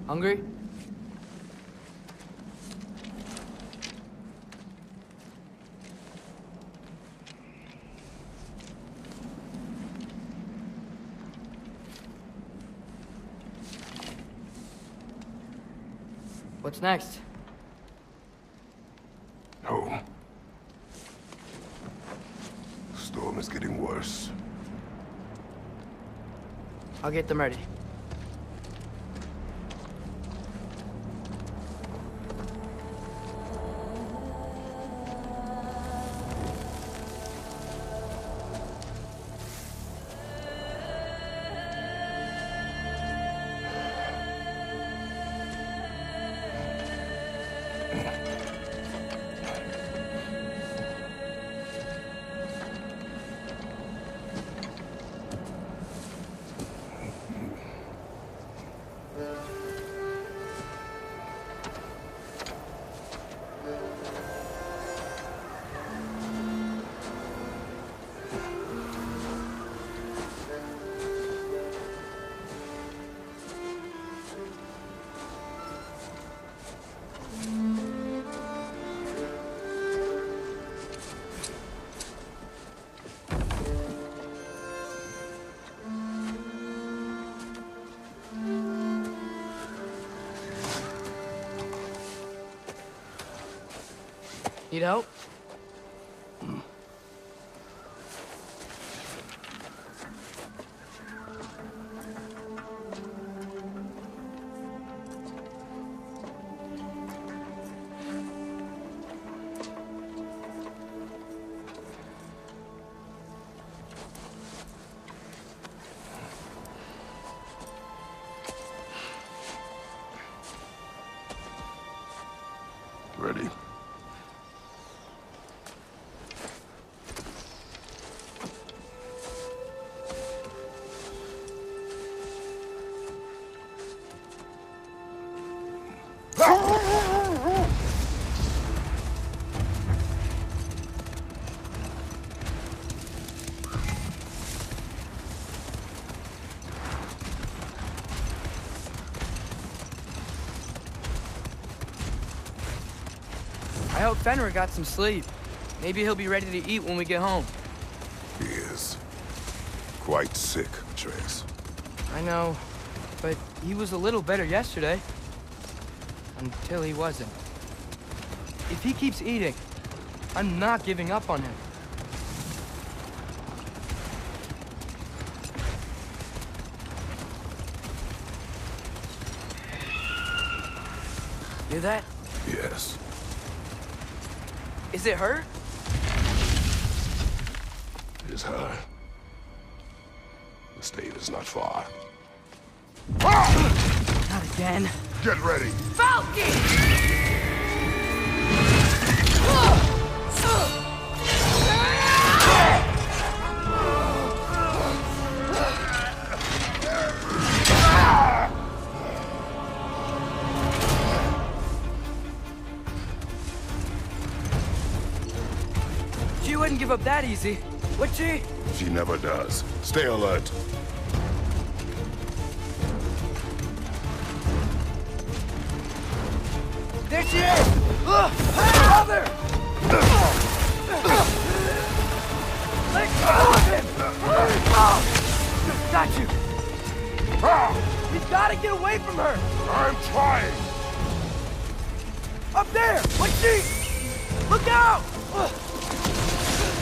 Hungry? What's next? Home. Storm is getting worse. I'll get them ready. Need help? Ready? I hope Fenrir got some sleep. Maybe he'll be ready to eat when we get home. He is. Quite sick, Trace. I know, but he was a little better yesterday. Until he wasn't. If he keeps eating, I'm not giving up on him. Hear that? Yes. Is it her? It is her. The state is not far. Not again. Get ready! Falcon! She wouldn't give up that easy, would she? She never does. Stay alert. There she is! Brother! Let go of him! Got you! We've got to get away from her! I'm trying! Up there! What's she? Look out!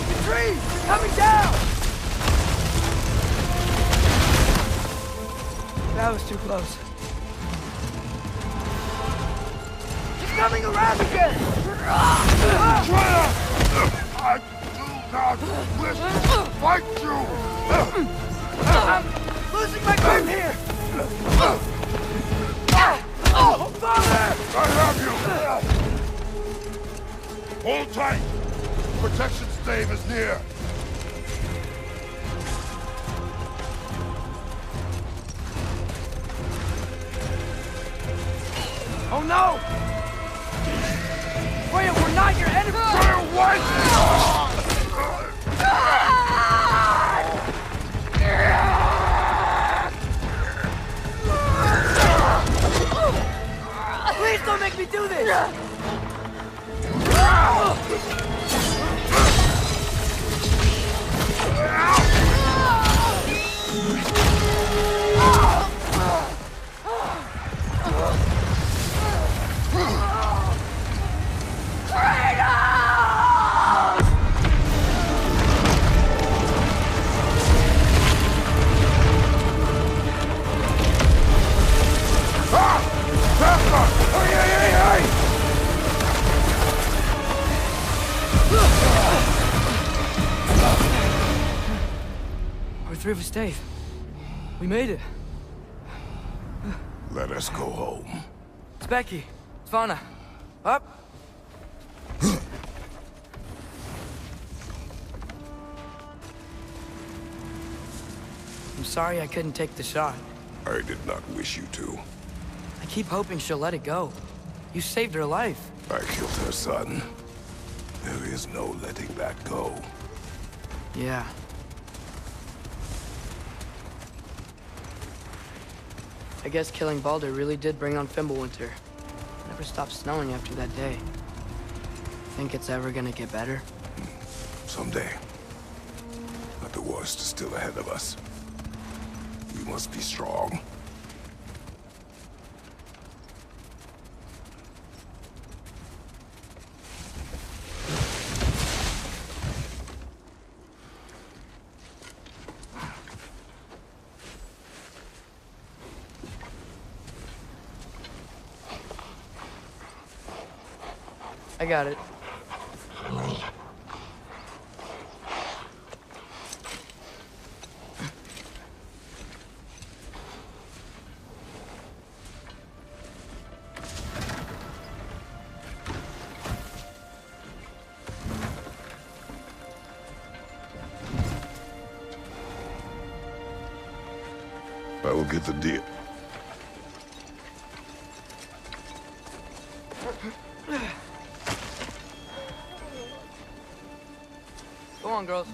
The trees! They're coming down! That was too close. Coming around again! I do not wish to fight you! I'm losing my grip here! Oh, Father! I have you! Hold tight! Protection stave is near! Oh no! Freya, we're not your enemy! Freya, what? let me do this! Hey! Our three of us safe. We made it. Let us go home. It's Becky. It's Vana. Up. I'm sorry I couldn't take the shot. I did not wish you to. I keep hoping she'll let it go. You saved her life. I killed her son. There is no letting that go. Yeah. I guess killing Baldur really did bring on Fimbulwinter. It never stopped snowing after that day. Think it's ever gonna get better? Someday. But the worst is still ahead of us. We must be strong. I got it. I will get the deal. Go on, girls.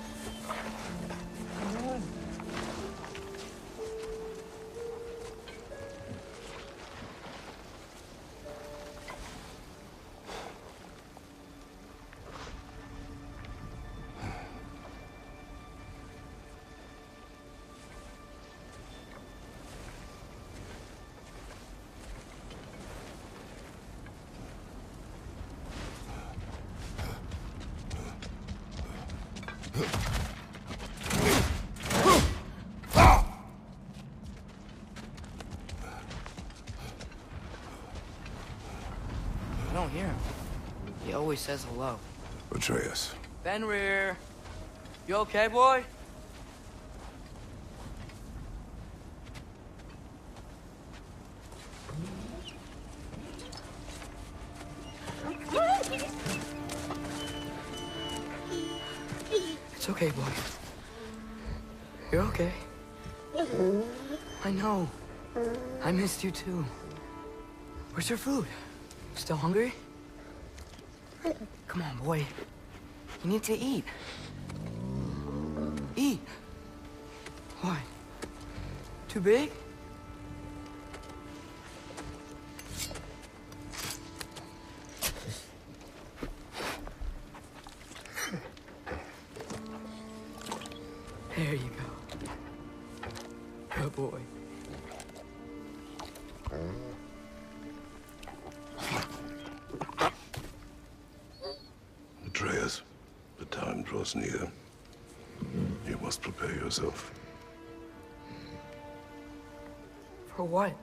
I don't hear him. He always says hello. Atreus. Fenrir. You okay, boy? It's okay, boy. You're okay. I know. I missed you too. Where's your food? Still hungry? Come on, boy. You need to eat. Eat. Why? Too big? There you go. Good boy. Atreus, the time draws near. You must prepare yourself. For what?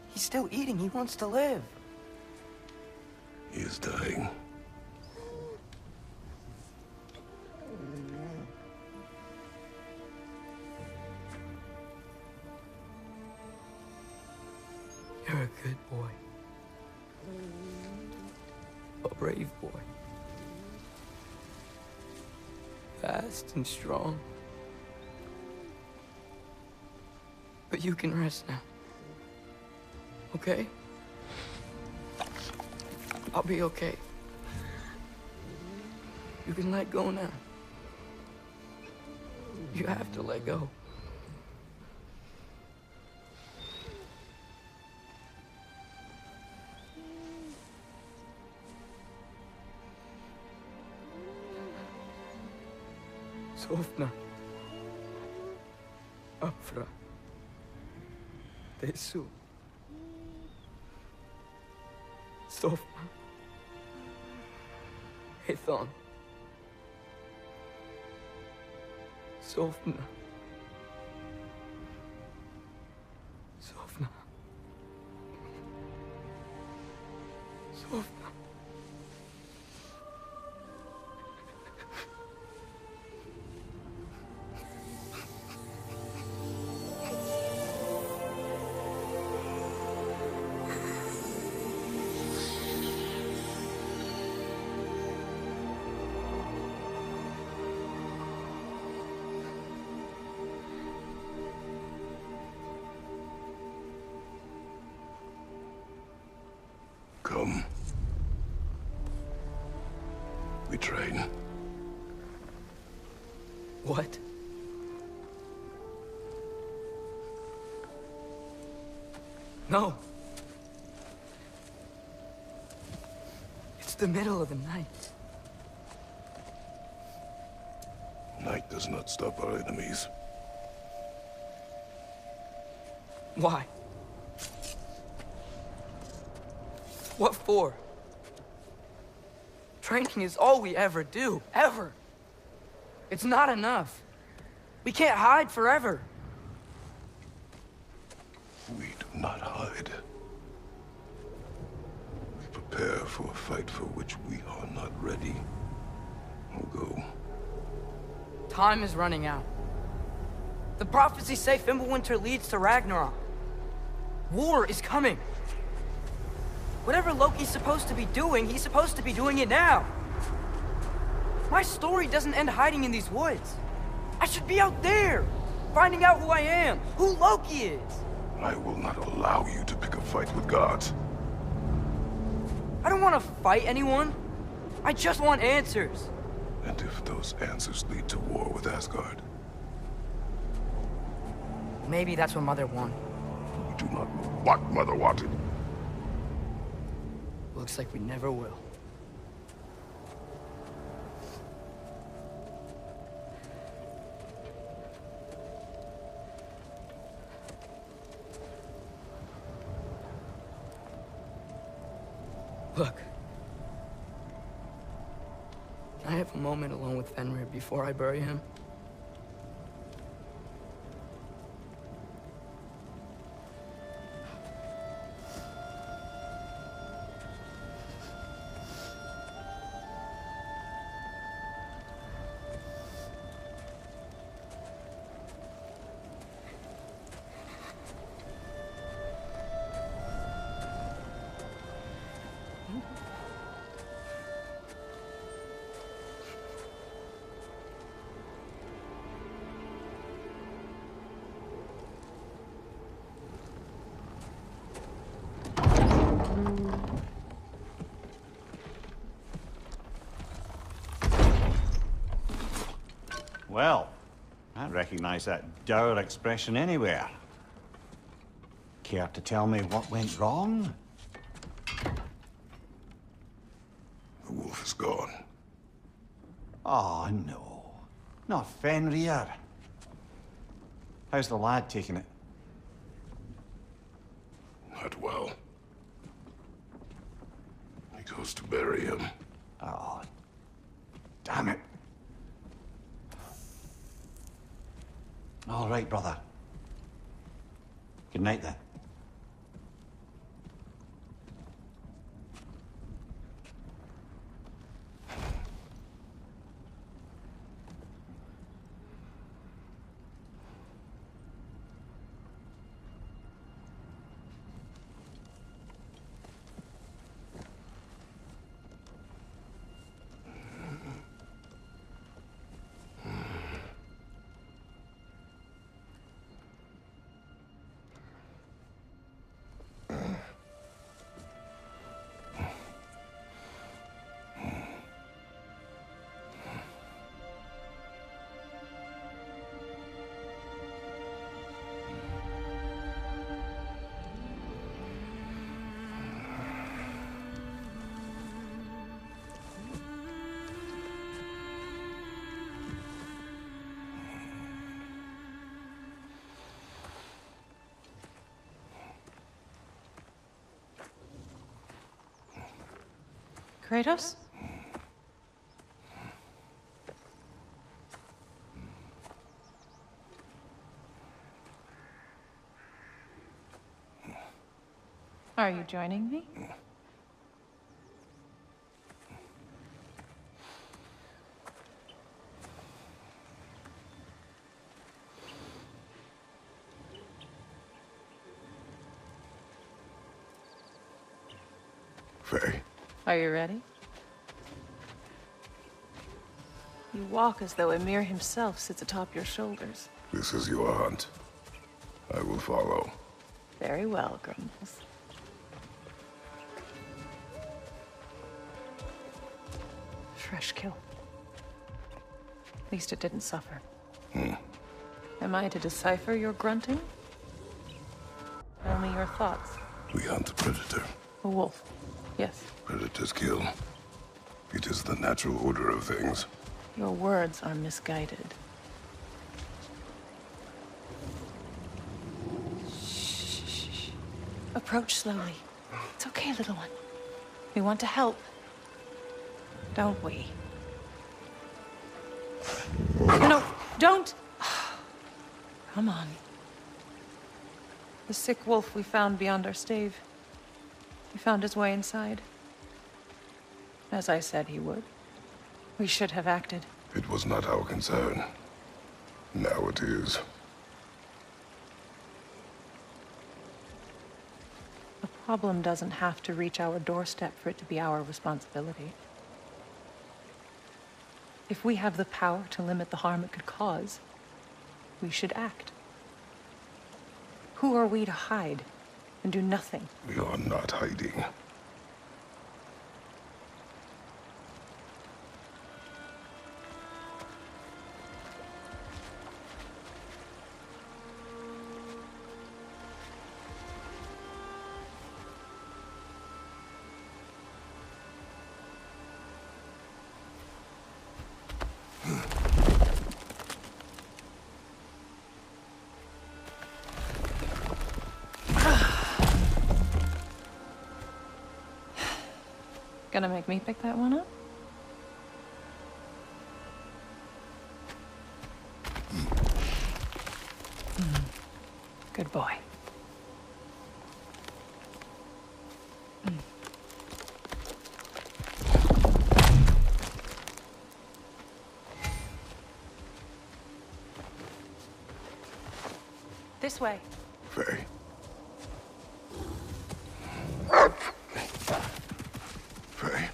He's still eating. He wants to live. He is dying. You're a good boy. A brave boy. Fast and strong. But you can rest now. Okay? I'll be okay. You can let go now. You have to let go. Sofna. Afra. Tesu. Sofna. Ethon. Sofna. Sofna. Sofna. Come. We train. What? No. It's the middle of the night. Night does not stop our enemies. Why? What for? Training is all we ever do, ever. It's not enough. We can't hide forever. We do not hide. We prepare for a fight for which we are not ready. We'll go. Time is running out. The prophecies say Fimbulwinter leads to Ragnarok. War is coming. Whatever Loki's supposed to be doing, he's supposed to be doing it now. My story doesn't end hiding in these woods. I should be out there, finding out who I am, who Loki is. I will not allow you to pick a fight with gods. I don't want to fight anyone. I just want answers. And if those answers lead to war with Asgard? Maybe that's what Mother wanted. We do not know what Mother wanted. Looks like we never will. Look. Can I have a moment alone with Fenrir before I bury him? Well, I recognize that dour expression anywhere. Care to tell me what went wrong? The wolf is gone. Oh, no. Not Fenrir. How's the lad taking it? Not well. He goes to bury him. Oh, damn it. All right, brother. Good night, then. Kratos? Are you joining me? Faye. Are you ready? You walk as though Emir himself sits atop your shoulders. This is your hunt. I will follow. Very well, Grumbles. Fresh kill. At least it didn't suffer. Am I to decipher your grunting? Tell me your thoughts. We hunt a predator. A wolf. Yes. Predators kill. It is the natural order of things. Your words are misguided. Shh. Approach slowly. It's okay, little one. We want to help. Don't we? No, don't! Come on. The sick wolf we found beyond our stave. He found his way inside. As I said he would. We should have acted. It was not our concern. Now it is. The problem doesn't have to reach our doorstep for it to be our responsibility. If we have the power to limit the harm it could cause, we should act. Who are we to hide and do nothing? We are not hiding. Gonna make me pick that one up? Good boy. This way. Faye. Faye.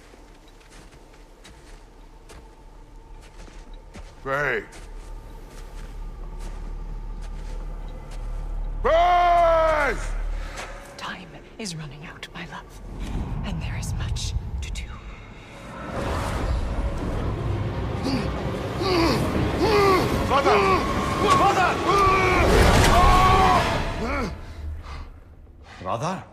Faye. Faye! Time is running out, my love. And there is much to do. Father! Father! Brother?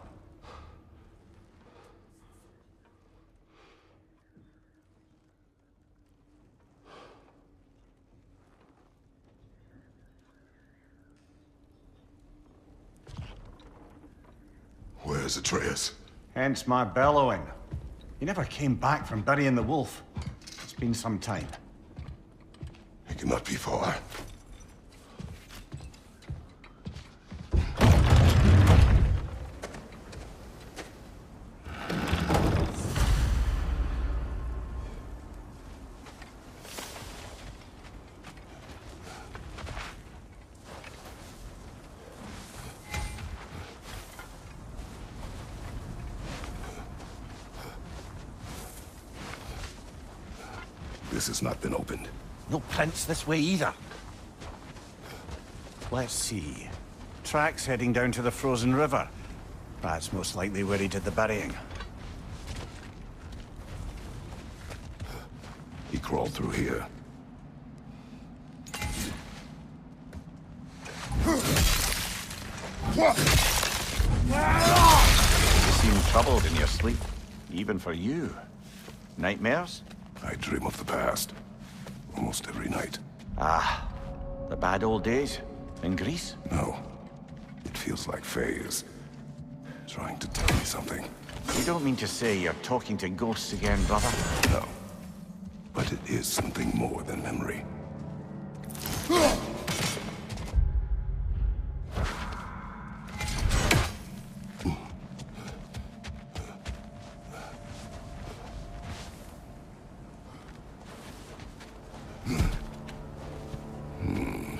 Where's Atreus? Hence my bellowing. He never came back from burying the wolf. It's been some time. He cannot be far. This has not been opened. No prints this way either. Let's see. Tracks heading down to the frozen river. That's most likely where he did the burying. He crawled through here. You seem troubled in your sleep. Even for you. Nightmares? I dream of the past. Almost every night. Ah, the bad old days? In Greece? No. It feels like Faye is Trying to tell me something. You don't mean to say you're talking to ghosts again, brother? No. But it is something more than memory.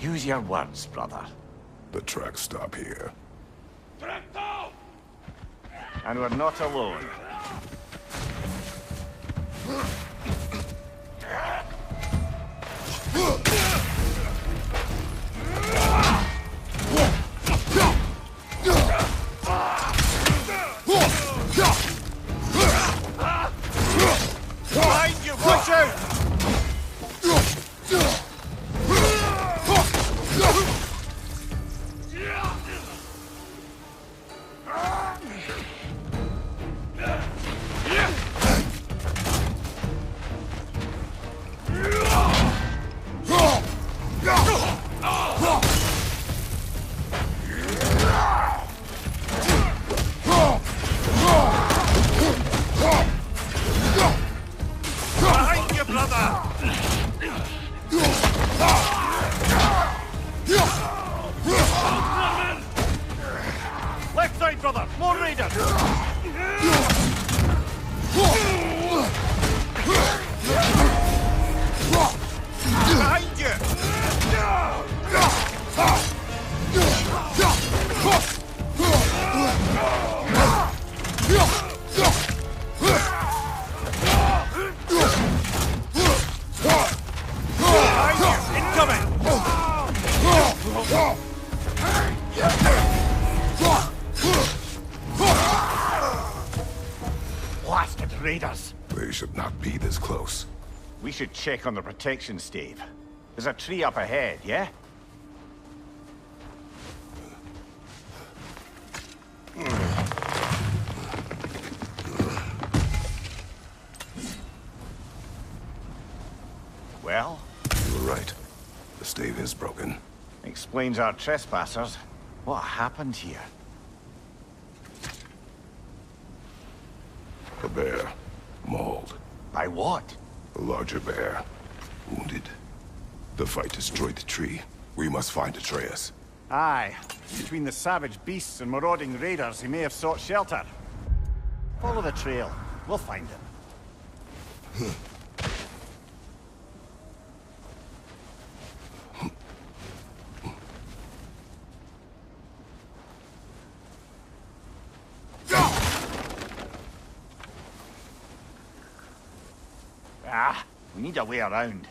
Use your words, brother. The tracks stop here. And we're not alone. Behind you, watch out! Behind you, brother! Left side, brother! More raiders! Behind you! Behind you! Incoming! Blasted raiders! They should not be this close. We should check on the protection stave. There's a tree up ahead, yeah? Well, You were right. The stave is broken. explains our trespassers. What happened here? A bear. Mauled. By what? A larger bear. Wounded. The fight destroyed the tree. We must find Atreus. Aye. Between the savage beasts and marauding raiders, he may have sought shelter. Follow the trail. We'll find him. Ah, we need a way around.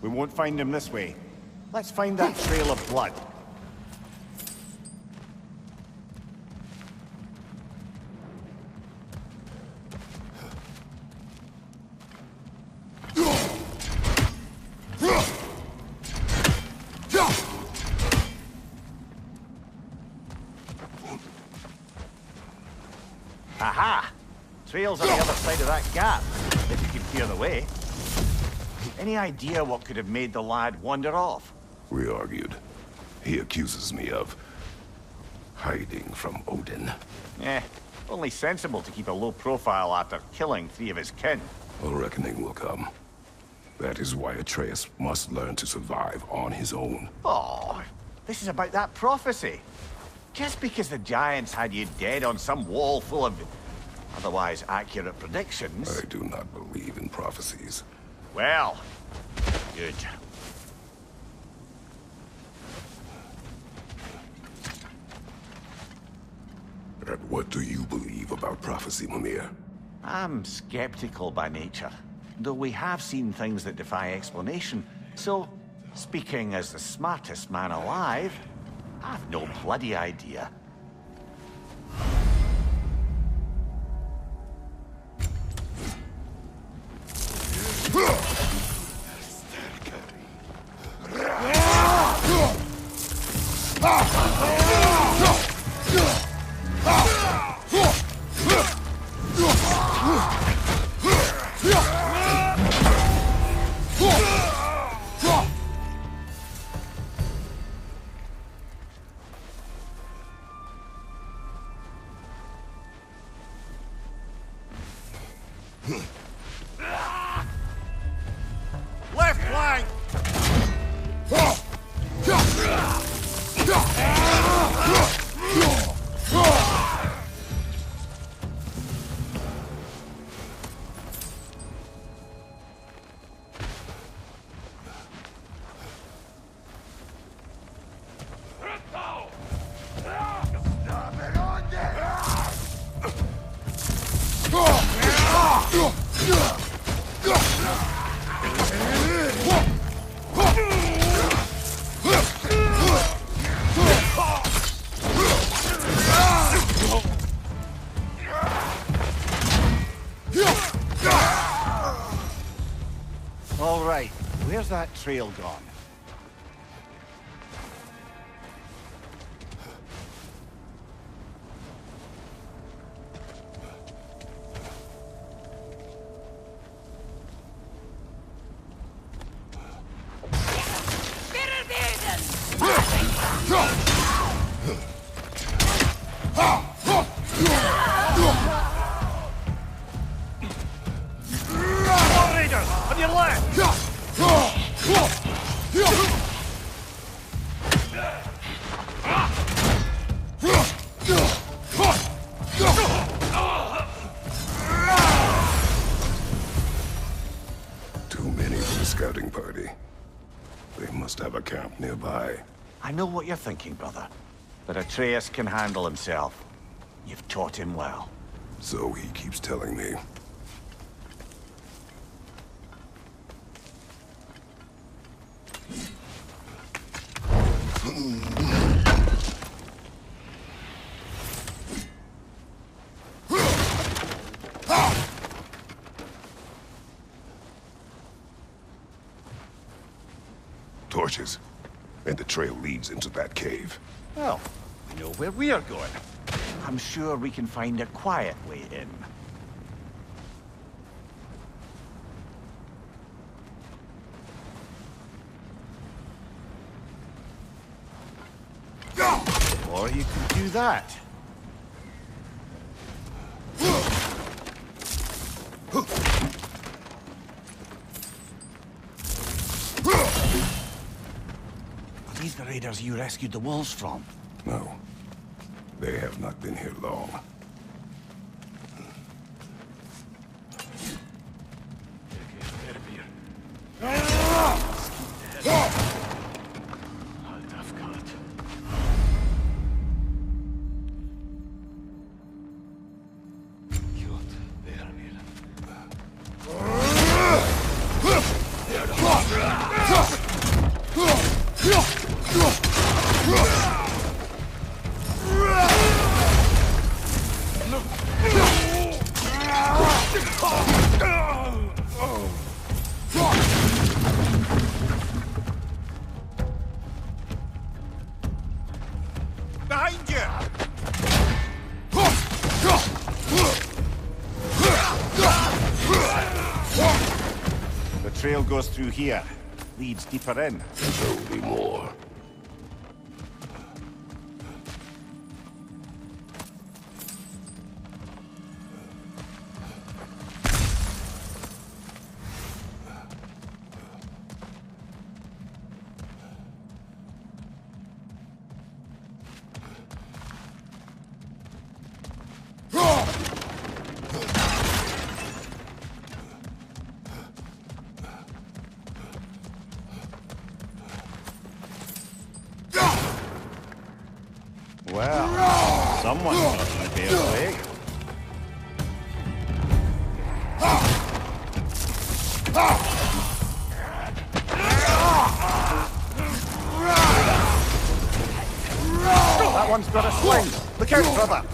We won't find him this way. Let's find that trail of blood. Aha! Trail's on the other side of that gap, if you can clear the way. Any idea what could have made the lad wander off? We argued. He accuses me of hiding from Odin. Only sensible to keep a low profile after killing 3 of his kin. A reckoning will come. That is why Atreus must learn to survive on his own. Oh, this is about that prophecy. Just because the Giants had you dead on some wall full of otherwise accurate predictions... I do not believe in prophecies. Well, good. And what do you believe about prophecy, Mimir? I'm skeptical by nature, though we have seen things that defy explanation. So, speaking as the smartest man alive, I've no bloody idea. that trail gone? On your left! Too many for the scouting party. They must have a camp nearby. I know what you're thinking, brother. But Atreus can handle himself. You've taught him well. So he keeps telling me. Torches. And the trail leads into that cave. Well, we know where we are going. I'm sure we can find a quiet way in. Or you could do that. Are these the raiders you rescued the wolves from? No. They have not been here long. Behind you! The trail goes through here. Leads deeper in. There will be more. Well, someone's got a bear leg. That one's got a sling. Look out, brother.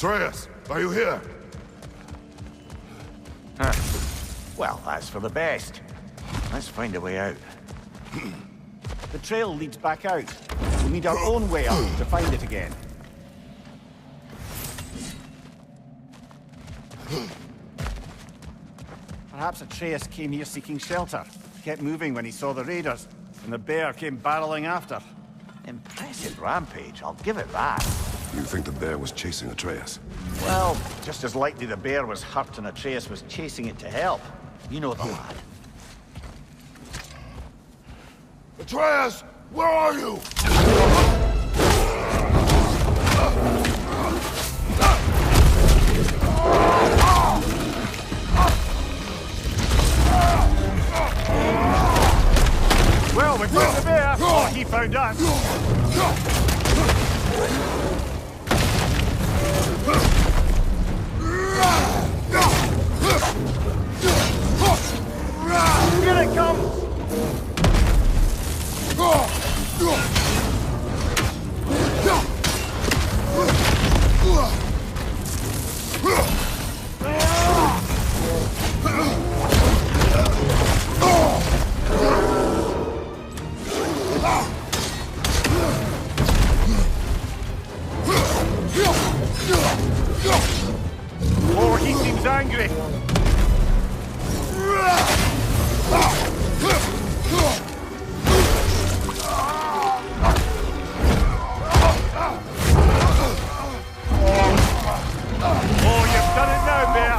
Atreus, are you here? Huh. Well, that's for the best. Let's find a way out. The trail leads back out. We'll need our own way up to find it again. Perhaps Atreus came here seeking shelter. Kept moving when he saw the raiders, and the bear came barreling after. Impressive rampage, I'll give it that. You think the bear was chasing Atreus? Well, just as likely the bear was hurt and Atreus was chasing it to help. You know the lad. Atreus, where are you? Well, we found the bear! Oh, he found us! Here it comes! Oh, he seems angry. Oh, you've done it now, bear.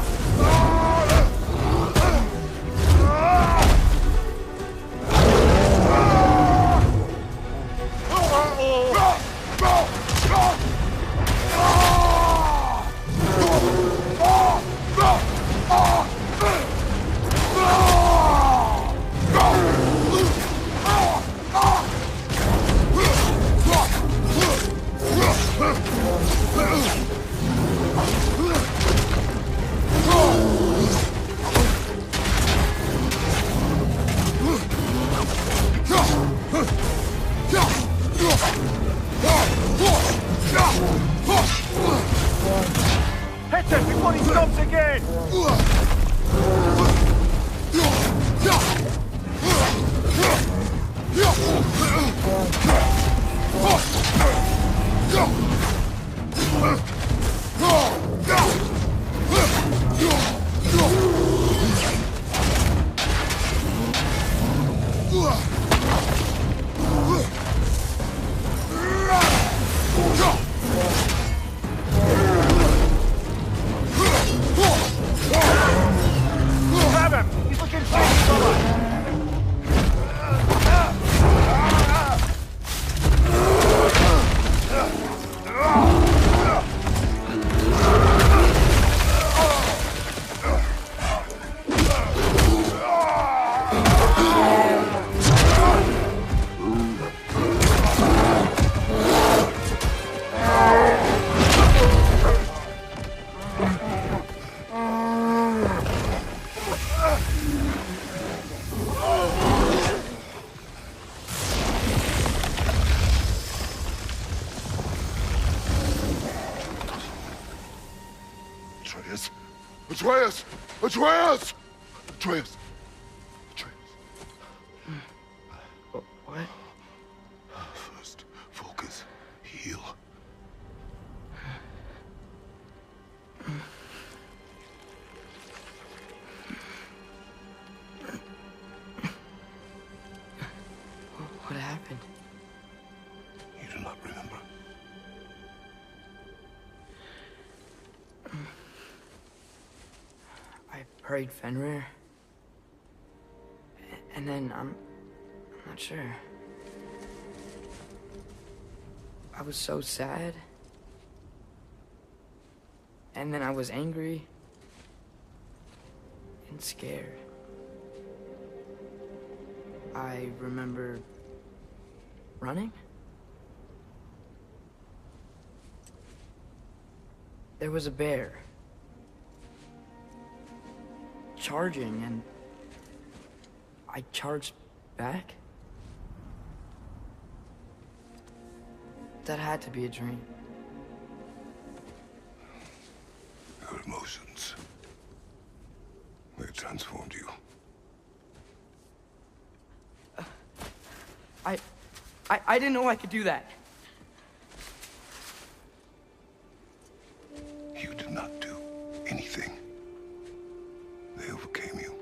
Hit him before he stops again! Grab him! He's looking shaky, fella! Atreus! Atreus! Atreus! Atreus! Atreus! What? First, focus. Heal. What happened? You do not remember. I prayed Fenrir. And then I'm not sure. I was so sad. And then I was angry. And scared. I remember running. There was a bear. Charging, and I charged back. That had to be a dream. transformed you. I didn't know I could do that. You did not do anything. They overcame you.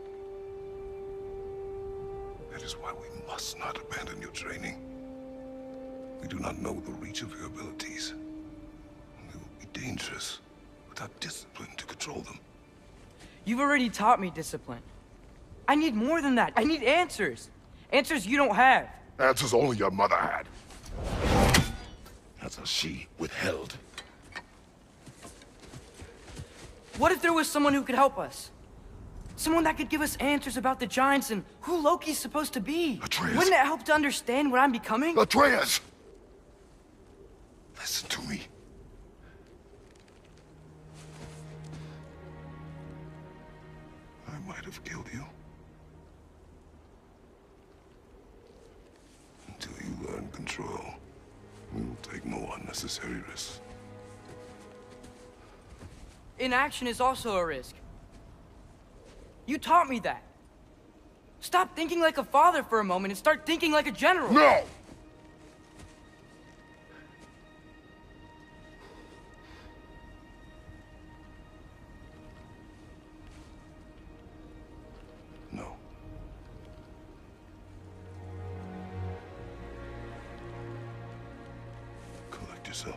That is why we must not abandon your training. We do not know the reach of your abilities. They will be dangerous without discipline to control them. You've already taught me discipline. I need more than that. I need answers. Answers you don't have. Answers only your mother had. Answers she withheld. What if there was someone who could help us? Someone that could give us answers about the Giants and who Loki's supposed to be. Atreus. Wouldn't it help to understand what I'm becoming? Atreus! Listen to me. I might have killed you. Until you learn control, we will take no unnecessary risks. Inaction is also a risk. You taught me that. Stop thinking like a father for a moment and start thinking like a general. No! No. Collect yourself.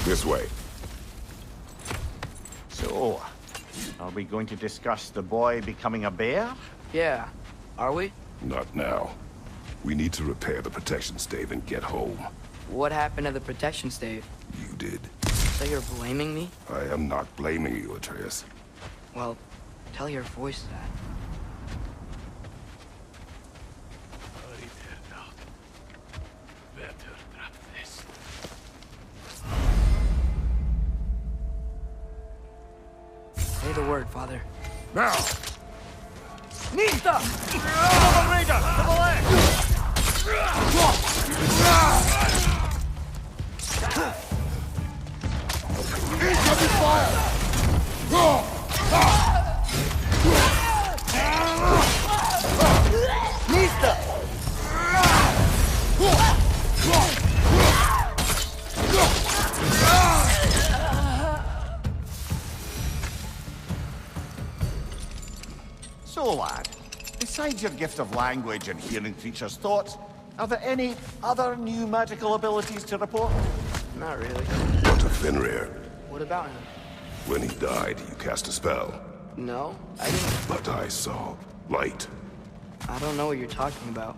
This way. So, are we going to discuss the boy becoming a bear? Yeah, are we? Not now. We need to repair the protection stave and get home. What happened to the protection stave? You did. So you're blaming me? I am not blaming you, Atreus. Well, tell your voice that. Say the word, Father. Now! Nista! Raider, to the left! Incoming fire! Nista! So, lad, besides your gift of language and hearing creatures' thoughts, are there any other new magical abilities to report? Not really. What of Fenrir? What about him? When he died, you cast a spell. No, I didn't. But I saw light. I don't know what you're talking about.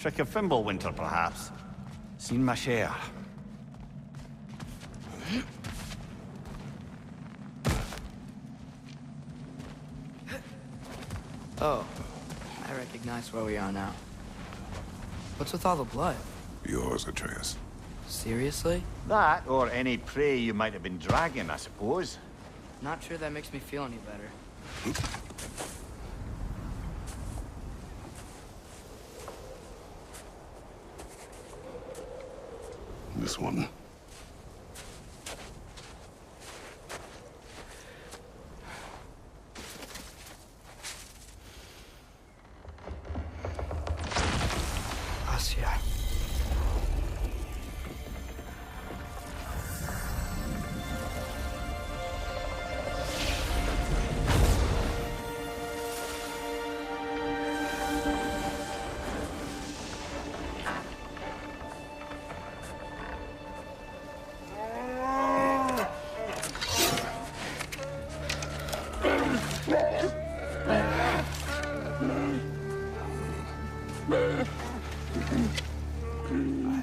Trick of Fimbulwinter, perhaps. Seen my share. Oh, I recognize where we are now. What's with all the blood? Yours, Atreus. Seriously? That, or any prey you might have been dragging, I suppose. Not sure that makes me feel any better. This one. Asya.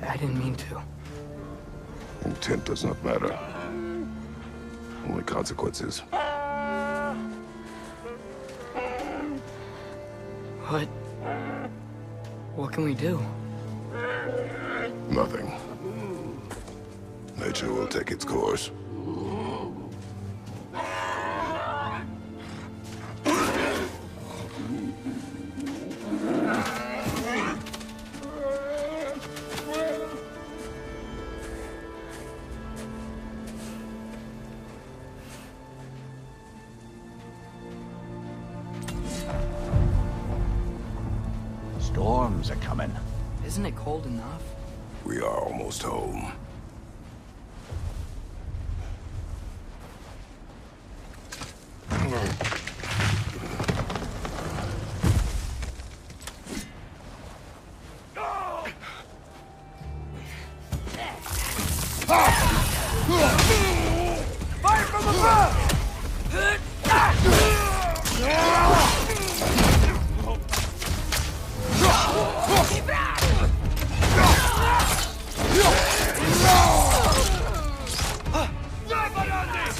I didn't mean to. Intent does not matter. Only consequences. What can we do? Nothing. Nature will take its course. Storms are coming. Isn't it cold enough? We are almost home. Fire from above!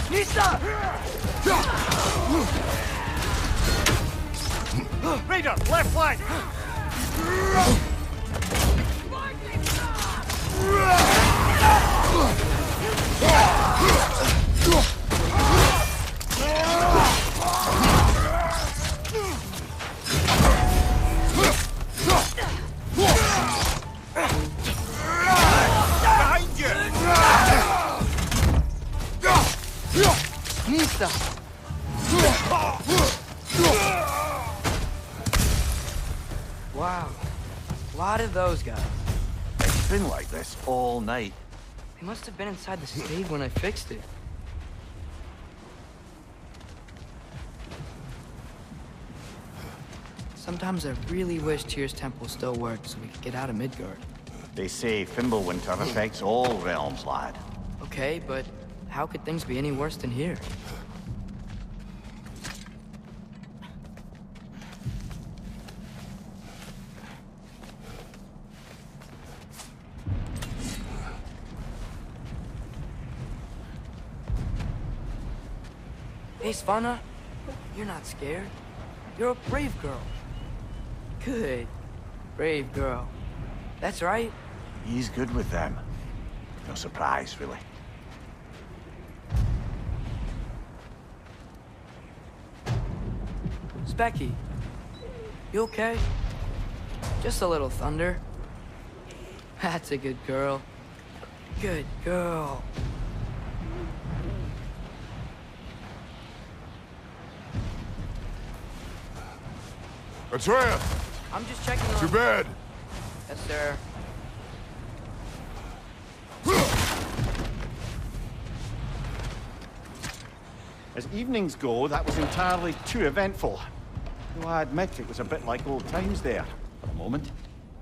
Nisa! Raider, left flank! Behind you! Nisa! Wow. A lot of those guys. It's been like this all night. They must have been inside the stave when I fixed it. Sometimes I really wish Tyr's temple still worked so we could get out of Midgard. They say Fimbulwinter affects all realms, lad. Okay, but how could things be any worse than here? Hey, Svanna, you're not scared. You're a brave girl. Good. Brave girl. That's right. He's good with them. No surprise, really. Specky, you okay? Just a little thunder. That's a good girl. Good girl. Atreus! I'm just checking on... To bed! Yes, sir. As evenings go, that was entirely too eventful. Though I admit it was a bit like old times there, for a moment.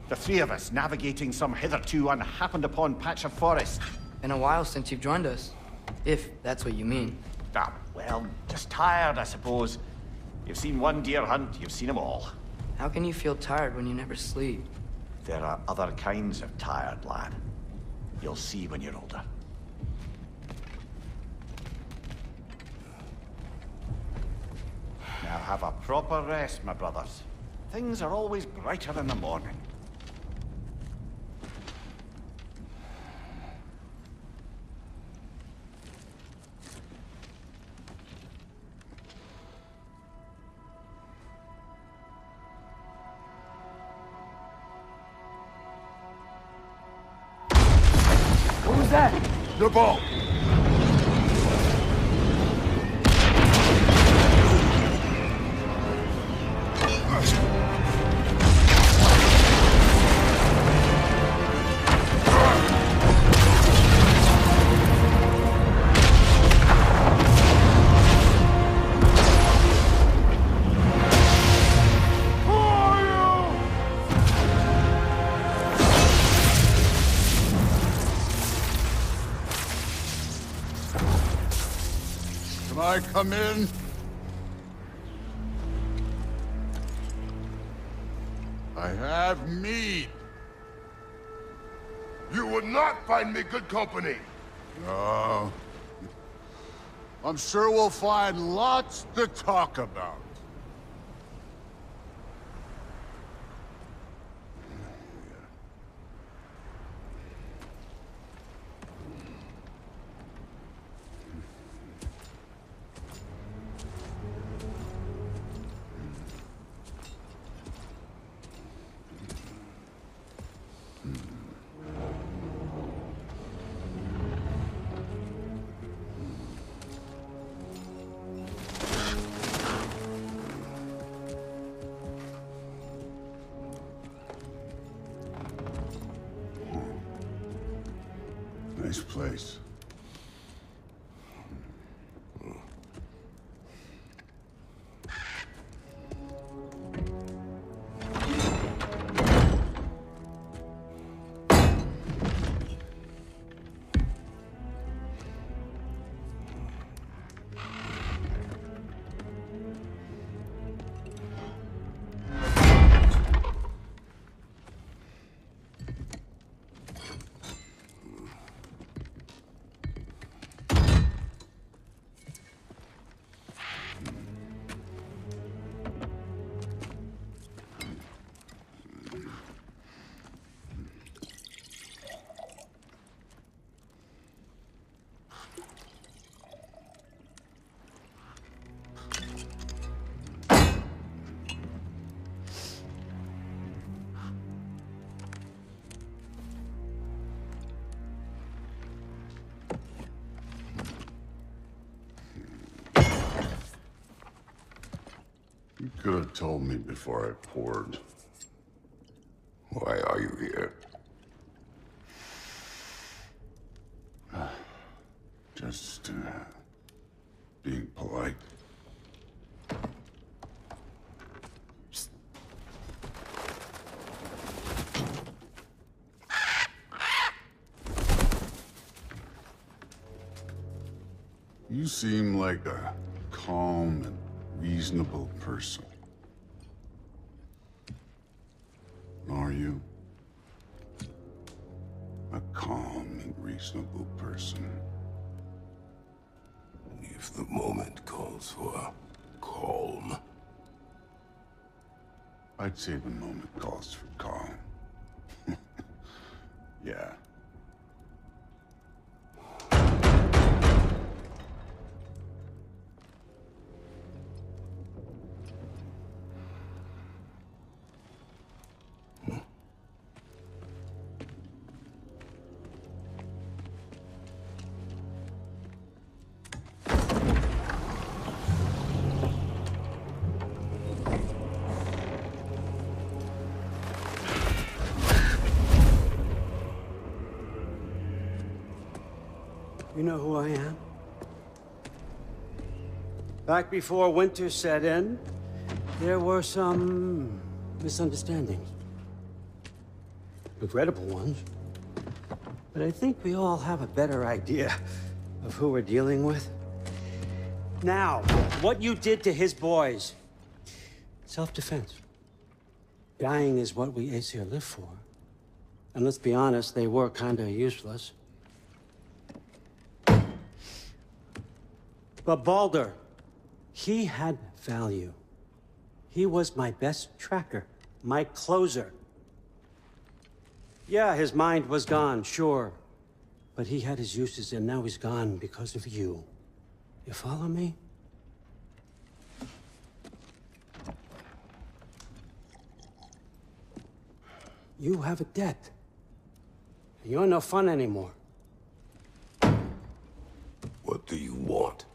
The three of us navigating some hitherto unhappened-upon patch of forest. Been a while since you've joined us. If that's what you mean. Ah, well, just tired, I suppose. You've seen one deer hunt, you've seen them all. How can you feel tired when you never sleep? There are other kinds of tired, lad. You'll see when you're older. Now have a proper rest, my brothers. Things are always brighter in the morning. What was that? The ball! I come in? I have mead. You would not find me good company. No. I'm sure we'll find lots to talk about. Nice place. You could have told me before I poured. Why are you here? Just, being polite. You seem like a calm and reasonable person. Are you? A calm and reasonable person. If the moment calls for calm. I'd say the moment calls for calm. Yeah. You know who I am? Back before winter set in, there were some misunderstandings. Regrettable ones. But I think we all have a better idea of who we're dealing with. Now, what you did to his boys. Self-defense. Dying is what we Aesir live for. And let's be honest, they were kinda useless. But Baldur, he had value. He was my best tracker, my closer. Yeah, his mind was gone, sure. But he had his uses, and now he's gone because of you. You follow me? You have a debt. You're no fun anymore. What do you want?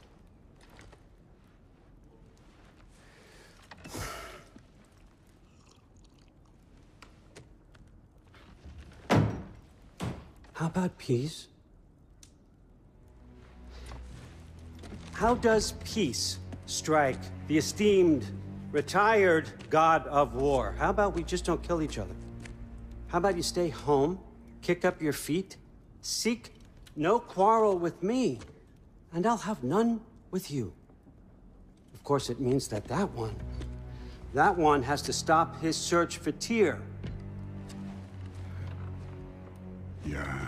How about peace? How does peace strike the esteemed, retired God of War? How about we just don't kill each other? How about you stay home, kick up your feet, seek no quarrel with me, and I'll have none with you. Of course, it means that that one has to stop his search for Tyr. Yeah.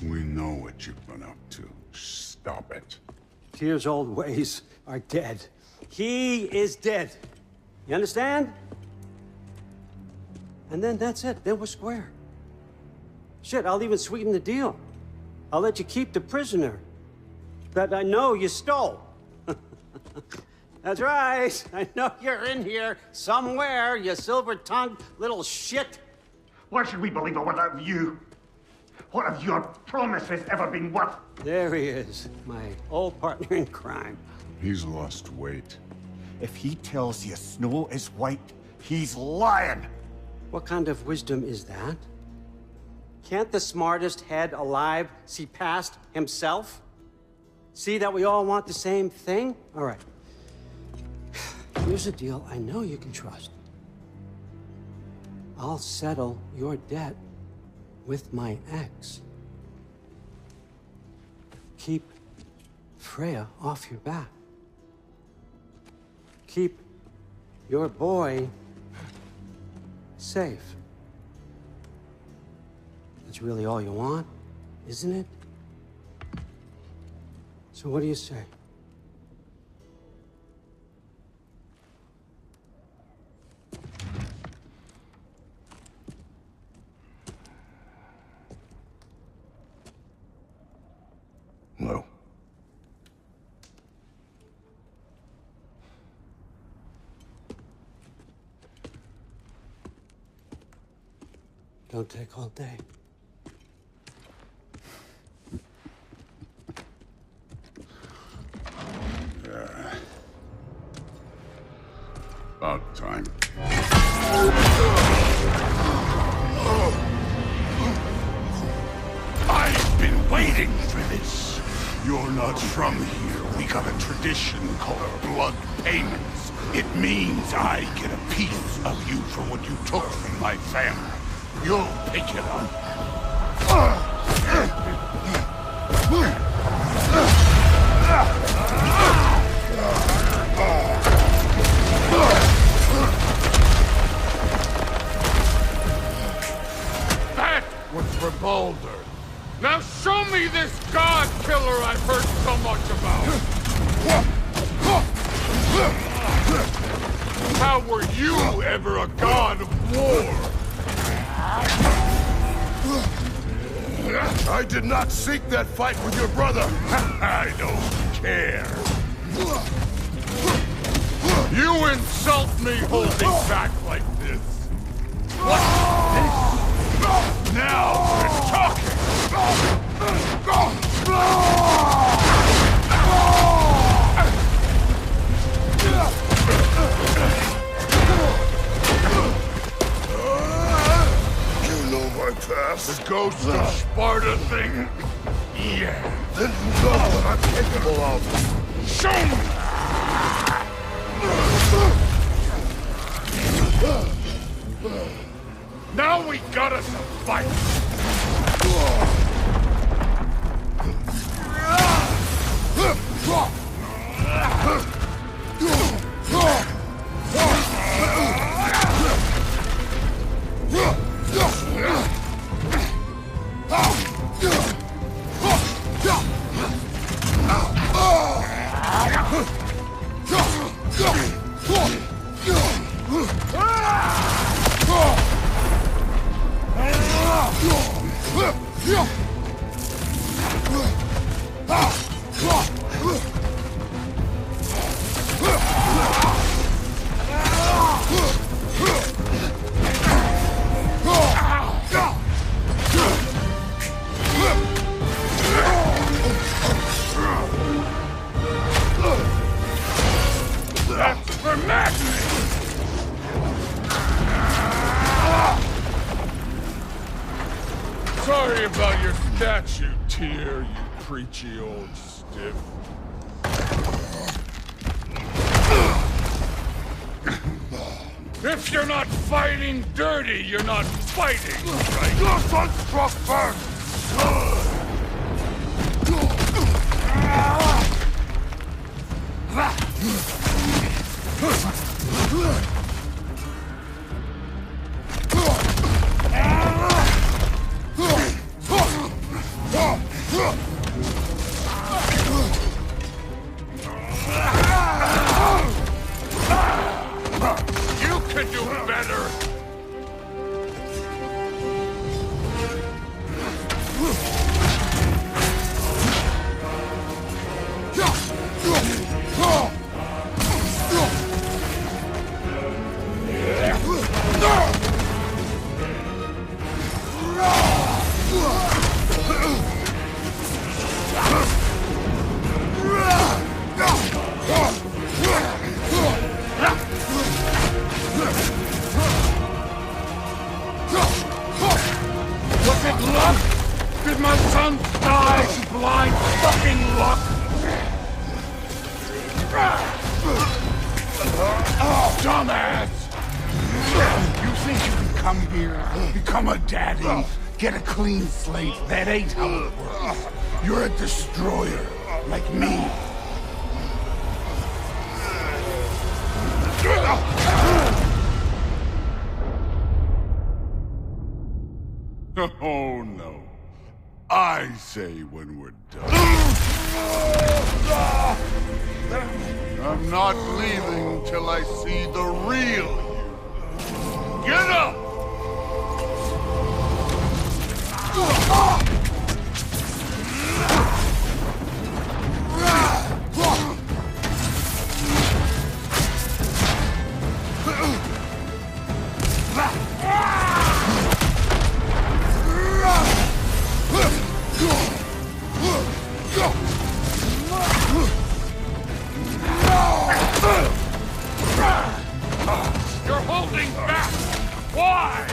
We know what you've been up to. Stop it. Tyr's old ways are dead. He is dead. You understand? And then that's it. Then we're square. Shit, I'll even sweeten the deal. I'll let you keep the prisoner that I know you stole. That's right. I know you're in here somewhere, you silver-tongued little shit. Why should we believe a word out of you? What have your promises ever been worth? There he is, my old partner in crime. He's lost weight. If he tells you snow is white, he's lying. What kind of wisdom is that? Can't the smartest head alive see past himself? See that we all want the same thing? All right. Here's a deal I know you can trust. I'll settle your debt with my ex. Keep Freya off your back. Keep your boy safe. That's really all you want, isn't it? So what do you say? No. Don't take all day. About time. I've been waiting for this. You're not from here. We got a tradition called blood payments. It means I get a piece of you for what you took from my family. You'll pick it up. That was for Baldur. Now show me this god killer I've heard so much about. How were you ever a god of war? I did not seek that fight with your brother. I don't care. You insult me holding back like this. What's this? Now we're talking. You know my past. The ghost of Sparta thing? Yeah. Then you know what I'm capable of. Show me! Now we got us a fight! That's for madness! Sorry about your statue, Tyr, you preachy old stiff. If you're not fighting dirty, you're not fighting, right? Your son struck first! Oh, dumbass! You think you can come here, become a daddy, get a clean slate? That ain't how it works. You're a destroyer, like me. Oh, no. I say when we're done. I'm not leaving till I see the real you. Get up! You're holding back! Why?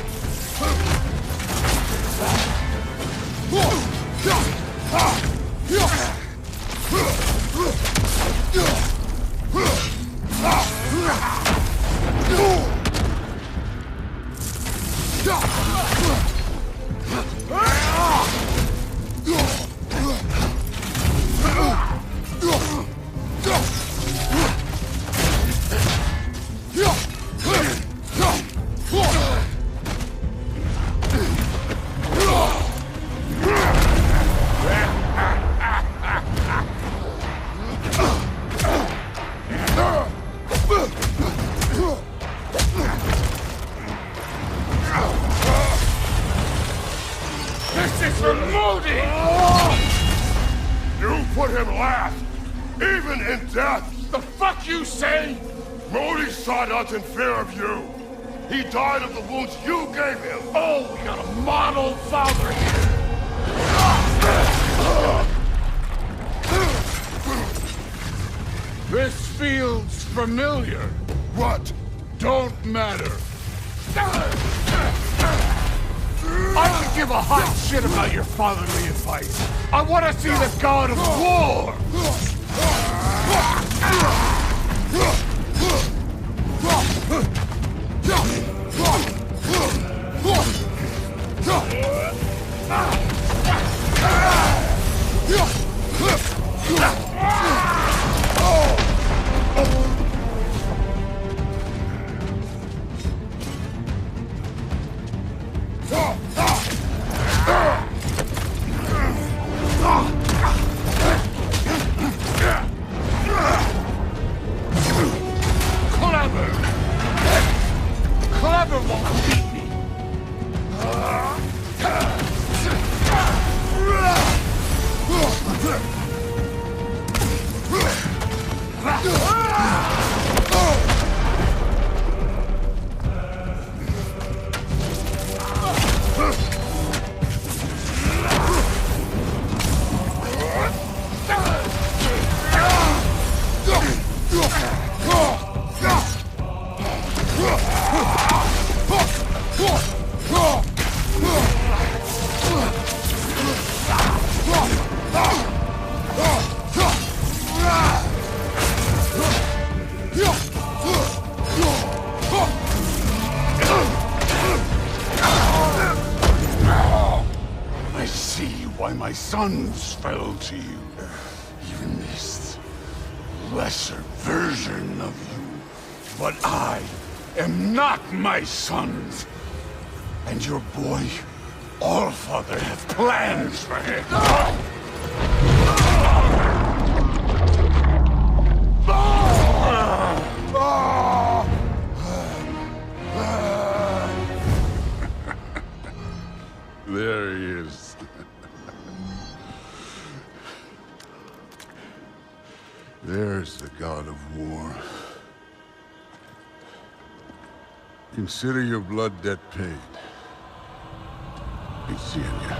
This is for Modi! You put him last, even in death. The fuck you say? Modi saw nothing fair of you. He died of the wounds you gave him. Oh, we got a model father here. This feels familiar. What? Don't matter. I don't give a hot shit about your fatherly advice. I want to see the God of War! Clever won't beat me. I see why my sons fell to you. Even this lesser version of you. But I am not my sons. And your boy, Allfather, has plans for him. There he is. There's the God of War. Consider your blood debt paid. Be seeing you.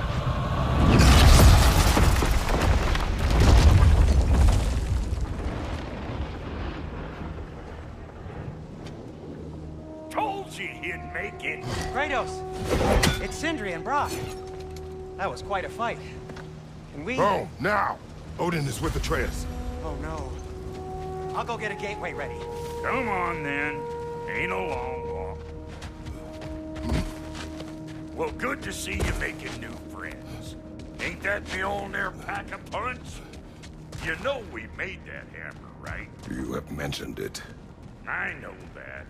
Told you he'd make it. Kratos, it's Sindri and Brock. That was quite a fight. And we... Oh, now! Odin is with Atreus. Oh no. I'll go get a gateway ready. Come on, then. Ain't a long walk. Well, good to see you making new friends. Ain't that the old there pack a punch? You know we made that hammer, right? You have mentioned it. I know that.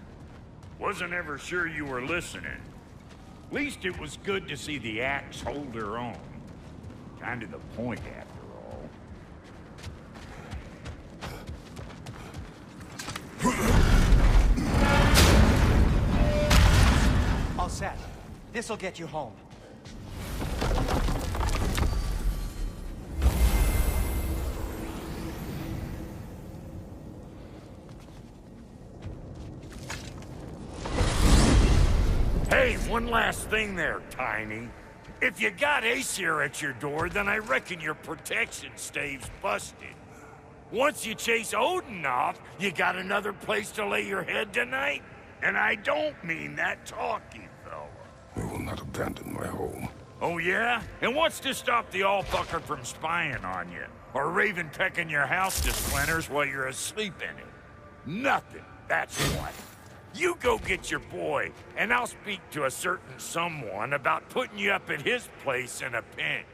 Wasn't ever sure you were listening. Least it was good to see the axe hold her own. Kind of the point, after all. All set. This'll get you home. Hey, one last thing there, Tiny. If you got Aesir at your door, then I reckon your protection stave's busted. Once you chase Odin off, you got another place to lay your head tonight? And I don't mean that talky fella. I will not abandon my home. Oh yeah? And what's to stop the all-fucker from spying on you? Or raven pecking your house to splinters while you're asleep in it? Nothing, that's what. You go get your boy, and I'll speak to a certain someone about putting you up at his place in a pinch.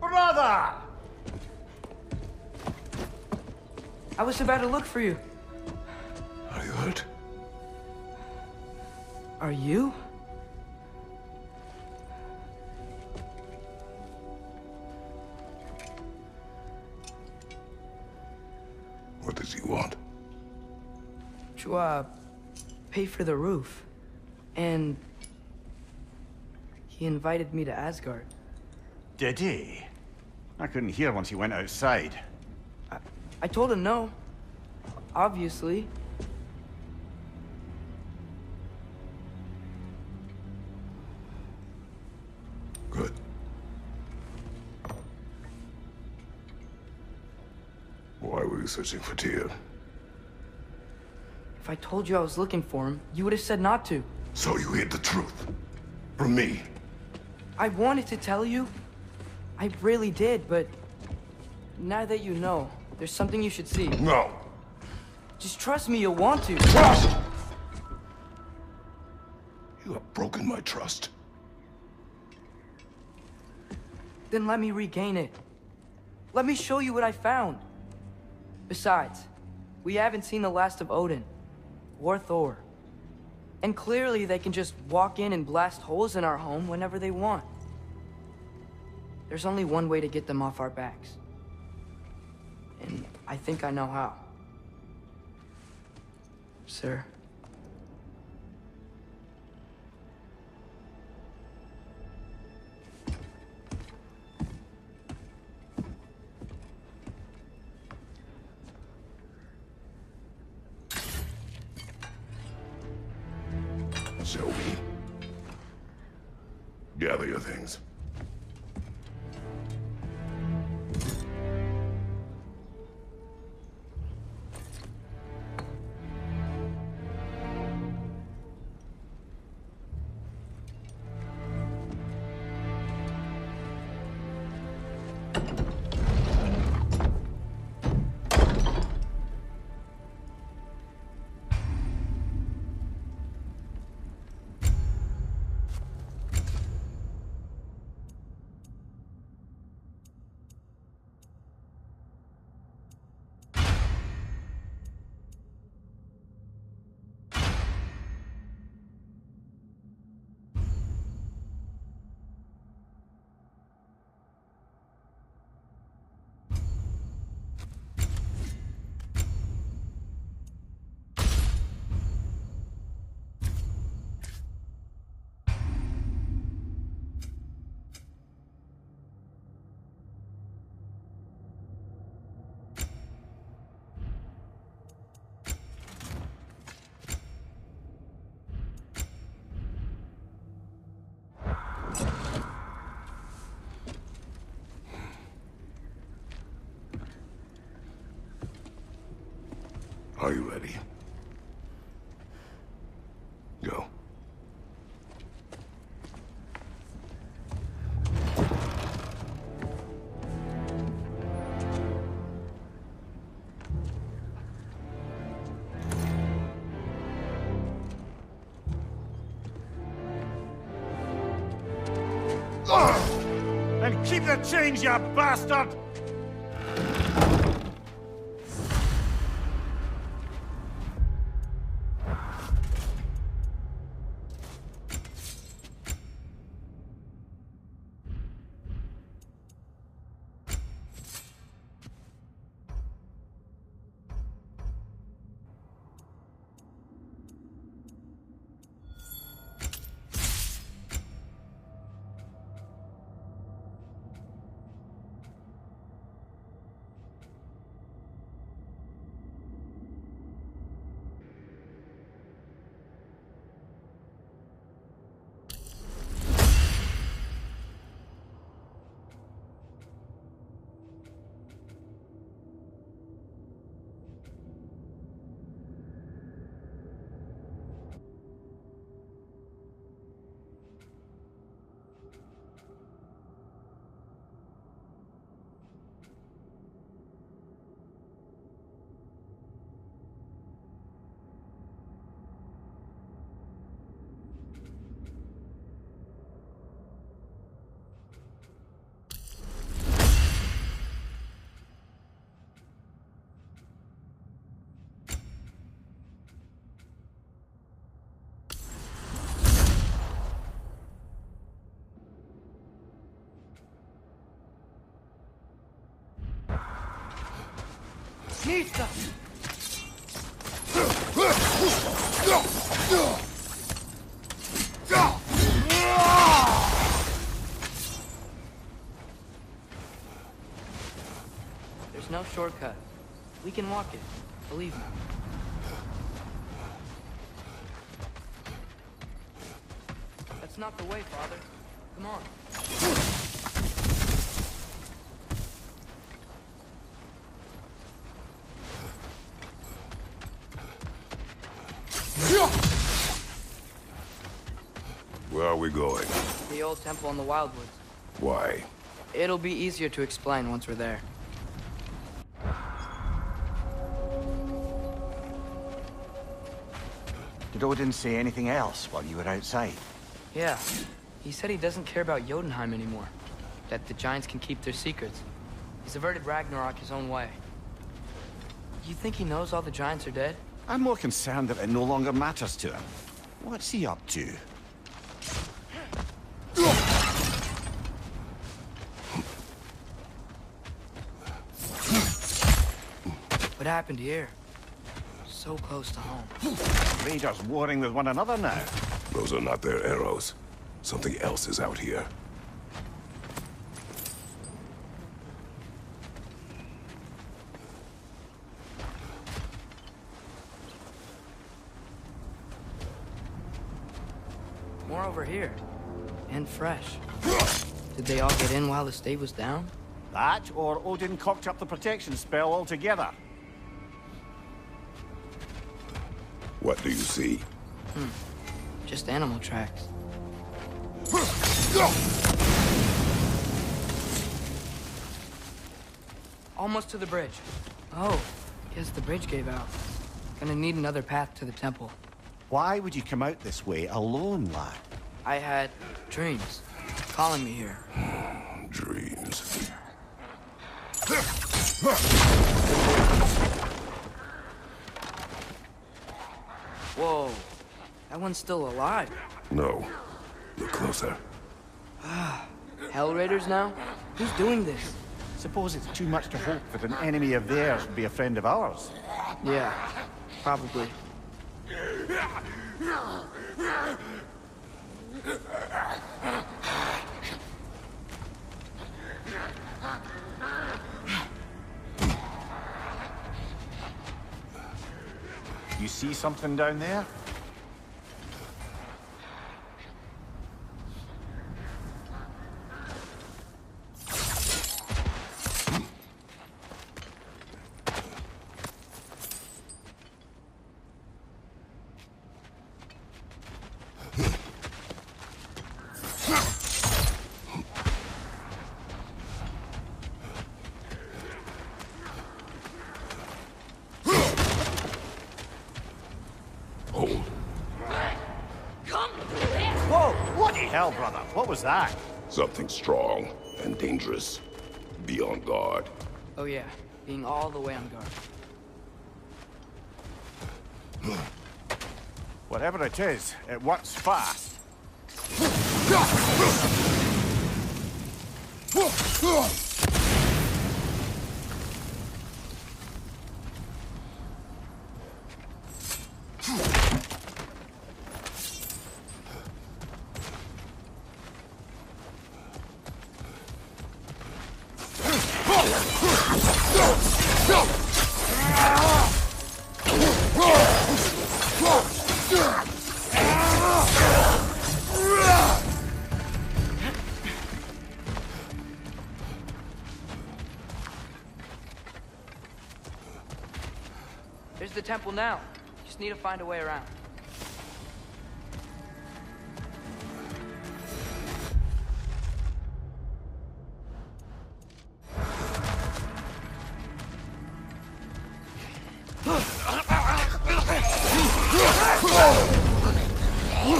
Brother! I was about to look for you. Are you hurt? Are you? What does he want? To, pay for the roof. And he invited me to Asgard. Did he? I couldn't hear once he went outside. I told him no. Obviously. Good. Why were you searching for Tyr? If I told you I was looking for him, you would have said not to. So you hid the truth. From me. I wanted to tell you. I really did, but now that you know, there's something you should see. No. Just trust me, you'll want to. Trust! You have broken my trust. Then let me regain it. Let me show you what I found. Besides, we haven't seen the last of Odin. Or Thor. And clearly they can just walk in and blast holes in our home whenever they want. There's only one way to get them off our backs. And I think I know how. Sir. Show me. Gather your things. Are you ready? Go. And keep the change, you bastard! Nista! There's no shortcut. We can walk it. Believe me. That's not the way, Father. Come on. Where are we going? The old temple in the Wildwoods. Why? It'll be easier to explain once we're there. Did Odin say anything else while you were outside? Yeah. He said he doesn't care about Jotunheim anymore. That the Giants can keep their secrets. He's averted Ragnarok his own way. You think he knows all the Giants are dead? I'm more concerned that it no longer matters to him. What's he up to? What happened here? So close to home. Raiders warring with one another now. Those are not their arrows. Something else is out here. More over here. And fresh. Did they all get in while the stave was down? That, or Odin cocked up the protection spell altogether. What do you see? Just animal tracks. Almost to the bridge. Oh, guess the bridge gave out. Gonna need another path to the temple. Why would you come out this way alone, lad? I had dreams calling me here. Dreams. Whoa, that one's still alive. No. Look closer. Hell Raiders now? Who's doing this? Suppose it's too much to hope that an enemy of theirs would be a friend of ours. Yeah, probably. You see something down there? Hold. Whoa! Bloody hell, brother. What was that? Something strong and dangerous. Be on guard. Oh yeah, being all the way on guard. Whatever it is, it works fast. There's the temple now. Just need to find a way around.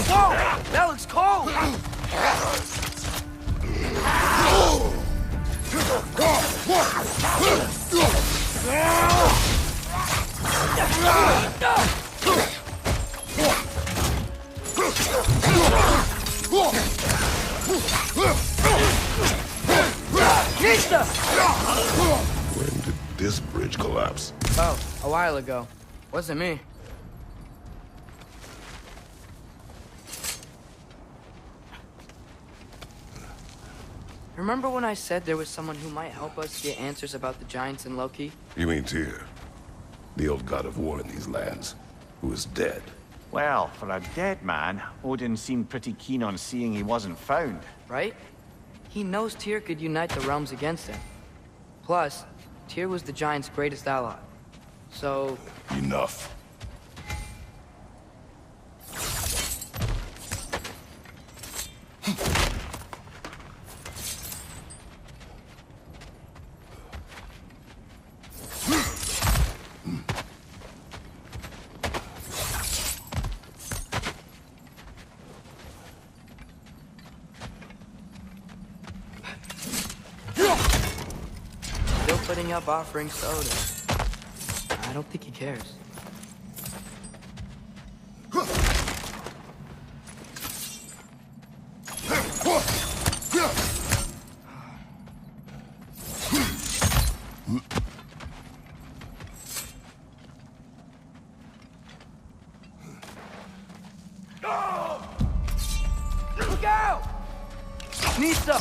Whoa! That looks cold! When did this bridge collapse? Oh, a while ago. Wasn't me. Remember when I said there was someone who might help us get answers about the giants and Loki? You mean Tyr? The old god of war in these lands, who is dead. Well, for a dead man, Odin seemed pretty keen on seeing he wasn't found. Right? He knows Tyr could unite the realms against him. Plus, Tyr was the giants' greatest ally. So... Enough. Still putting up offering soda. I don't think he cares. Look out! Nista!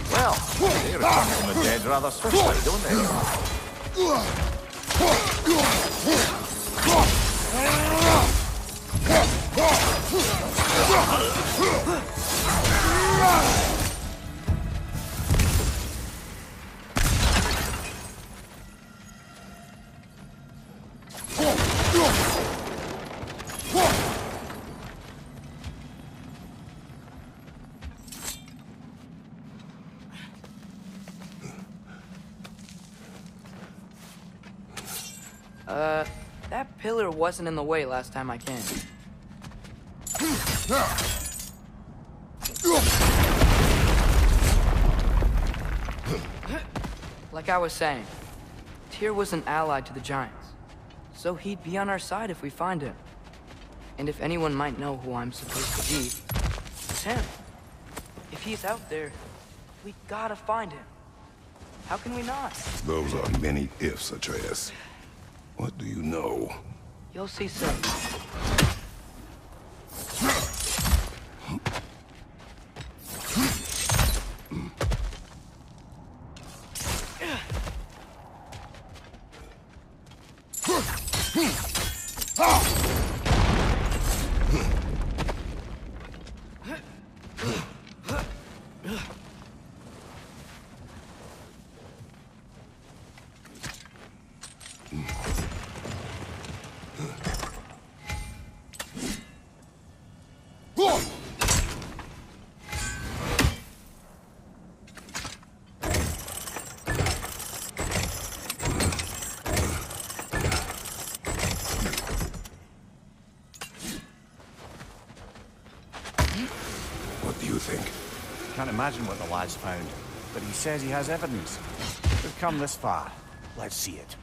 Well, they return from the dead rather swiftly, don't they? That pillar wasn't in the way last time I came. Like I was saying, Tyr was an ally to the giants, so he'd be on our side if we find him. And if anyone might know who I'm supposed to be, it's him. If he's out there, we gotta find him. How can we not? Those are many ifs, Atreus. What do you know? You'll see soon. can't imagine what the lad's found, but he says he has evidence. We've come this far. Let's see it.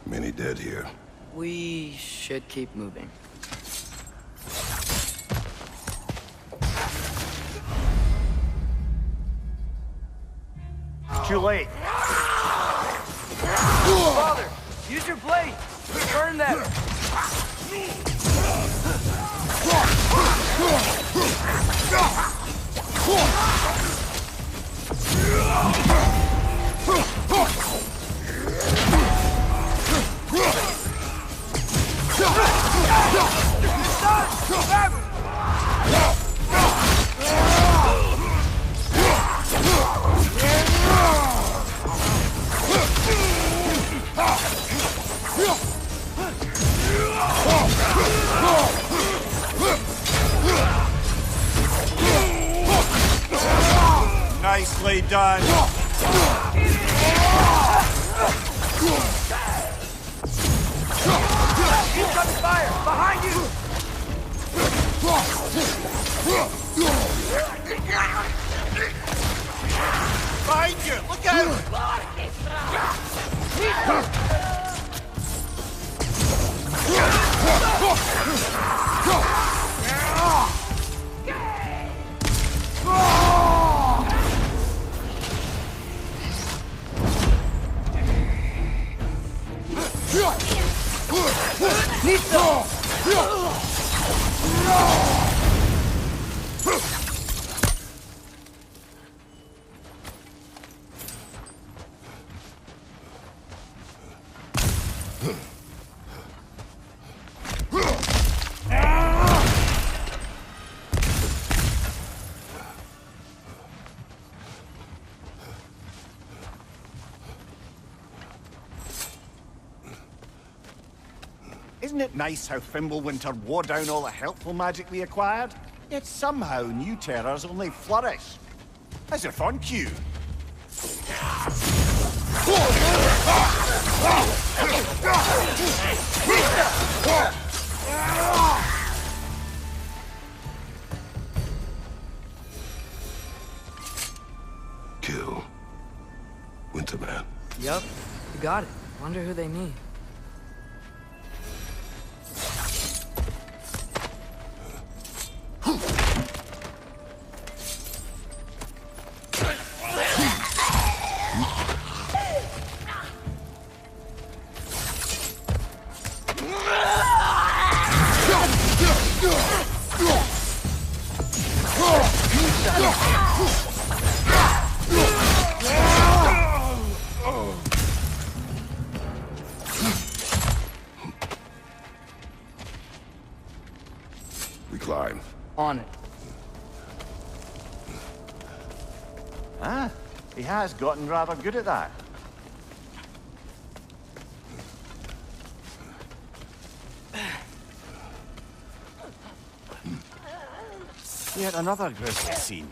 Many dead here. We should keep moving. Too late. Father, use your blade! Burn them! Nicely done. Incoming fire! Behind you! Behind you! Look out! Isn't it nice how Fimbulwinter wore down all the helpful magic we acquired? Yet somehow new terrors only flourish. As if on cue. Kill Winterman. Yup, you got it. Wonder who they mean. We climb. On it. Ah, he has gotten rather good at that. Yet another grisly scene.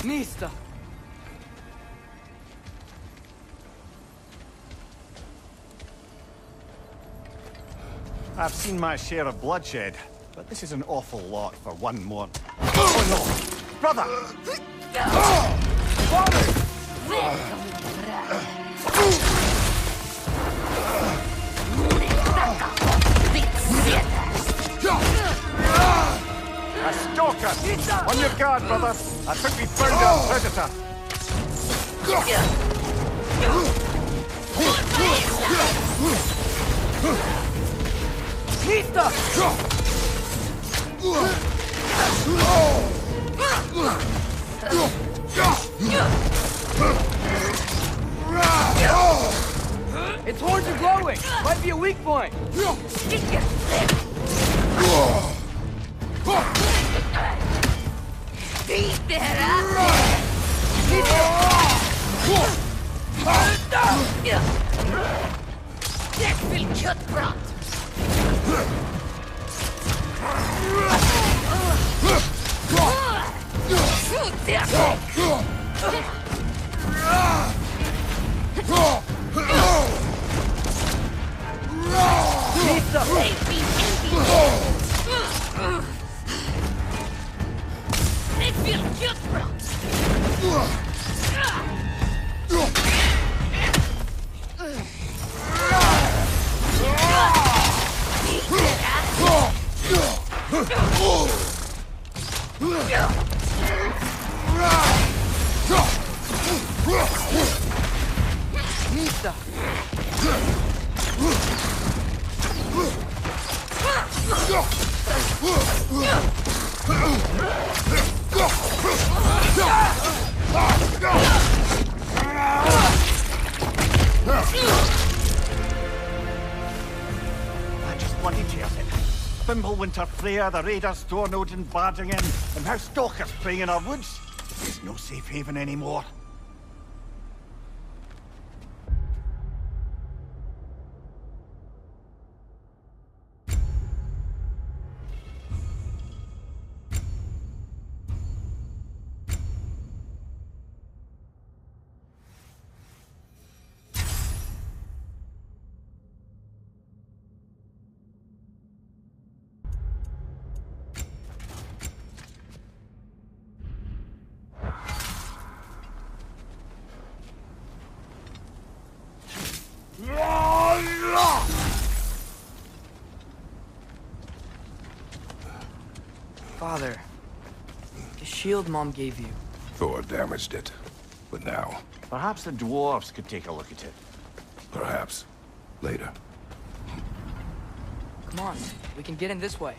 Mista! I've seen my share of bloodshed, but this is an awful lot for one more. Oh no! Brother! A stalker! On your guard, brother! I think we found our predator! Mista! Its horns are glowing! Might be a weak point! That just bloody tears it. Fimbulwinter, Freya, the raiders, Thornode and barging in, and now stalkers preying in our woods. There's no safe haven anymore. Father, the shield Mom gave you. Thor damaged it. But now, Perhaps the dwarves could take a look at it. perhaps, later. Come on, we can get in this way.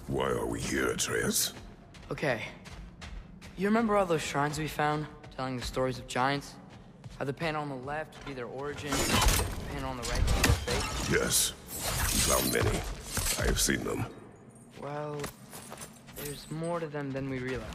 Why are we here, Atreus? Okay. You remember all those shrines we found, telling the stories of giants? How the panel on the left would be their origin, the panel on the right would be their fate? Yes. We found many. I have seen them. Well, there's more to them than we realize.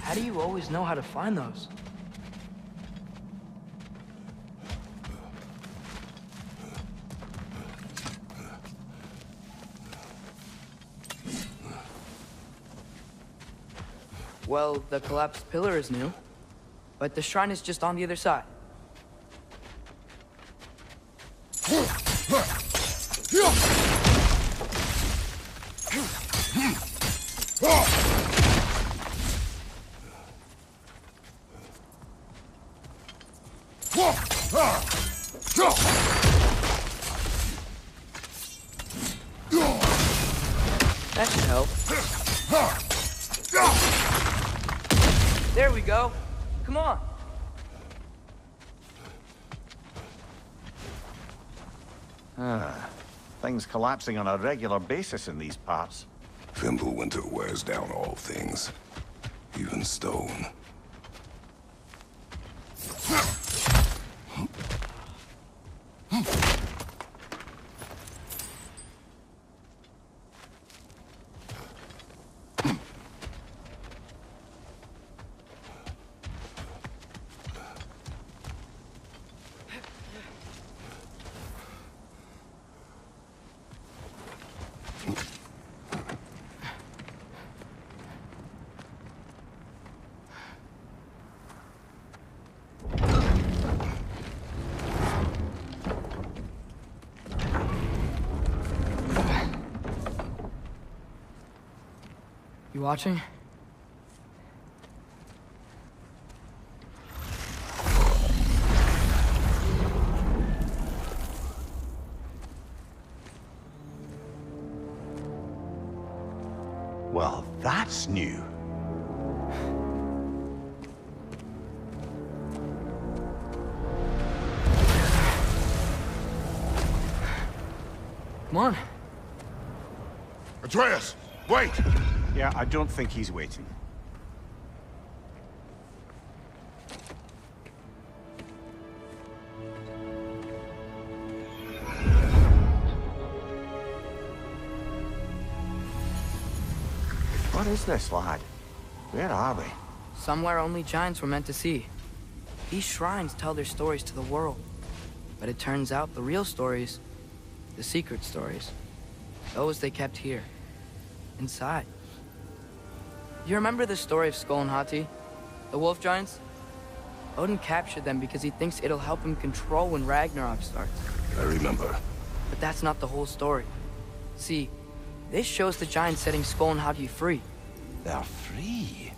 How do you always know how to find those? Well, the collapsed pillar is new, but the shrine is just on the other side. That should help. There we go. Come on. Things collapsing on a regular basis in these parts. Fimbulwinter wears down all things, even stone. You watching? Well, that's new. Come on. Atreus, wait! Yeah, I don't think he's waiting. What is this, lad? Where are we? Somewhere only giants were meant to see. These shrines tell their stories to the world. But it turns out the real stories, the secret stories, those they kept here, inside. You remember the story of Skull and Hati? The wolf giants? Odin captured them because he thinks it'll help him control when Ragnarok starts. I remember. But that's not the whole story. See, this shows the giants setting Skull and Hati free. They're free.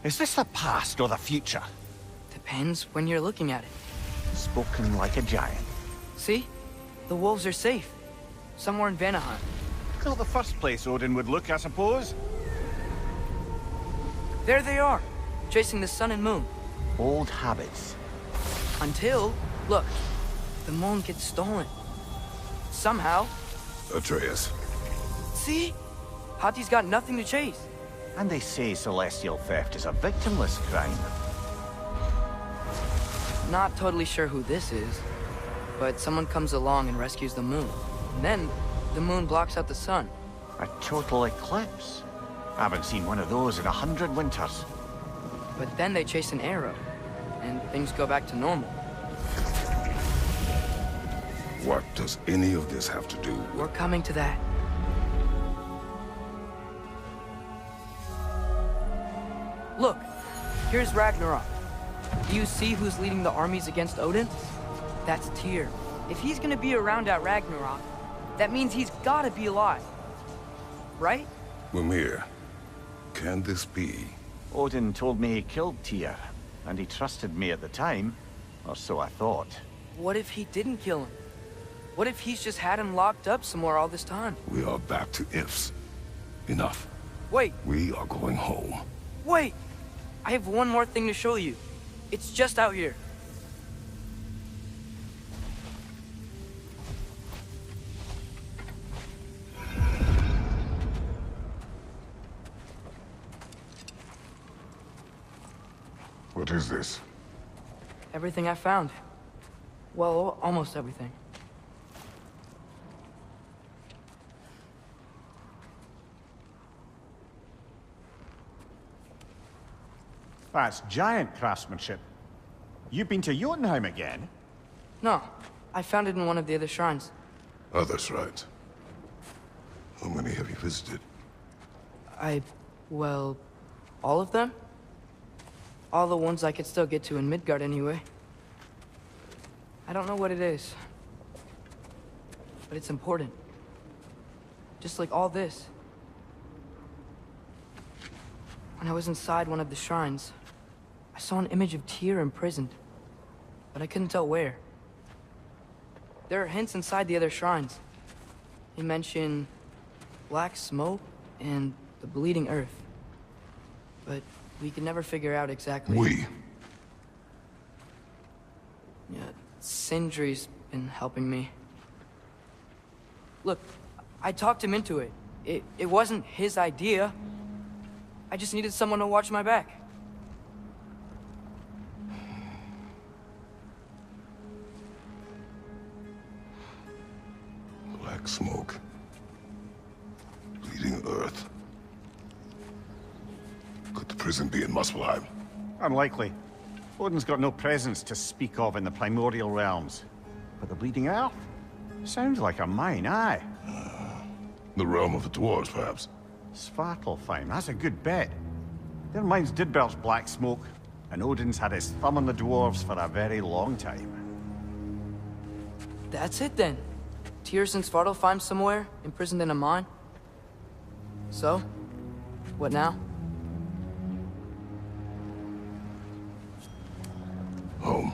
Is this the past or the future? Depends when you're looking at it. Spoken like a giant. See? The wolves are safe. Somewhere in Vanaheim. Not the first place Odin would look, I suppose. There they are, chasing the sun and moon. Old habits. Until, look, the moon gets stolen. Somehow. Atreus. See? Hati's got nothing to chase. And they say celestial theft is a victimless crime. Not totally sure who this is, but someone comes along and rescues the moon. And then, the moon blocks out the sun. A total eclipse. I haven't seen one of those in 100 winters. But then they chase an arrow, and things go back to normal. What does any of this have to do with... We're coming to that. Look, here's Ragnarok. Do you see who's leading the armies against Odin? That's Tyr. If he's gonna be around at Ragnarok, that means he's gotta be alive. Right? Mimir, can this be? Odin told me he killed Tyr, and he trusted me at the time, or so I thought. What if he didn't kill him? What if he's just had him locked up somewhere all this time? We are back to ifs. Enough. Wait, We are going home. wait! I have one more thing to show you. It's just out here. What is this? Everything I found. Well, almost everything. That's giant craftsmanship. You've been to Jotunheim again? No, I found it in one of the other shrines. Others, right? How many have you visited? Well, all of them? All the ones I could still get to in Midgard anyway. I don't know what it is. But it's important. Just like all this. When I was inside one of the shrines, I saw an image of Tyr imprisoned. But I couldn't tell where. There are hints inside the other shrines. They mention black smoke and the bleeding earth. But we could never figure out exactly. We. Yeah, Sindri's been helping me. Look, I talked him into it. It wasn't his idea. I just needed someone to watch my back. Black smoke. Bleeding earth. Could the prison be in Muspelheim? Unlikely. Odin's got no presence to speak of in the primordial realms. But the Bleeding Earth? Sounds like a mine, aye. The realm of the dwarves, perhaps? Svartalfheim, that's a good bet. Their mines did belch black smoke, and Odin's had his thumb on the dwarves for a very long time. That's it then. Tyr's in Svartalfheim somewhere, imprisoned in a mine. So, What now? Home.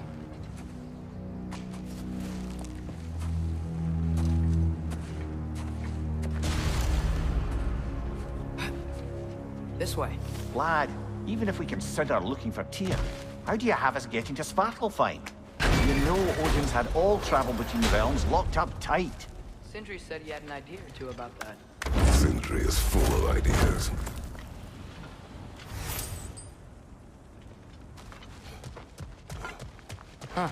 This way. Lad, even if we consider looking for Tyr, how do you have us getting to Svartalfheim? You know Odin's had all travel between realms locked up tight. Sindri said he had an idea or two about that. Sindri is full of ideas. Huh.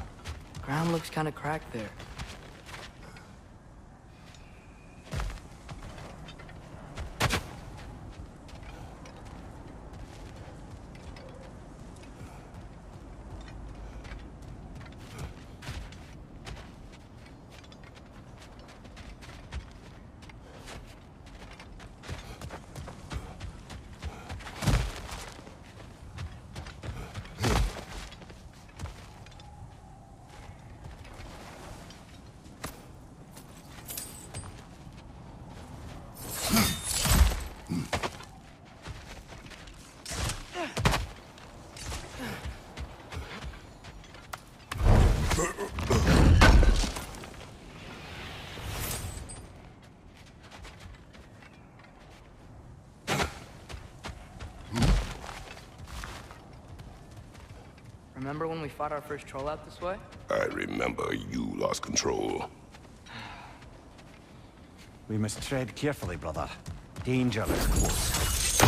Ground looks kind of cracked there. Remember when we fought our first troll out this way? I remember you lost control. We must tread carefully, brother. Danger is close.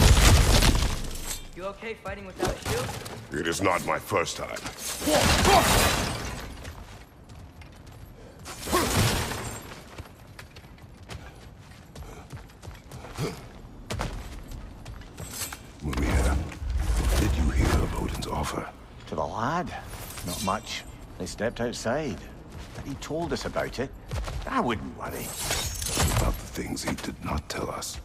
You okay fighting without a shield? It is not my first time. Mimir, did you hear of Odin's offer? To the lad? Not much. They stepped outside. But he told us about it. I wouldn't worry. About the things he did not tell us.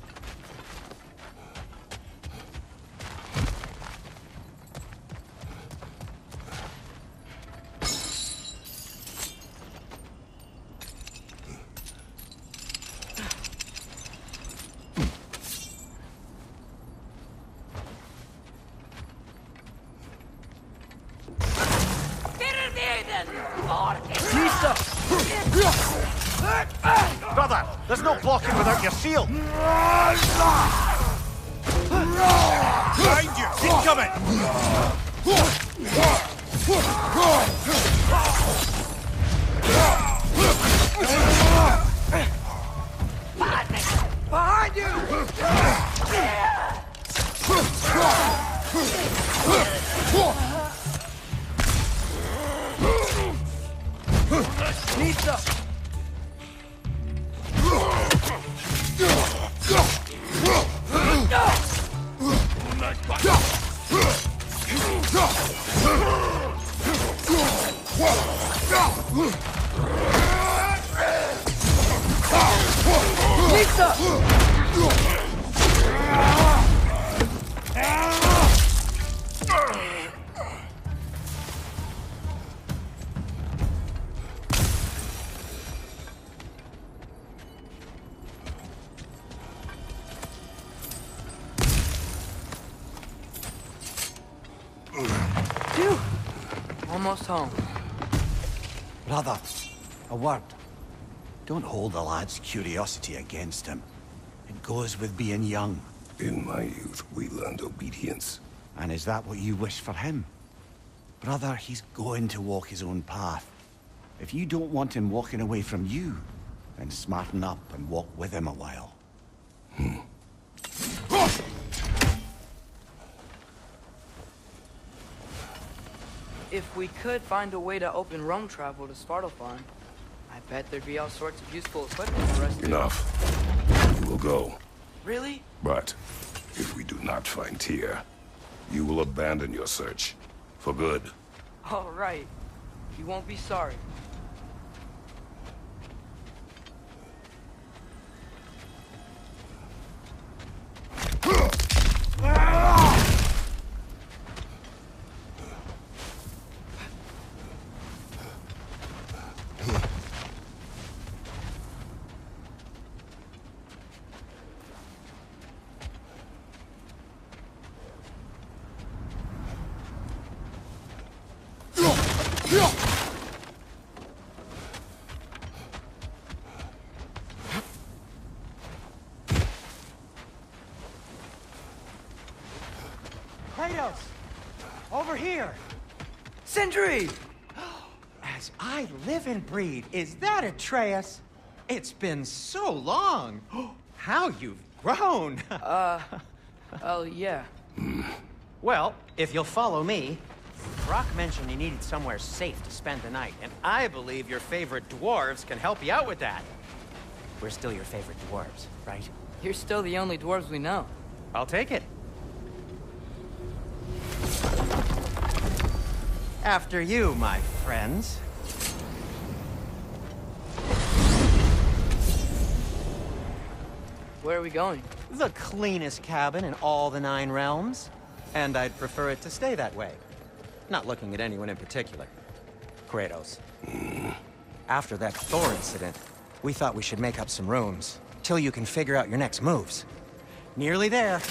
Brother, there's no blocking without your shield. Behind you! Keep coming! Behind you! Nisa! Phew! Almost home. Brother, a word. Don't hold the lad's curiosity against him. It goes with being young. In my youth, we learned obedience. And is that what you wish for him? Brother, he's going to walk his own path. If you don't want him walking away from you, then smarten up and walk with him a while. If we could find a way to open roam travel to Svartalfheim, I bet there'd be all sorts of useful equipment for us to... Enough. You will go. Really? But if we do not find Tyr, you will abandon your search. For good. All right. You won't be sorry. Kratos! Over here! Sindri! As I live and breathe, is that Atreus? It's been so long! How you've grown! Oh, yeah. Well, if you'll follow me, Brock mentioned you needed somewhere safe to spend the night, and I believe your favorite dwarves can help you out with that. We're still your favorite dwarves, right? You're still the only dwarves we know. I'll take it. After you, my friends. Where are we going? The cleanest cabin in all the 9 realms. And I'd prefer it to stay that way. Not looking at anyone in particular. Kratos. After that Thor incident, we thought we should make up some rooms, till you can figure out your next moves. Nearly there.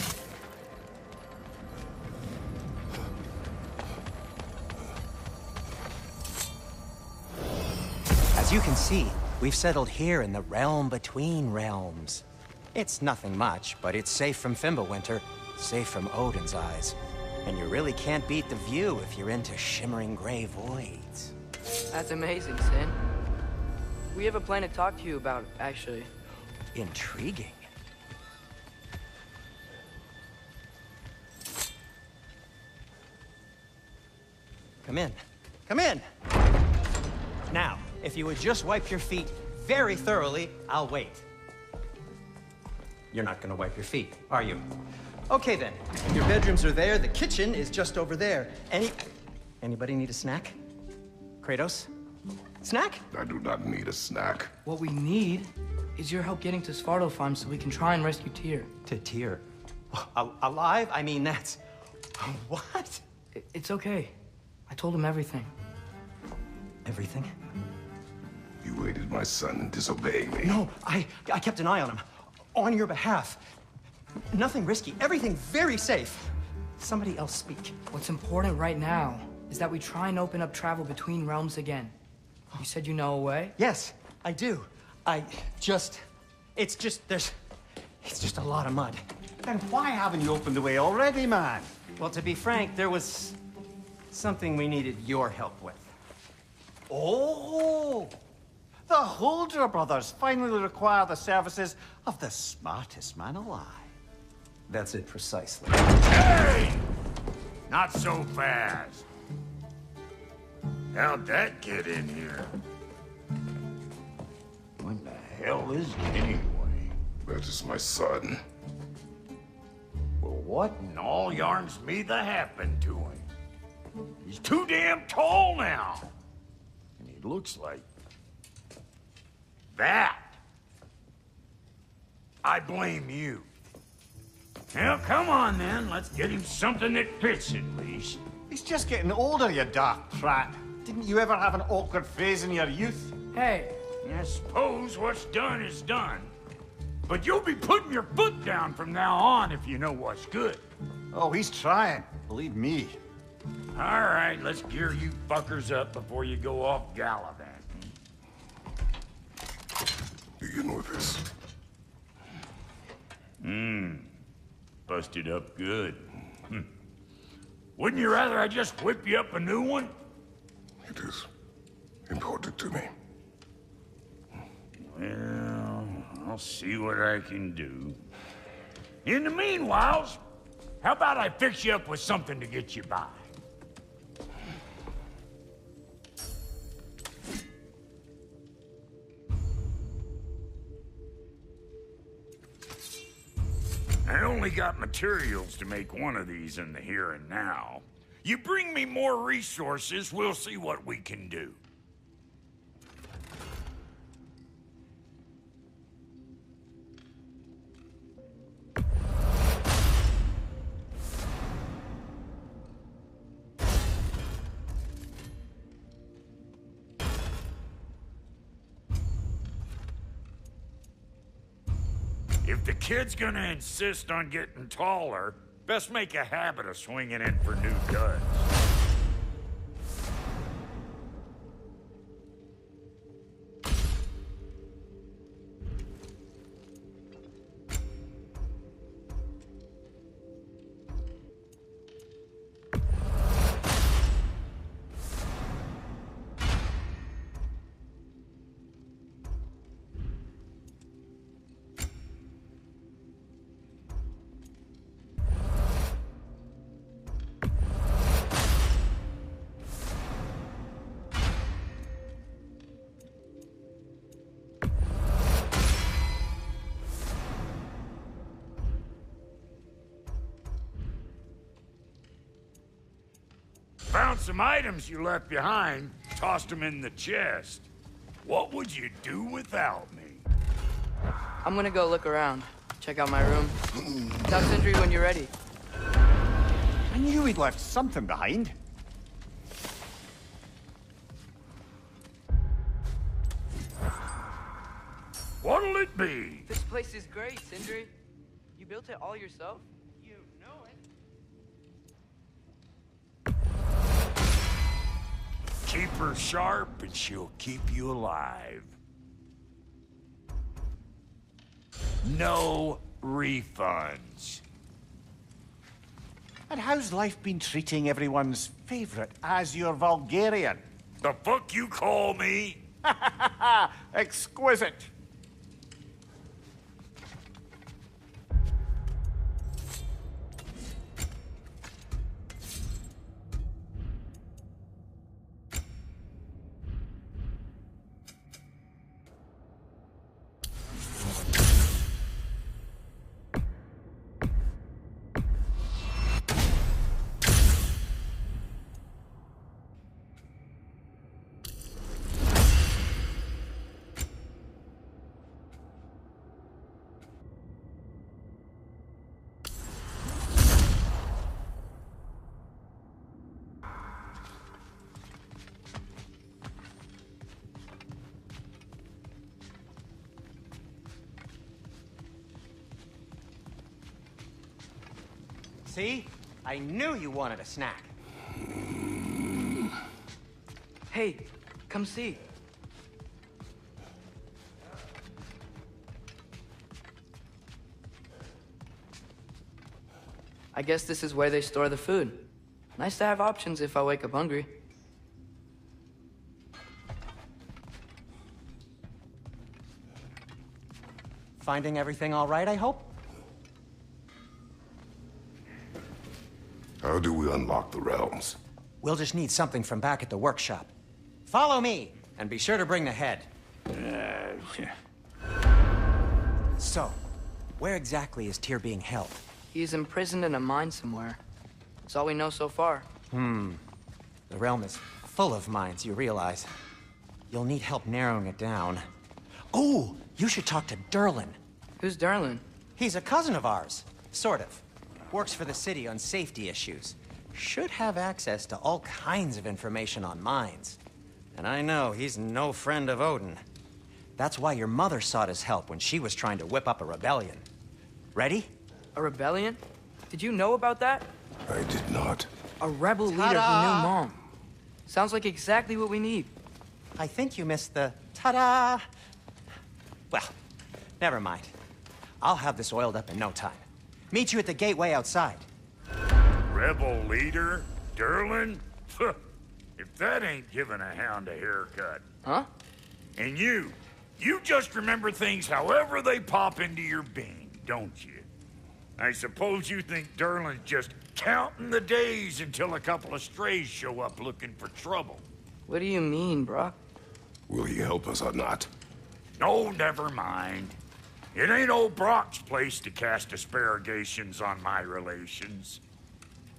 As you can see, we've settled here in the realm between realms. It's nothing much, but it's safe from Fimbulwinter, safe from Odin's eyes. And you really can't beat the view if you're into shimmering gray voids. That's amazing, Sin. We have a plan to talk to you about, actually. Intriguing. Come in. Come in! Now, if you would just wipe your feet very thoroughly, I'll wait. You're not gonna wipe your feet, are you? Okay then, your bedrooms are there, the kitchen is just over there. Anybody need a snack? Kratos? Snack? I do not need a snack. What we need is your help getting to Svartalfheim so we can try and rescue Tyr. To Tyr? Alive? I mean, that's... What? It's okay. I told him everything. Everything? You aided my son in disobeying me. No, I kept an eye on him. On your behalf. Nothing risky, everything very safe. Somebody else speak. What's important right now is that we try and open up travel between realms again. You said you know a way? Yes, I do. It's just a lot of mud. Then why haven't you opened the way already, man? Well, to be frank, there was something we needed your help with. Oh! The Holder brothers finally require the services of the smartest man alive. That's it precisely. Hey! Not so fast. How'd that get in here? What the hell is it anyway? That is my son. Well, what in all yarns me that happened to him? He's too damn tall now. And he looks like... that. I blame you. Now, come on then. Let's get him something that fits at least. He's just getting older, you dark prat. Didn't you ever have an awkward phase in your youth? Hey! I suppose what's done is done. But you'll be putting your foot down from now on if you know what's good. Oh, he's trying. Believe me. All right, let's gear you fuckers up before you go off gallivanting. Begin with this. Busted up good. Wouldn't you rather I just whip you up a new one? It is important to me. Well, I'll see what I can do. In the meanwhile, how about I fix you up with something to get you by? I only got materials to make one of these in the here and now. You bring me more resources, we'll see what we can do. If the kid's gonna insist on getting taller, best make a habit of swinging in for new duds. Found some items you left behind, tossed them in the chest. What would you do without me? I'm gonna go look around. Check out my room. Tell Sindri when you're ready. I knew he'd left something behind. What'll it be? This place is great, Sindri. You built it all yourself? You know it. Keep her sharp and she'll keep you alive. No refunds. And how's life been treating everyone's favorite Azure Vulgarian? The fuck you call me? Exquisite. See? I knew you wanted a snack. Hey, come see. I guess this is where they store the food. Nice to have options if I wake up hungry. Finding everything all right, I hope? How do we unlock the realms? We'll just need something from back at the workshop. Follow me, and be sure to bring the head. So, where exactly is Tyr being held? He's imprisoned in a mine somewhere. That's all we know so far. The realm is full of mines, you realize. You'll need help narrowing it down. Oh, you should talk to Durlin. Who's Durlin? He's a cousin of ours, sort of. Works for the city on safety issues. Should have access to all kinds of information on mines. And I know he's no friend of Odin. That's why your mother sought his help when she was trying to whip up a rebellion. Ready? A rebellion? Did you know about that? I did not. A rebel leader who knew Mom. Sounds like exactly what we need. I think you missed the ta-da. Well, never mind. I'll have this oiled up in no time. Meet you at the gateway outside. Rebel leader? Durlin? If that ain't giving a hound a haircut. Huh? And you just remember things however they pop into your being, don't you? I suppose you think Durlin's just counting the days until a couple of strays show up looking for trouble. What do you mean, Brock? Will he help us or not? No, never mind. It ain't old Brock's place to cast asparagations on my relations.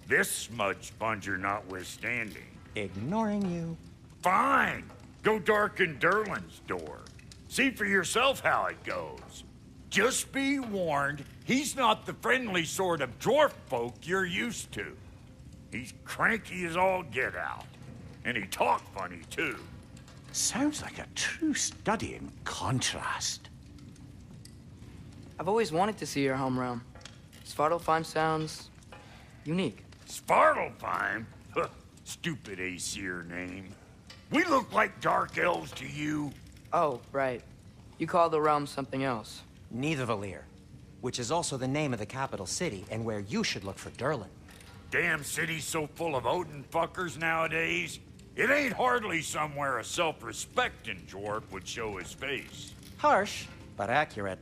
This smudge sponger notwithstanding. Ignoring you. Fine. Go darken Durlin's door. See for yourself how it goes. Just be warned, he's not the friendly sort of dwarf folk you're used to. He's cranky as all get out. And he talk funny, too. Sounds like a true study in contrast. I've always wanted to see your home realm. Svartalfheim sounds unique. Svartalfheim? Huh, stupid Aesir name. We look like dark elves to you. Oh, right. You call the realm something else. Nidavellir, which is also the name of the capital city and where you should look for Durlin. Damn city's so full of Odin fuckers nowadays. It ain't hardly somewhere a self-respecting dwarf would show his face. Harsh, but accurate.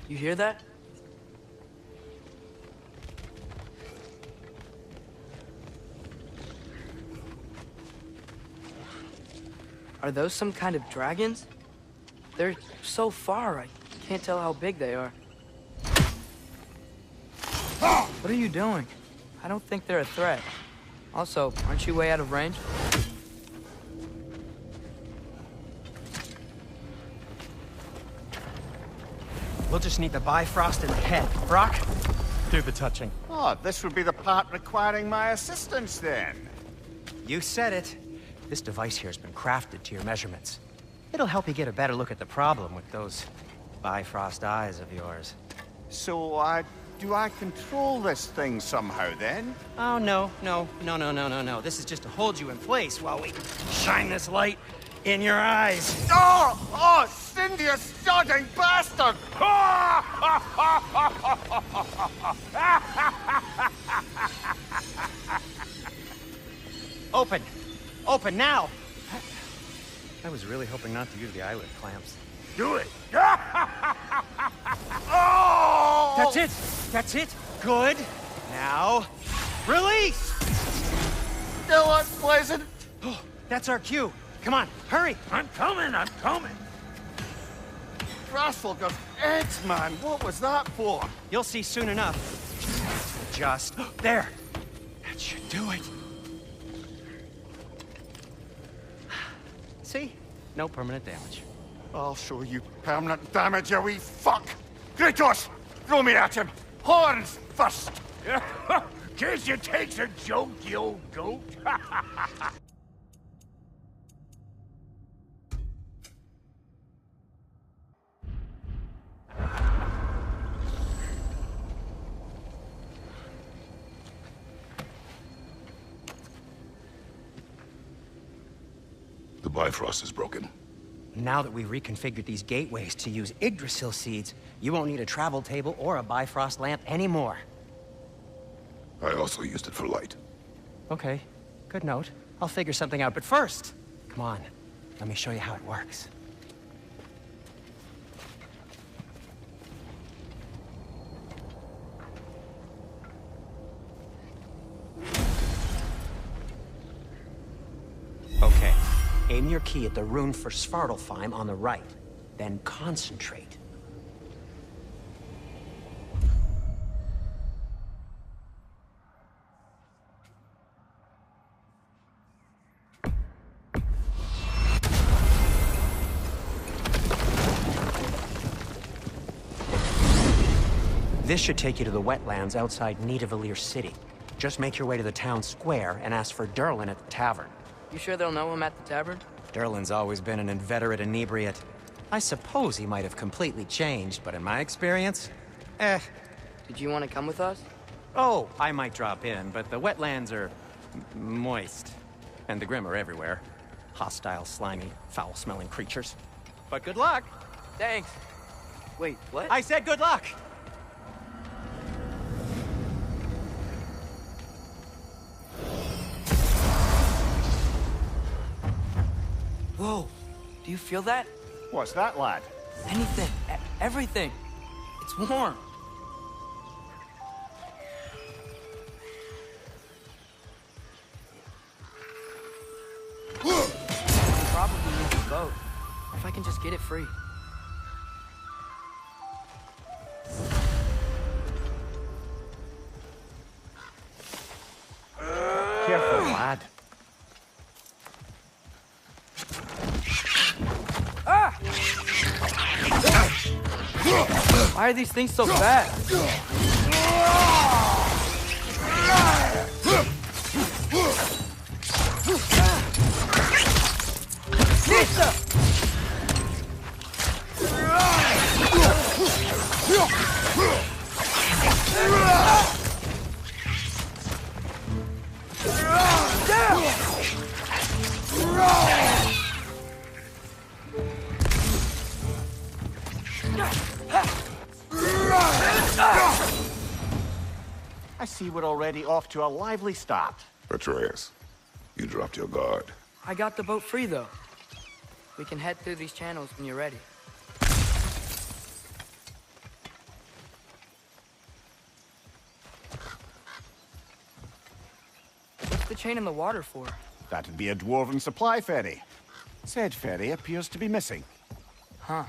You hear that? Are those some kind of dragons? They're so far, I can't tell how big they are. What are you doing? I don't think they're a threat. Also, aren't you way out of range? We'll just need the Bifrost in the head. Brock, do the touching. Oh, this would be the part requiring my assistance then. You said it. This device here has been crafted to your measurements. It'll help you get a better look at the problem with those Bifrost eyes of yours. So, do I control this thing somehow then? Oh, no. This is just to hold you in place while we shine this light in your eyes. Oh, Cindy, you sodding bastard! Open now! I was really hoping not to use the eyelid clamps. Do it! Oh! That's it! Good! Now, release! Still unpleasant. Oh, that's our cue. Come on, hurry! I'm coming! Grasshopper's eggs, man. What was that for? You'll see soon enough. Just there. That should do it. See? No permanent damage. I'll show you permanent damage, you wee fuck! Kratos! Throw me at him! Horns first! Guess you takes a joke, you old goat. The Bifrost is broken. Now that we've reconfigured these gateways to use Yggdrasil seeds, you won't need a travel table or a Bifrost lamp anymore. I also used it for light. Okay, good note. I'll figure something out, but first, come on, let me show you how it works. Okay, aim your key at the rune for Svartalfheim on the right, then concentrate. This should take you to the wetlands outside Nidavellir City. Just make your way to the town square and ask for Durlin at the tavern. You sure they'll know him at the tavern? Durlin's always been an inveterate inebriate. I suppose he might have completely changed, but in my experience, Did you want to come with us? Oh, I might drop in, but the wetlands are moist. And the Grim are everywhere. Hostile, slimy, foul-smelling creatures. But good luck! Thanks. Wait, what? I said good luck! Whoa, do you feel that? What's that, lad? Anything, everything. It's warm. I probably need the boat. If I can just get it free. Careful, lad. Why are these things so fast? I see we're already off to a lively start. Atreus, you dropped your guard. I got the boat free, though. We can head through these channels when you're ready. What's the chain in the water for? That'd be a dwarven supply ferry. Said ferry appears to be missing. Huh.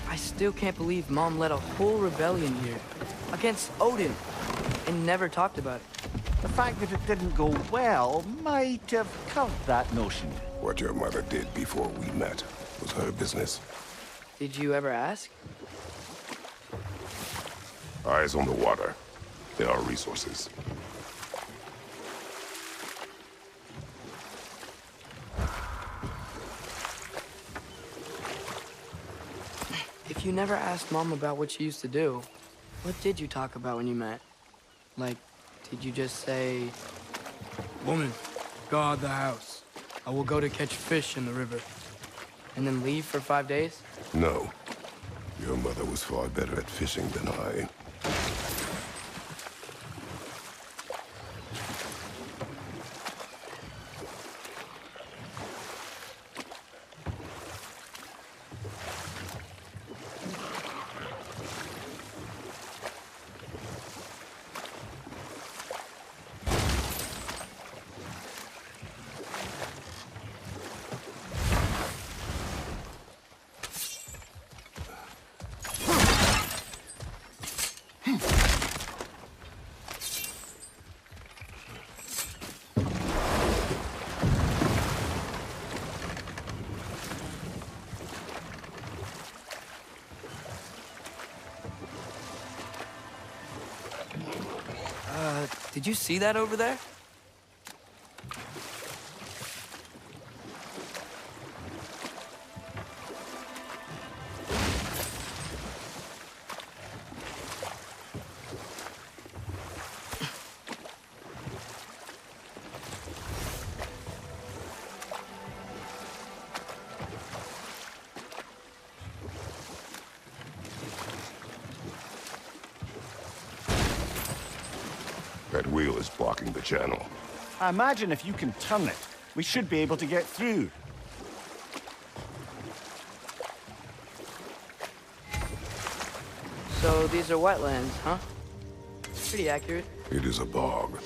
I still can't believe Mom led a whole rebellion here against Odin and never talked about it. The fact that it didn't go well might have curved that notion. What your mother did before we met was her business. Did you ever ask? Eyes on the water. There are resources. If you never asked Mom about what she used to do, what did you talk about when you met? Like, did you just say, "Woman, guard the house. I will go to catch fish in the river," and then leave for 5 days? No. Your mother was far better at fishing than I. Did you see that over there? That wheel is blocking the channel. I imagine if you can turn it, we should be able to get through. So these are wetlands, huh? Pretty accurate. It is a bog.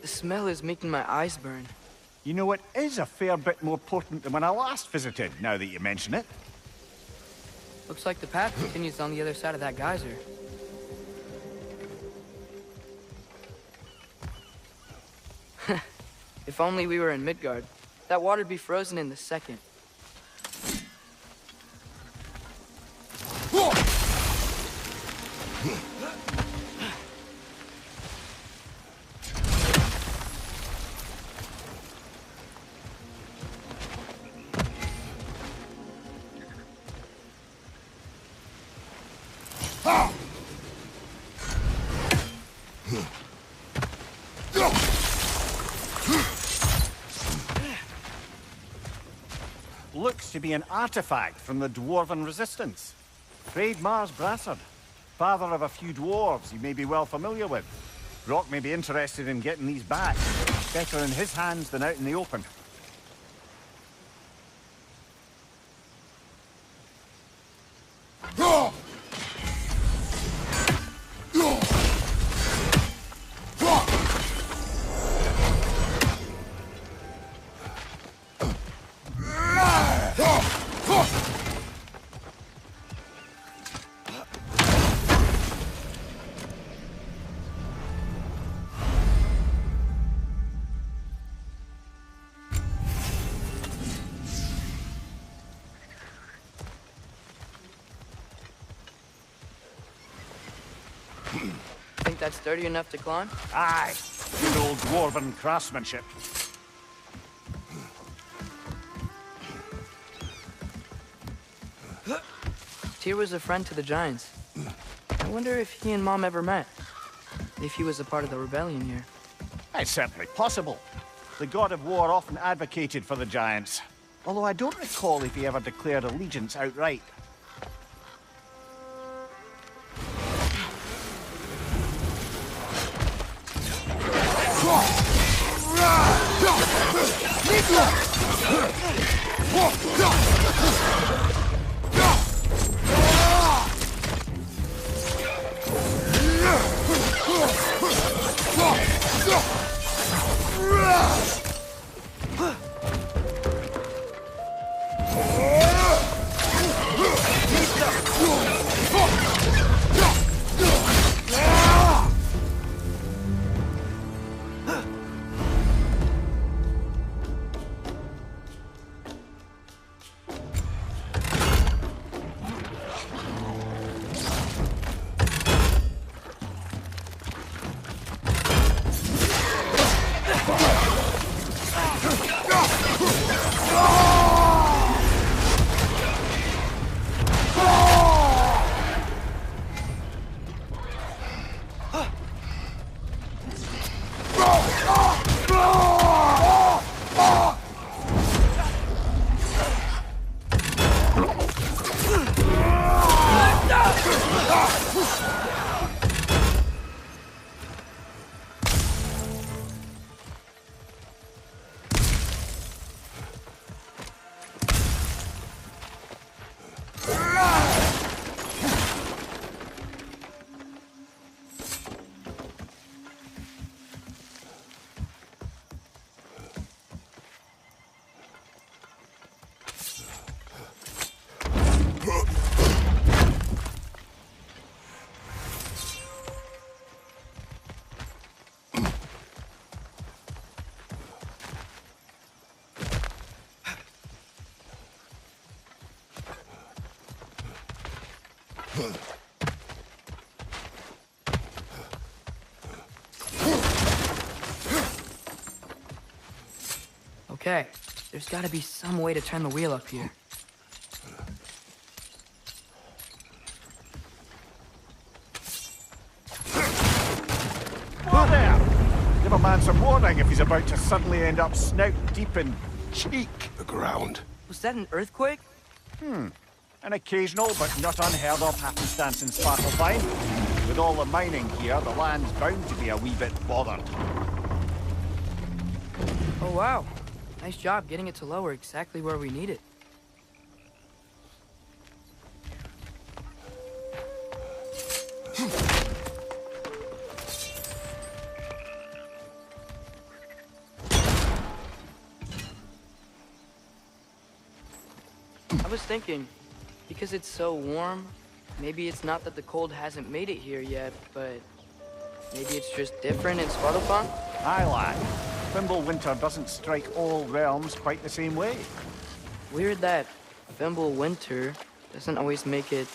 The smell is making my eyes burn. You know, it is a fair bit more potent than when I last visited, now that you mention it. Looks like the path continues on the other side of that geyser. If only we were in Midgard. That water'd be frozen in the second. Looks to be an artifact from the Dwarven Resistance. Trade Mars Brassard, father of a few dwarves you may be well familiar with. Brock may be interested in getting these back. Better in his hands than out in the open. Think that's sturdy enough to climb? Aye, good old Dwarven craftsmanship. Tyr was a friend to the Giants. I wonder if he and Mom ever met. If he was a part of the rebellion here. It's certainly possible. The God of War often advocated for the Giants. Although I don't recall if he ever declared allegiance outright. Okay, there's gotta be some way to turn the wheel up here. Whoa there! Give a man some warning if he's about to suddenly end up snout deep in cheek. The ground. Was that an earthquake? An occasional but not unheard of happenstance in Svartalfheim. With all the mining here, the land's bound to be a wee bit bothered. Oh wow, nice job getting it to lower exactly where we need it. I was thinking, because it's so warm, maybe it's not that the cold hasn't made it here yet, but maybe it's just different in Svartalfheim? Aye, lad. Fimbulwinter doesn't strike all realms quite the same way. Weird that Fimbulwinter doesn't always make it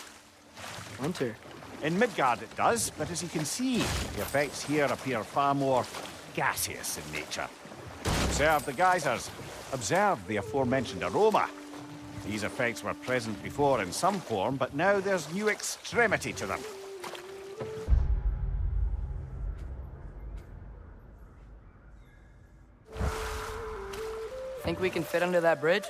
winter. In Midgard it does, but as you can see, the effects here appear far more gaseous in nature. Observe the geysers. Observe the aforementioned aroma. These effects were present before in some form, but now there's new extremity to them. Think we can fit under that bridge?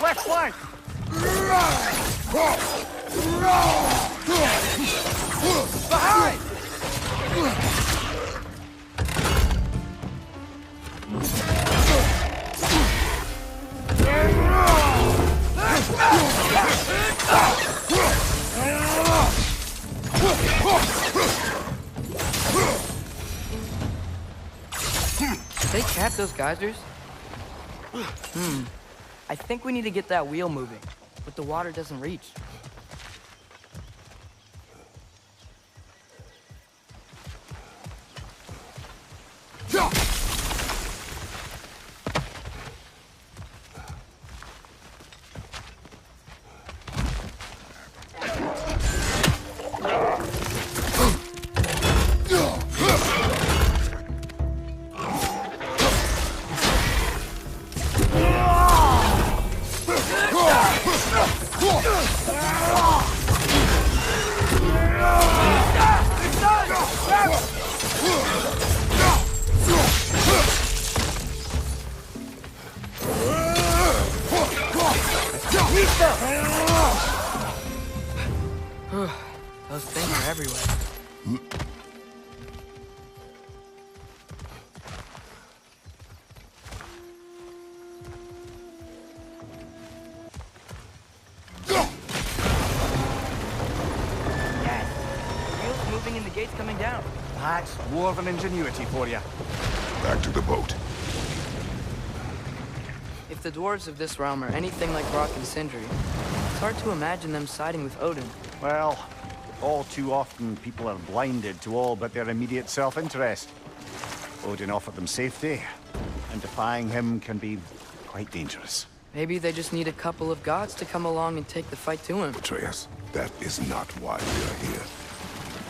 Left flank! Behind! Did they cap those geysers? I think we need to get that wheel moving, but the water doesn't reach. Those things are everywhere. Dad, the wheel's moving and the gate's coming down. That's dwarven ingenuity for you. Back to the boat. If the dwarves of this realm are anything like Rock and Sindri, it's hard to imagine them siding with Odin. Well, all too often people are blinded to all but their immediate self-interest. Odin offered them safety, and defying him can be quite dangerous. Maybe they just need a couple of gods to come along and take the fight to him. Atreus, that is not why we are here.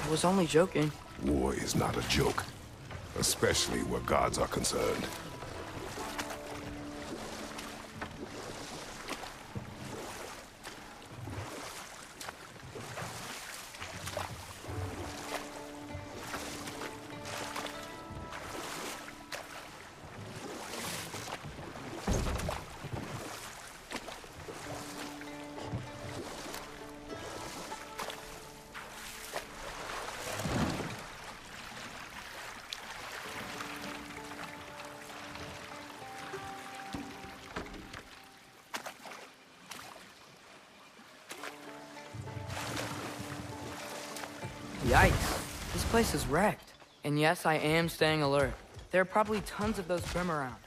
I was only joking. War is not a joke, especially where gods are concerned. Yikes. This place is wrecked. And yes, I am staying alert. There are probably tons of those Grim around.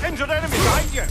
Injured enemy behind you!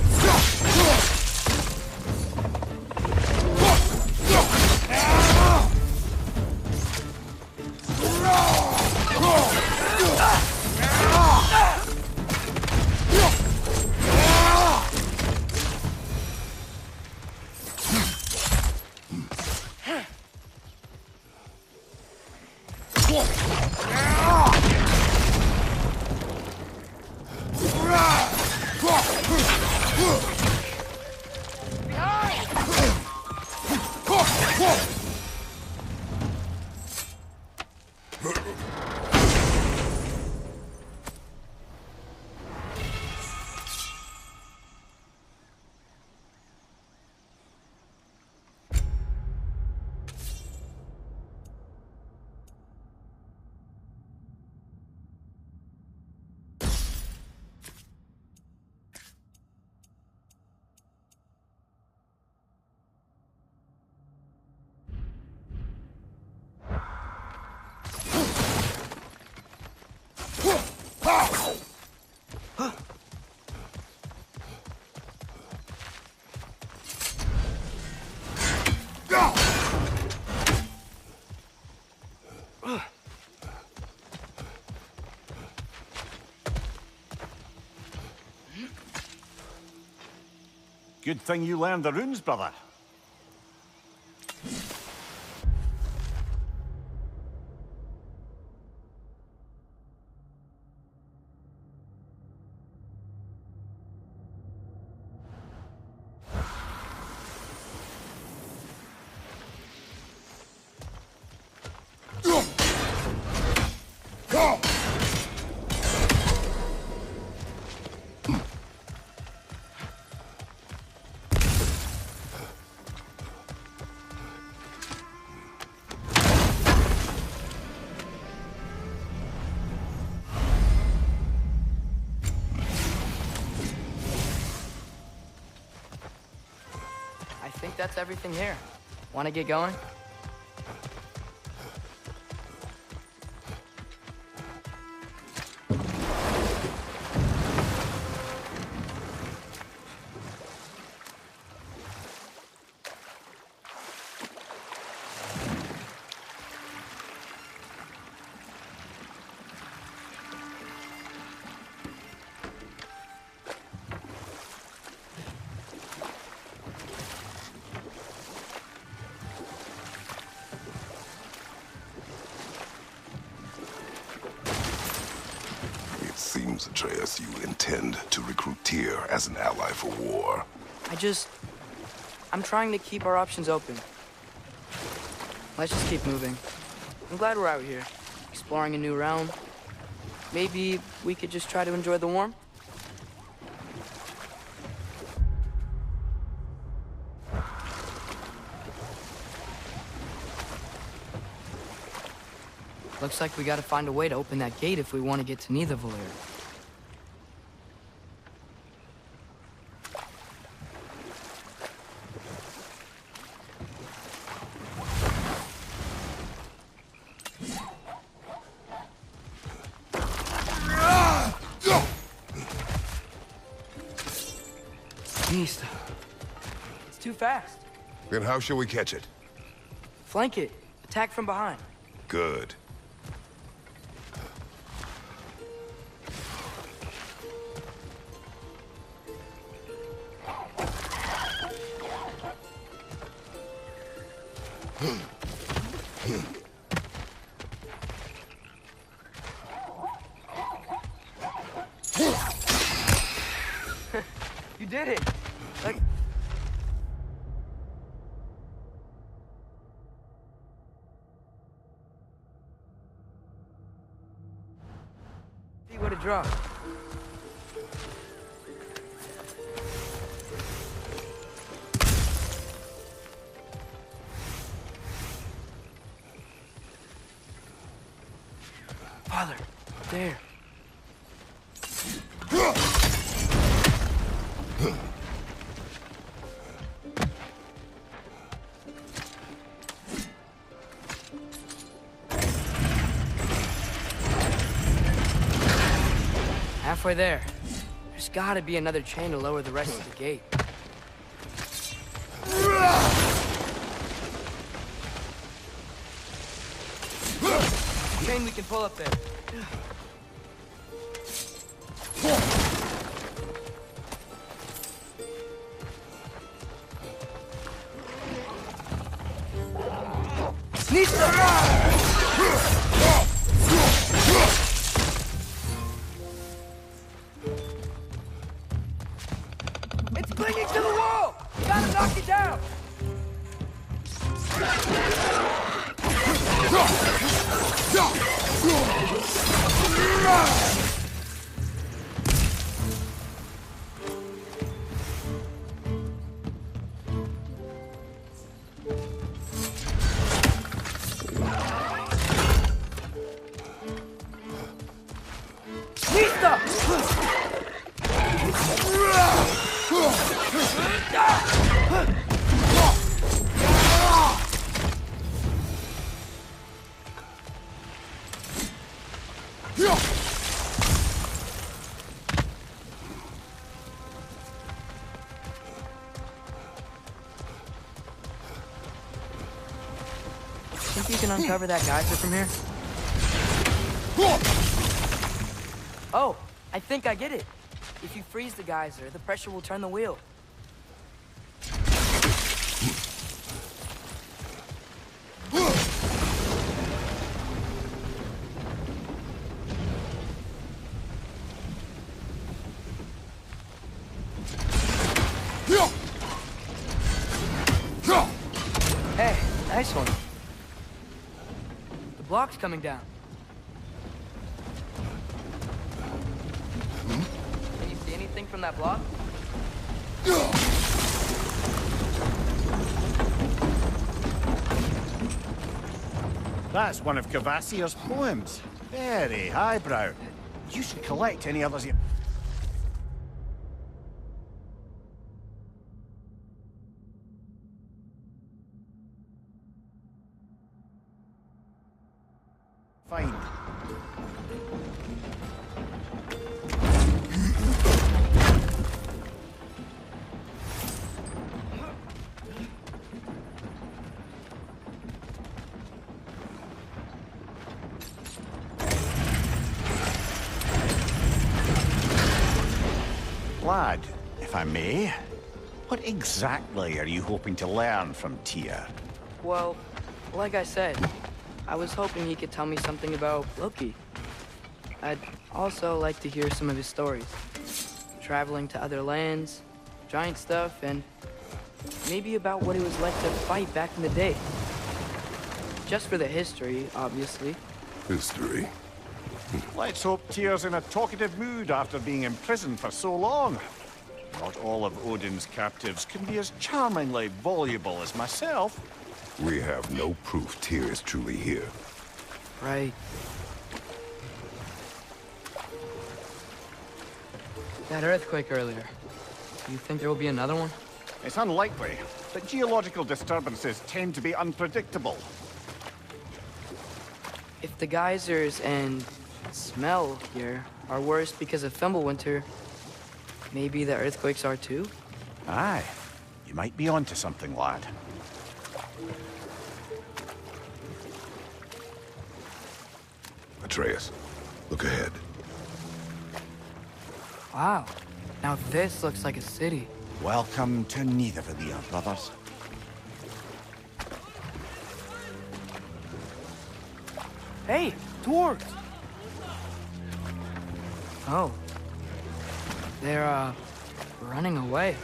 Good thing you learned the runes, brother. I think that's everything here. Want to get going? Seems, Atreus, you intend to recruit Tyr as an ally for war. I'm trying to keep our options open. Let's just keep moving. I'm glad we're out here, exploring a new realm. Maybe we could just try to enjoy the warmth? Looks like we gotta find a way to open that gate if we want to get to Nidavellir. Beast. It's too fast. Then how shall we catch it? Flank it. Attack from behind. Good. You did it! Like... See what it dropped. Father, there. Halfway there. There's gotta be another chain to lower the rest of the gate. Chain we can pull up there. It's clinging to the wall! We gotta knock it down! Think you can uncover that geyser from here? Oh, I think I get it. If you freeze the geyser, the pressure will turn the wheel. Hey, nice one. The block's coming down. Can you see anything from that block? That's one of Cavassier's poems. Very highbrow. You should collect any others you... find. Lad, if I may, what exactly are you hoping to learn from Tyr? Well, like I said, I was hoping he could tell me something about Loki. I'd also like to hear some of his stories. Traveling to other lands, giant stuff, and maybe about what it was like to fight back in the day. Just for the history, obviously. History. Let's hope Tyr's in a talkative mood after being imprisoned for so long. Not all of Odin's captives can be as charmingly voluble as myself. We have no proof Tyr is truly here. Right. That earthquake earlier. Do you think there will be another one? It's unlikely, but geological disturbances tend to be unpredictable. If the geysers and smell here are worse because of Fimbulwinter, maybe the earthquakes are too? Aye. You might be onto something, lad. Atreus, look ahead. Wow. Now this looks like a city. Welcome to Nidavellir, brothers. Hey, dwarves! Oh. They're, running away.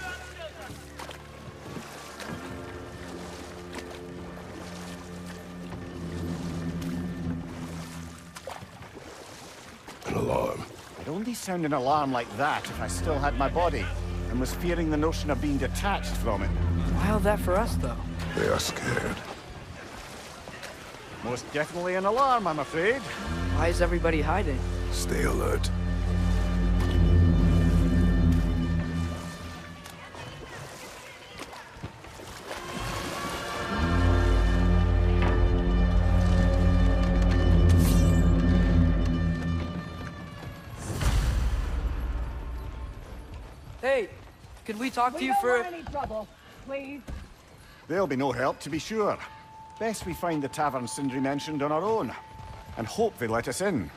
An alarm. I'd only sound an alarm like that if I still had my body, and was fearing the notion of being detached from it. Why that for us, though? They are scared. Most definitely an alarm, I'm afraid. Why is everybody hiding? Stay alert. Hey, could we talk to you for... any trouble, please. There'll be no help, to be sure. Best we find the tavern Sindri mentioned on our own, and hope they let us in.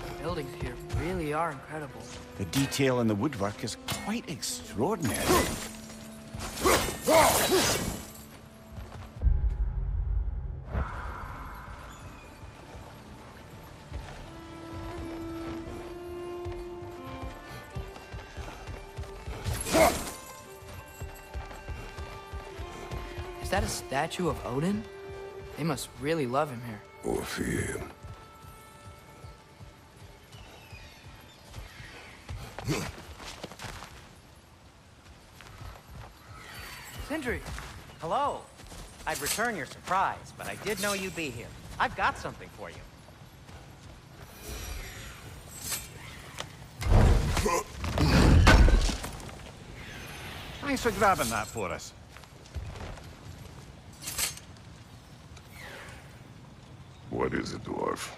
The buildings here really are incredible. The detail in the woodwork is quite extraordinary. Is that a statue of Odin? They must really love him here. Or fear him. Sindri! Hello. I'd return your surprise, but I did know you'd be here. I've got something for you. Thanks for grabbing that for us. What is it, dwarf?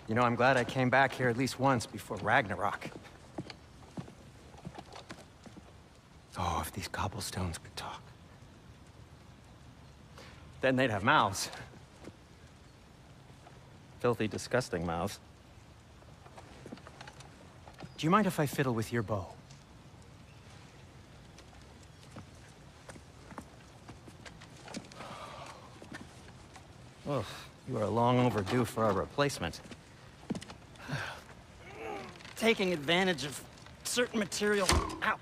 You know, I'm glad I came back here at least once before Ragnarok. Oh, if these cobblestones could talk. Then they'd have mouths. Filthy, disgusting mouths. Do you mind if I fiddle with your bow? Oh, you are long overdue for a replacement. Taking advantage of certain material... Ow!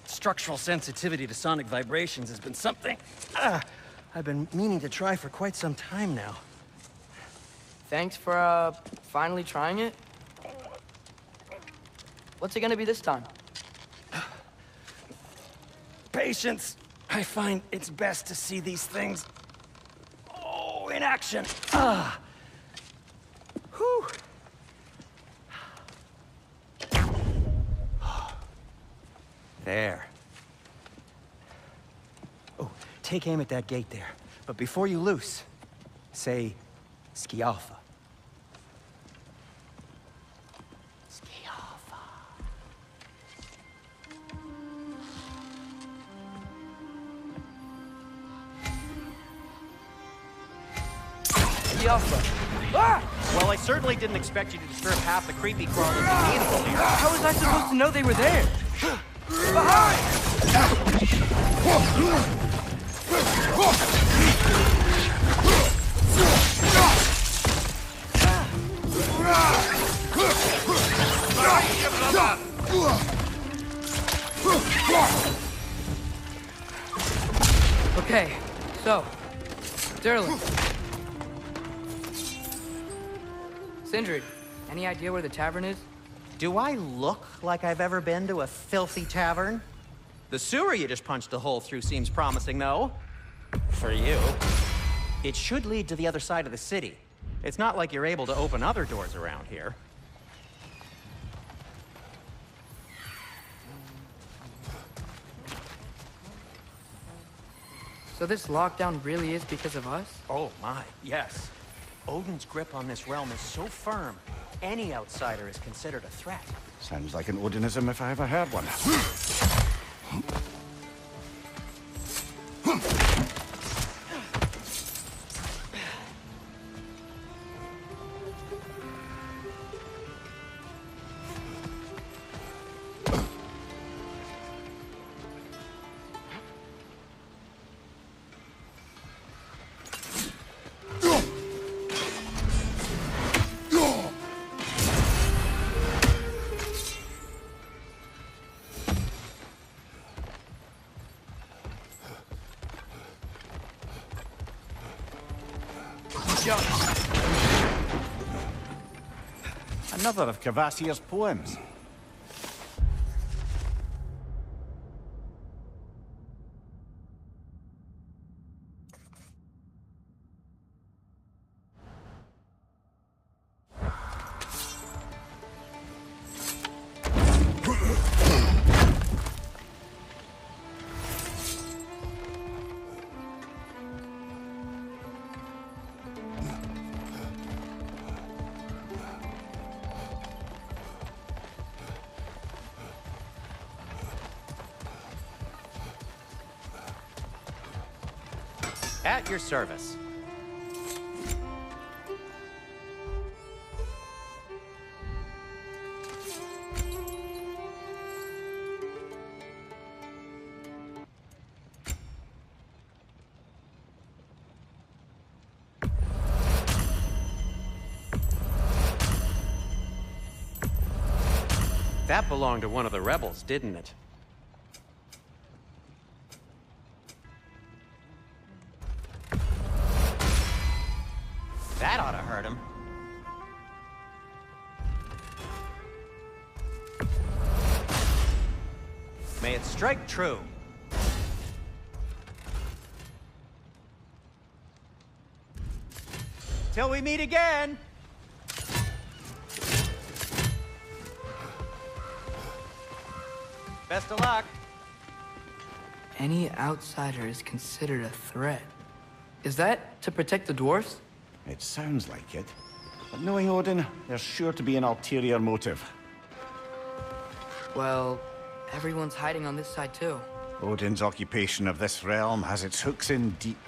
Structural sensitivity to sonic vibrations has been something I've been meaning to try for quite some time now. Thanks for, finally trying it. What's it gonna be this time? Patience. I find it's best to see these things... Oh, in action. Whew. There. Oh, take aim at that gate there. But before you loose, say, Skialfa. Skialfa. Skialfa. Ah! Well, I certainly didn't expect you to disturb half the creepy crawlers meaningful here. How was I supposed to know they were there? Okay, so, Derlin. Sindri, any idea where the tavern is? Do I look like I've ever been to a filthy tavern? The sewer you just punched a hole through seems promising, though. For you. It should lead to the other side of the city. It's not like you're able to open other doors around here. So this lockdown really is because of us? Oh my, yes. Odin's grip on this realm is so firm, any outsider is considered a threat. Sounds like an Odinism if I ever heard one. Another of Kvasir's poems. At your service. That belonged to one of the rebels, didn't it? That ought to hurt him. May it strike true. Till we meet again! Best of luck. Any outsider is considered a threat. Is that to protect the dwarves? It sounds like it. But knowing Odin, there's sure to be an ulterior motive. Well, everyone's hiding on this side too. Odin's occupation of this realm has its hooks in deep.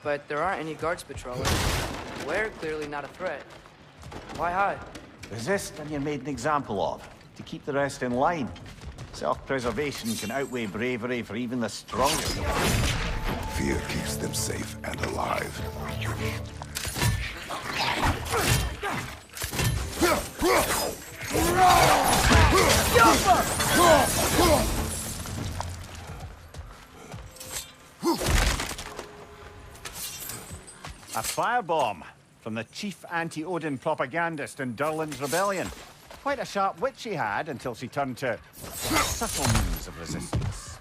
But there aren't any guards patrolling. We're clearly not a threat. Why hide? Resist and you're made an example of, to keep the rest in line. Self-preservation can outweigh bravery for even the strongest. Fear keeps them safe and alive. A firebomb from the chief anti-Odin propagandist in Durlin's rebellion. Quite a sharp wit she had until she turned to subtle means of resistance.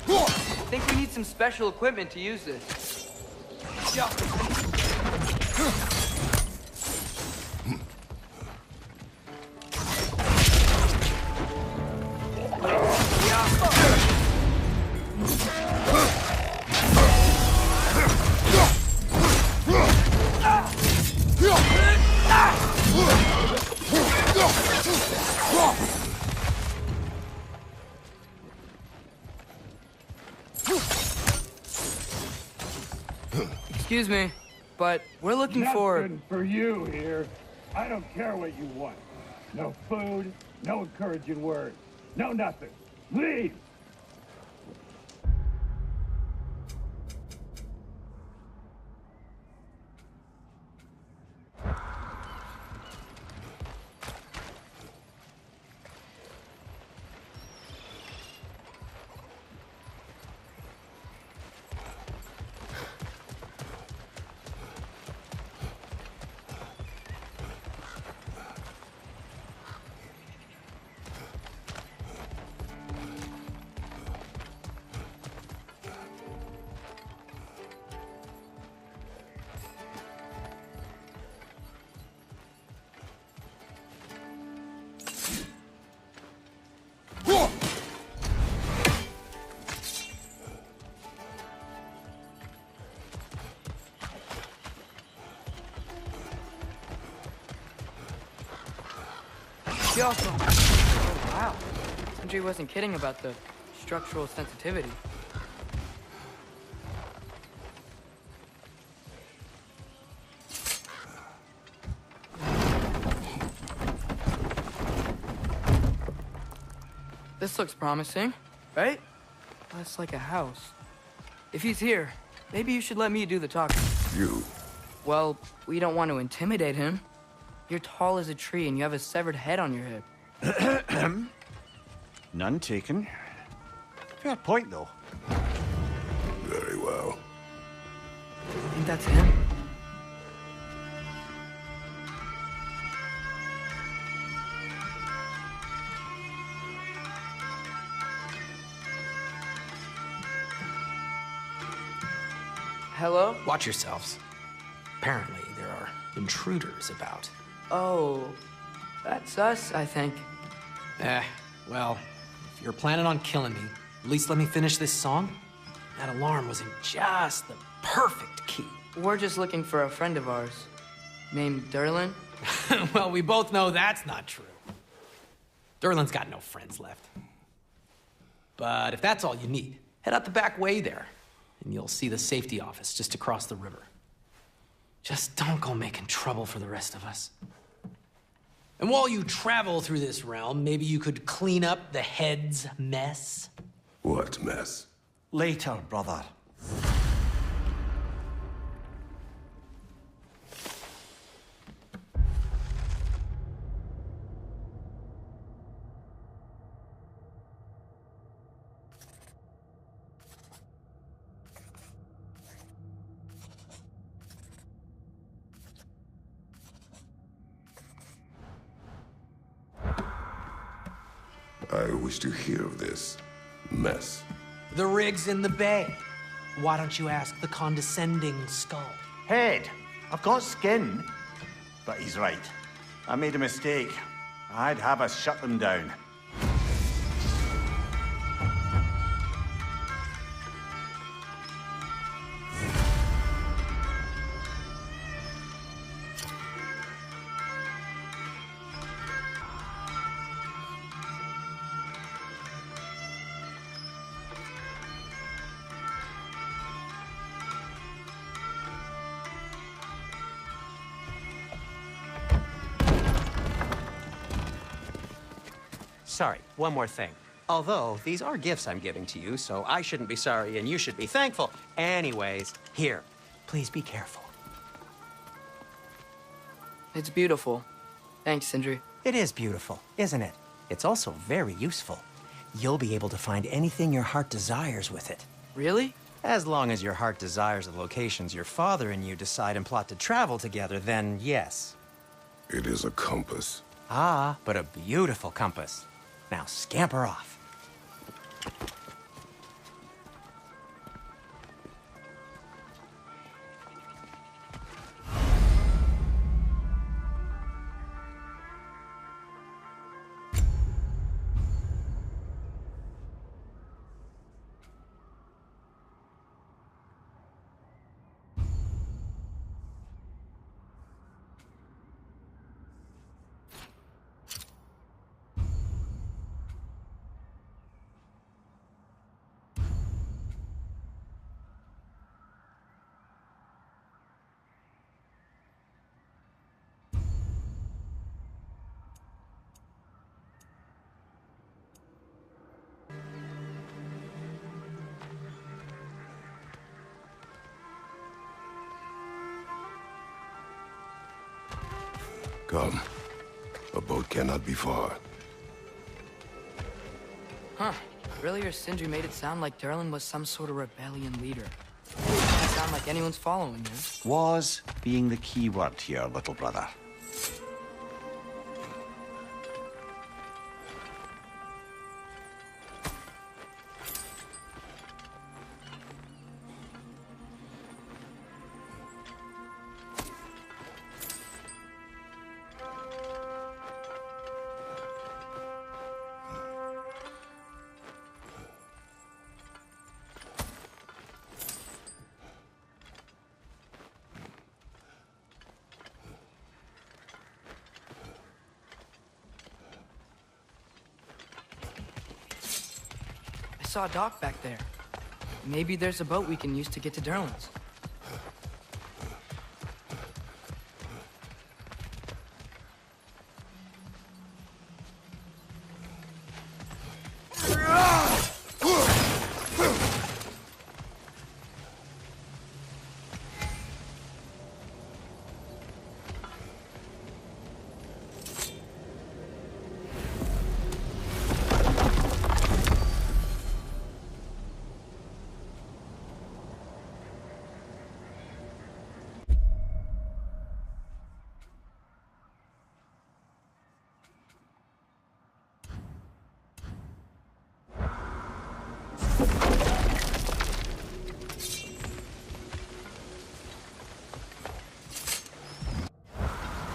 I think we need some special equipment to use this. Excuse me, but we're looking for... Nothing for you here. I don't care what you want. No food, no encouraging words, no nothing. Leave! Oh, wow. Sentry wasn't kidding about the structural sensitivity. This looks promising, right? That's like a house. If he's here, maybe you should let me do the talking. You. Well, we don't want to intimidate him. You're tall as a tree and you have a severed head on your hip. None taken. Fair point, though. Very well. I think that's him. Hello? Watch yourselves. Apparently, there are intruders about. Oh, that's us, I think. Well, if you're planning on killing me, at least let me finish this song. That alarm was in just the perfect key. We're just looking for a friend of ours, named Durlin. Well, we both know that's not true. Durlin's got no friends left. But if that's all you need, head out the back way there, and you'll see the safety office just across the river. Just don't go making trouble for the rest of us. And while you travel through this realm, maybe you could clean up the head's mess? What mess? Later, brother. I wish to hear of this mess. The rig's in the bay. Why don't you ask the condescending skull? Head, I've got skin. But he's right. I made a mistake. I'd have us shut them down. Sorry, one more thing. Although, these are gifts I'm giving to you, so I shouldn't be sorry and you should be thankful. Anyways, here, please be careful. It's beautiful. Thanks, Sindri. It is beautiful, isn't it? It's also very useful. You'll be able to find anything your heart desires with it. Really? As long as your heart desires the locations your father and you decide and plot to travel together, then yes. It is a compass. Ah, but a beautiful compass. Now scamper off. Come. A boat cannot be far. Huh. Earlier, Sindri made it sound like Durlin was some sort of rebellion leader. Doesn't sound like anyone's following him. Was being the key word here, little brother. I saw a dock back there. Maybe there's a boat we can use to get to Durlin's.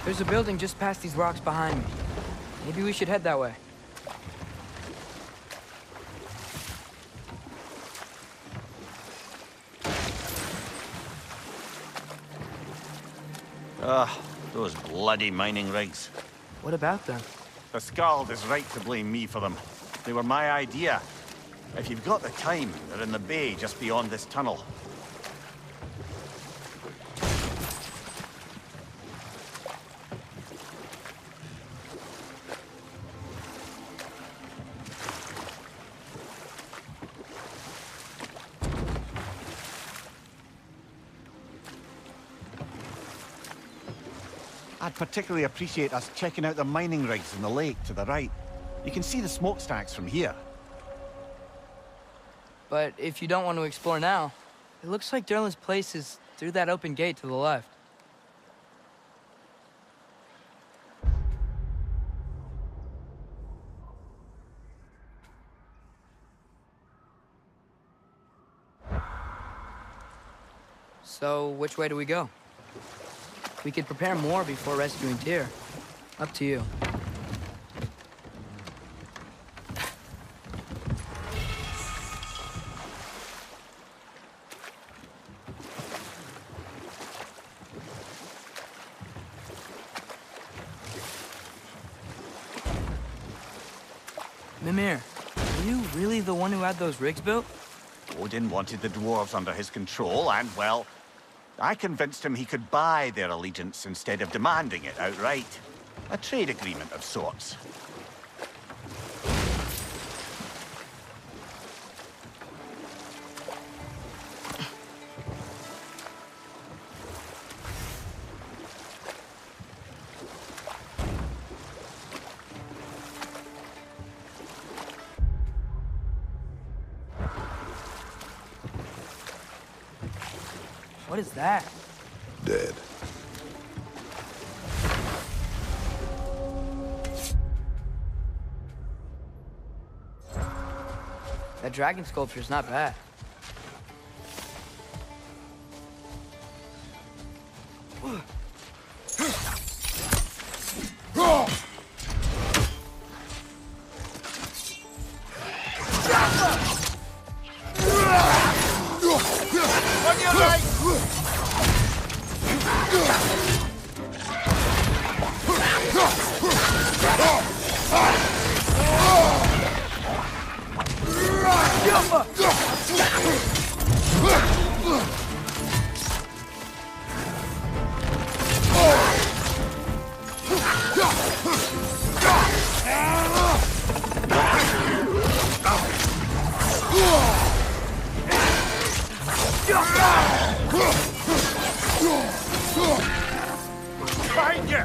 There's a building just past these rocks behind me. Maybe we should head that way. Ugh, those bloody mining rigs. What about them? The Skald is right to blame me for them. They were my idea. If you've got the time, they're in the bay just beyond this tunnel. I'd particularly appreciate us checking out the mining rigs in the lake to the right. You can see the smokestacks from here. But if you don't want to explore now, it looks like Durlin's place is through that open gate to the left. So, which way do we go? We could prepare more before rescuing Tyr. Up to you. Mimir, are you really the one who had those rigs built? Odin wanted the dwarves under his control, and, well, I convinced him he could buy their allegiance instead of demanding it outright. A trade agreement of sorts. What is that? Dead. That dragon sculpture's not bad. Behind you!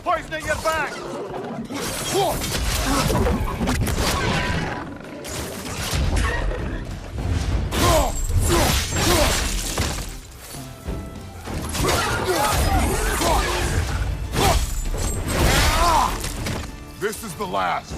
Poison at your back! This is the last.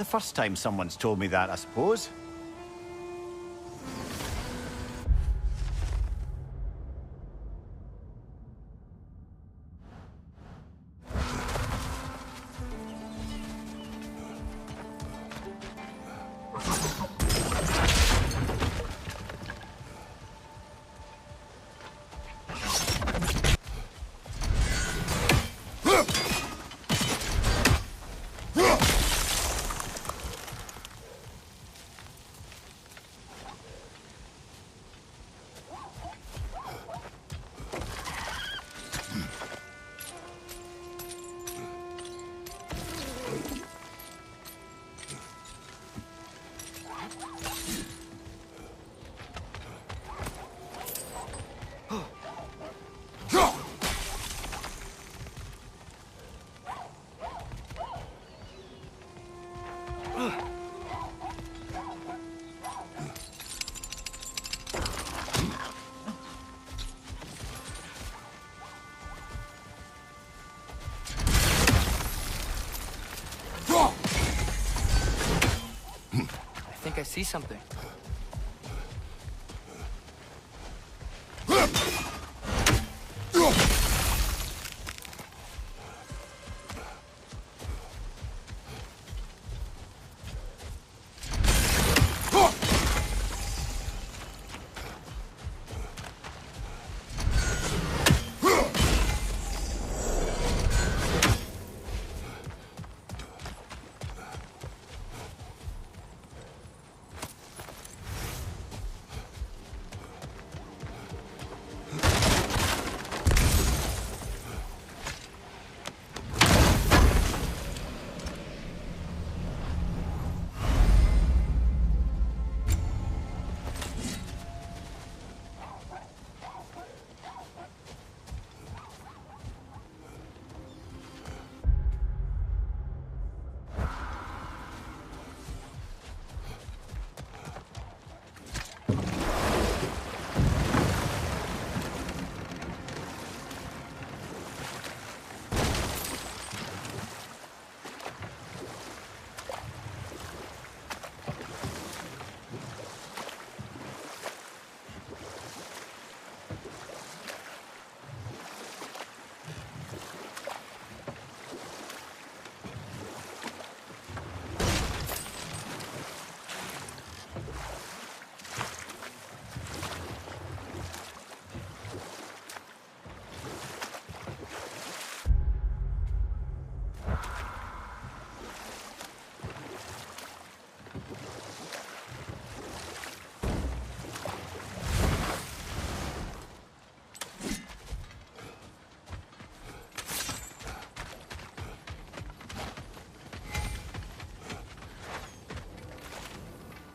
the first time someone's told me that, I suppose. I think I see something.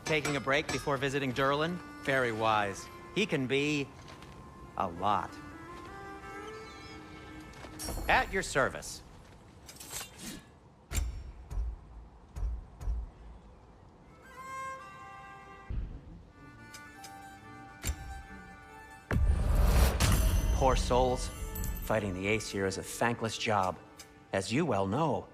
Taking a break before visiting Durlin? Very wise. He can be... a lot. At your service. Poor souls. Fighting the Aesir is a thankless job, as you well know.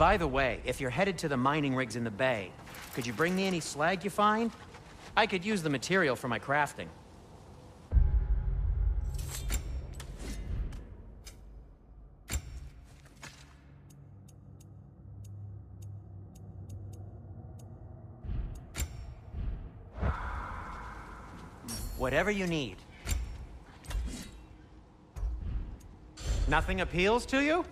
By the way, if you're headed to the mining rigs in the bay, could you bring me any slag you find? I could use the material for my crafting. Whatever you need. Nothing appeals to you?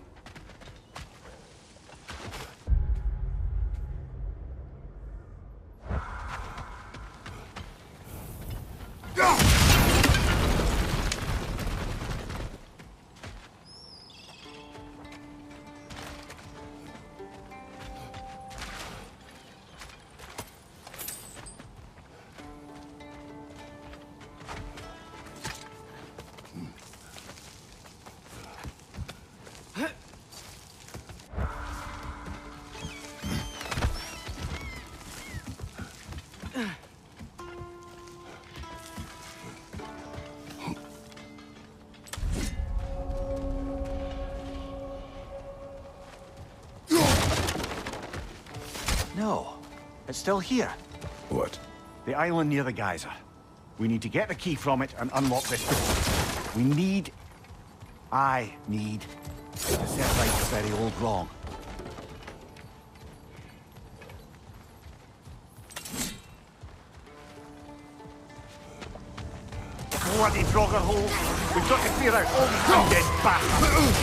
It's still here. What? The island near the geyser. We need to get the key from it and unlock this door. I need to set right a very old wrong. Bloody Draugr hole! We've got to clear out all these undead bastards!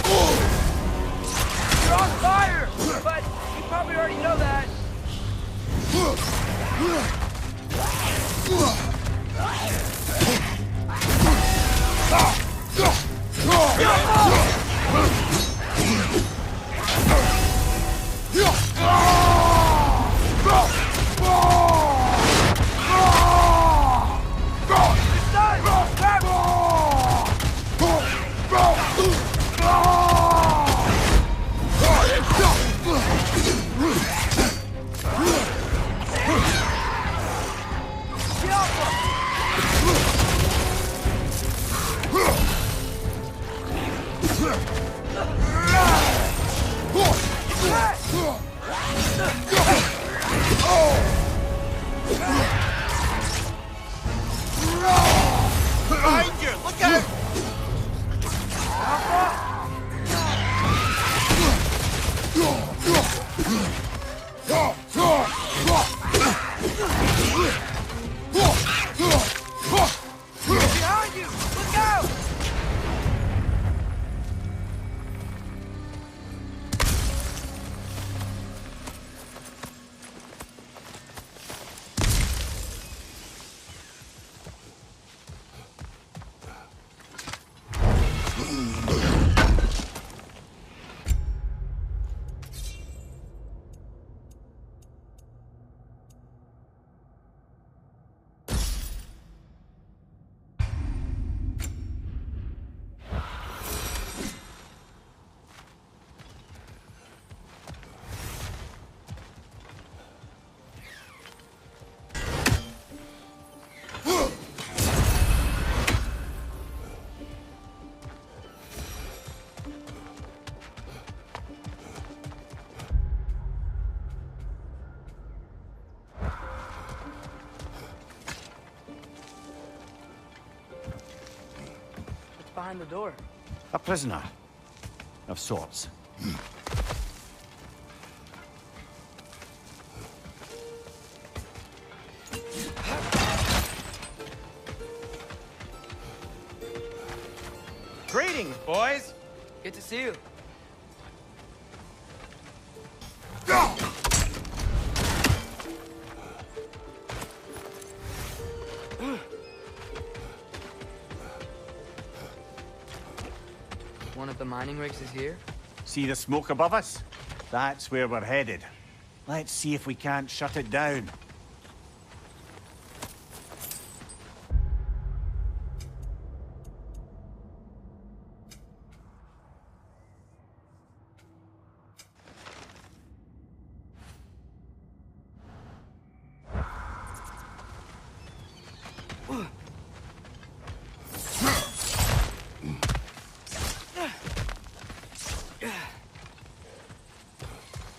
You're on fire! But you probably already know that. Behind you! Look out! Behind you! Look out! Behind the door. A prisoner. Of sorts. Greetings, boys. Good to see you. One of the mining rigs is here? See the smoke above us? That's where we're headed. Let's see if we can't shut it down.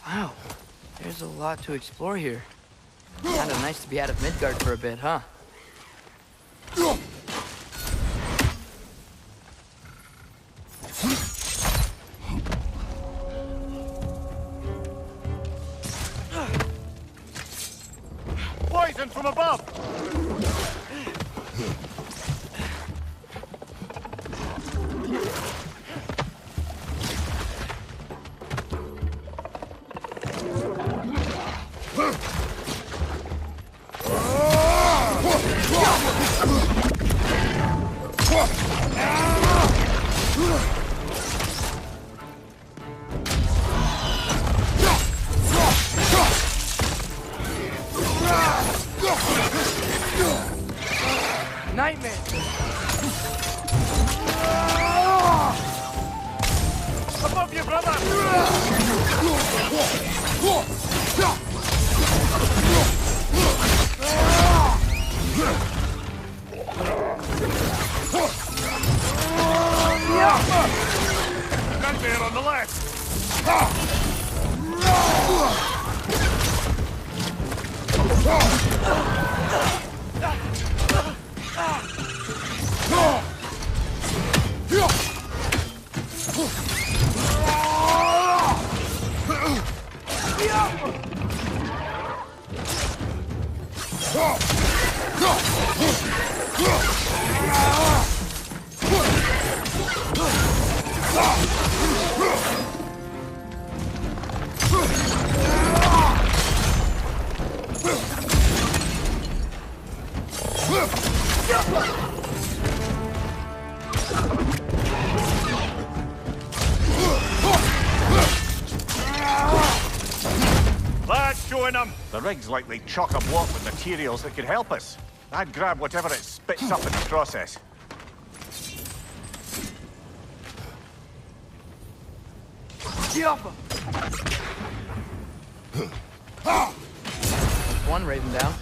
Wow, there's a lot to explore here. Kinda nice to be out of Midgard for a bit, huh? Poison from above! Nightmare! Above you, brother! Nightmare on the left! Lads, showing them! The rig's likely chock-a-block with materials that could help us. I'd grab whatever it spits up in the process. Get off him! One Raven down.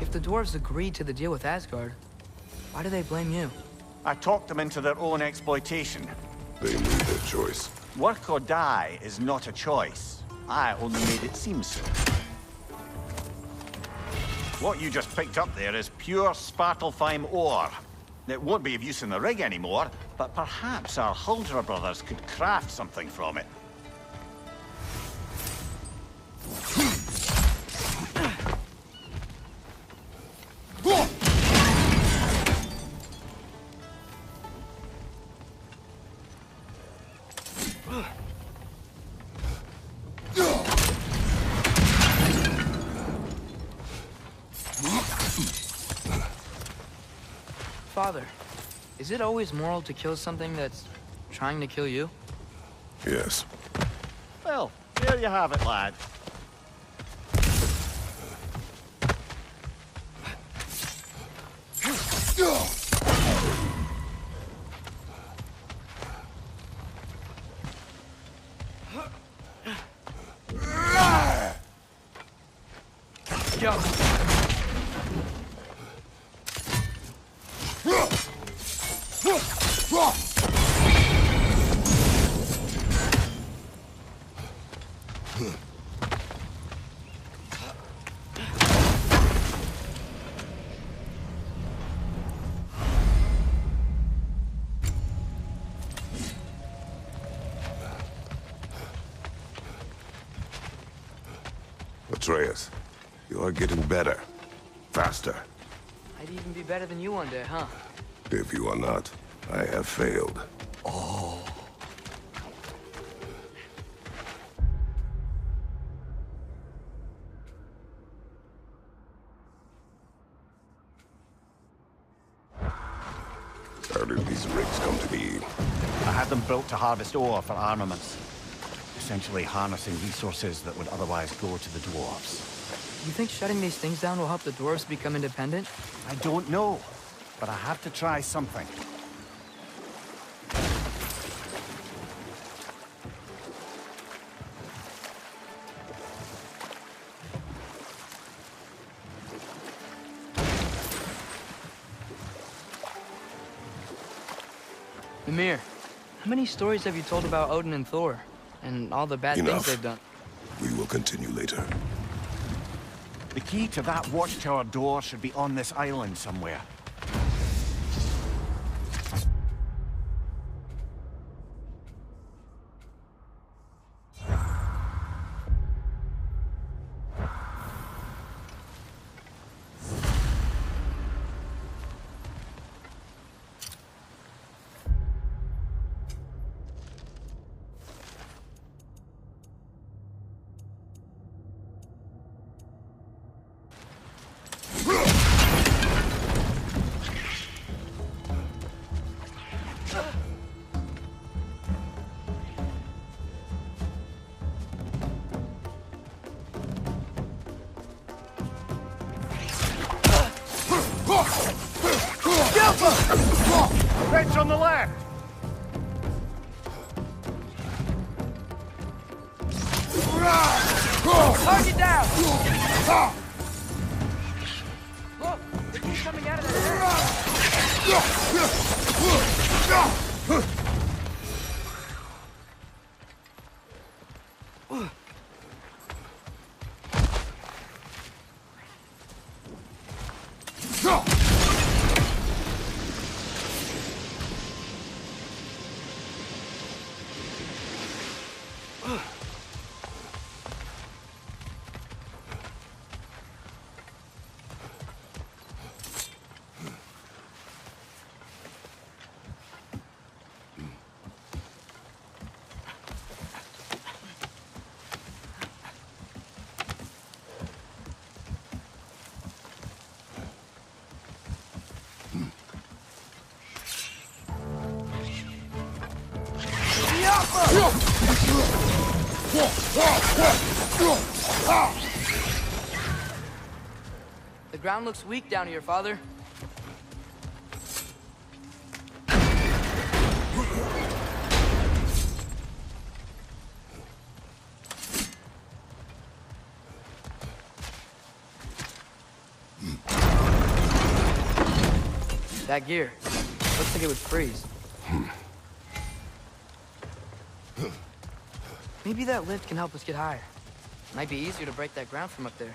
If the dwarves agreed to the deal with Asgard, why do they blame you? I talked them into their own exploitation. They made their choice. Work or die is not a choice. I only made it seem so. What you just picked up there is pure Svartalfheim ore. It won't be of use in the rig anymore, but perhaps our Huldra brothers could craft something from it. Father, is it always moral to kill something that's trying to kill you? Yes. Well, there you have it, lad. Go! Atreus, you are getting better. Faster. I'd even be better than you one day, huh? If you are not, I have failed. How did these rigs come to be? I had them built to harvest ore for armaments. Essentially harnessing resources that would otherwise go to the dwarves. You think shutting these things down will help the dwarves become independent? I don't know, but I have to try something. Mimir, how many stories have you told about Odin and Thor? And all the bad Enough. things they've done? We will continue later. The key to that watchtower door should be on this island somewhere. Red's on the left! Target down! Look! The beast coming out of that The ground looks weak down here, Father. That gear. Looks like it would freeze. Maybe that lift can help us get higher. Might be easier to break that ground from up there.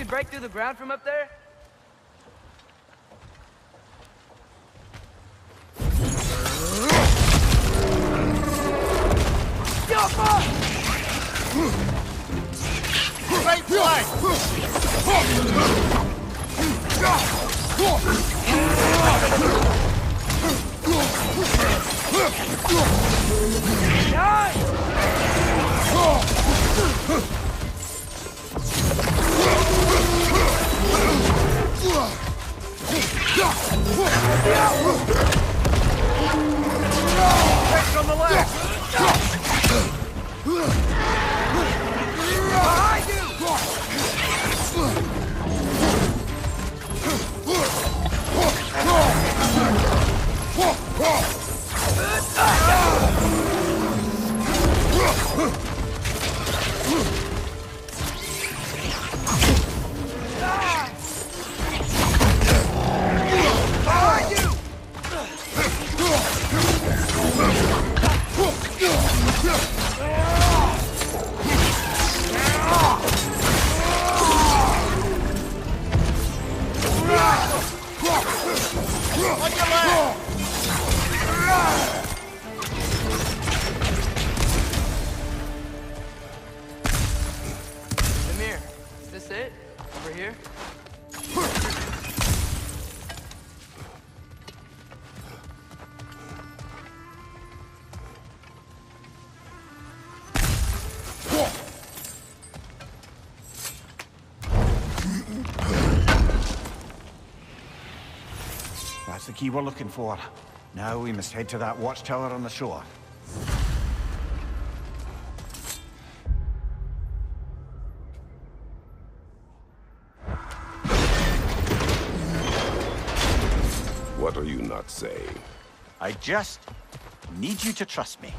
Break through the ground from up there? Great flight! Take on the left! Behind you! Is this it? Over here? That's the key we're looking for. Now we must head to that watchtower on the shore. What are you not saying? I just need you to trust me.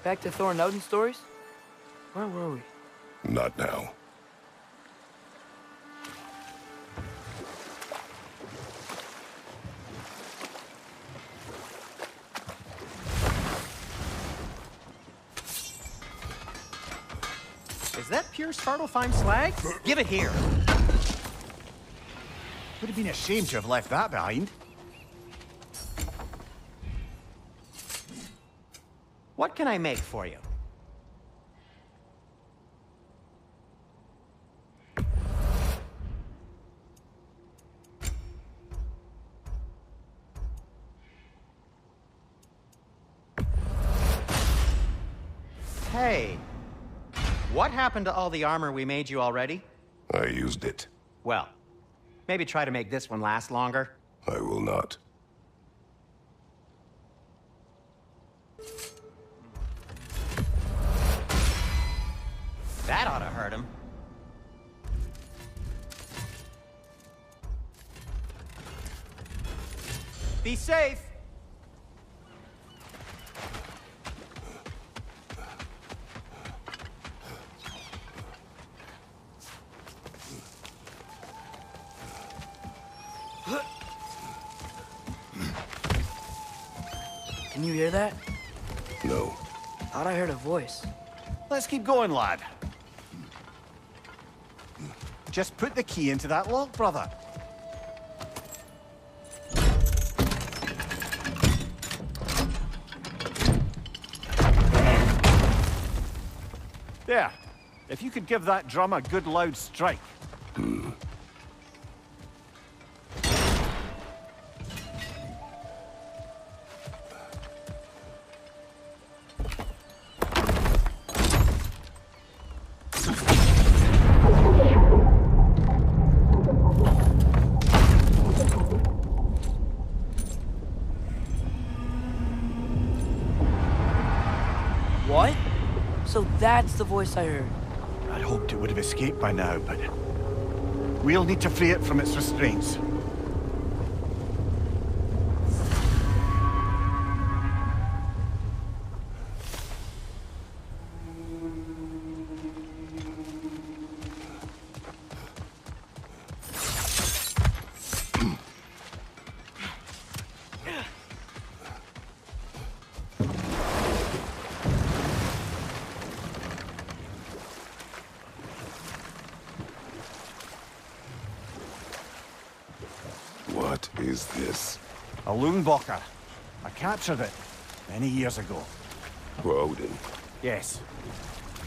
Back to Thor and Odin stories? Where were we? Not now. Is that pure Svartalfheim slag? Give it here. Would have been a shame to have left that behind. What can I make for you? Hey, what happened to all the armor we made you already? I used it. Well, maybe try to make this one last longer. I will not. That ought to hurt him. Be safe! Can you hear that? No. Thought I heard a voice. Let's keep going, lad. Just put the key into that lock, brother. There. If you could give that drum a good loud strike. What? So that's the voice I heard. I'd hoped it would have escaped by now, but we'll need to free it from its restraints. What is this? A Loonbocker. I captured it many years ago. For Odin. Yes.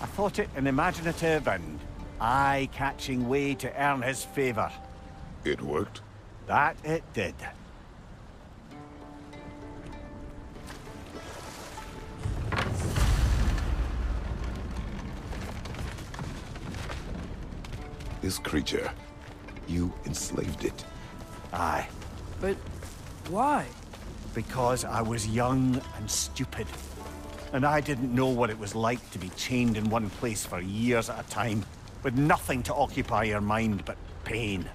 I thought it an imaginative and eye-catching way to earn his favor. It worked? That it did. This creature, you enslaved it. Aye. But why? Because I was young and stupid. And I didn't know what it was like to be chained in one place for years at a time, with nothing to occupy your mind but pain.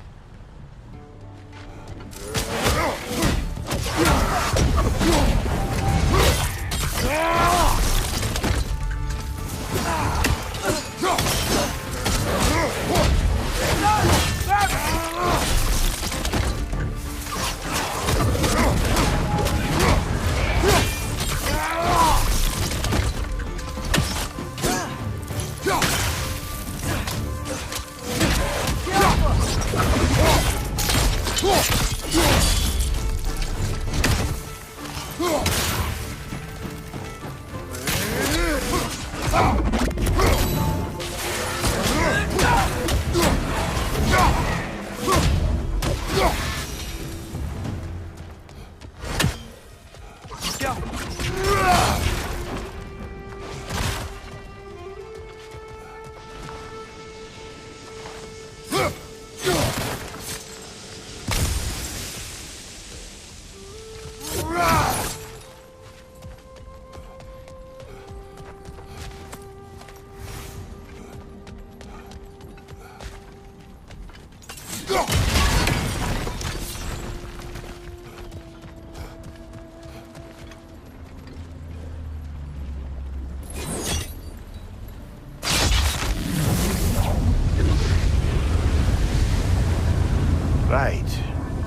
Right.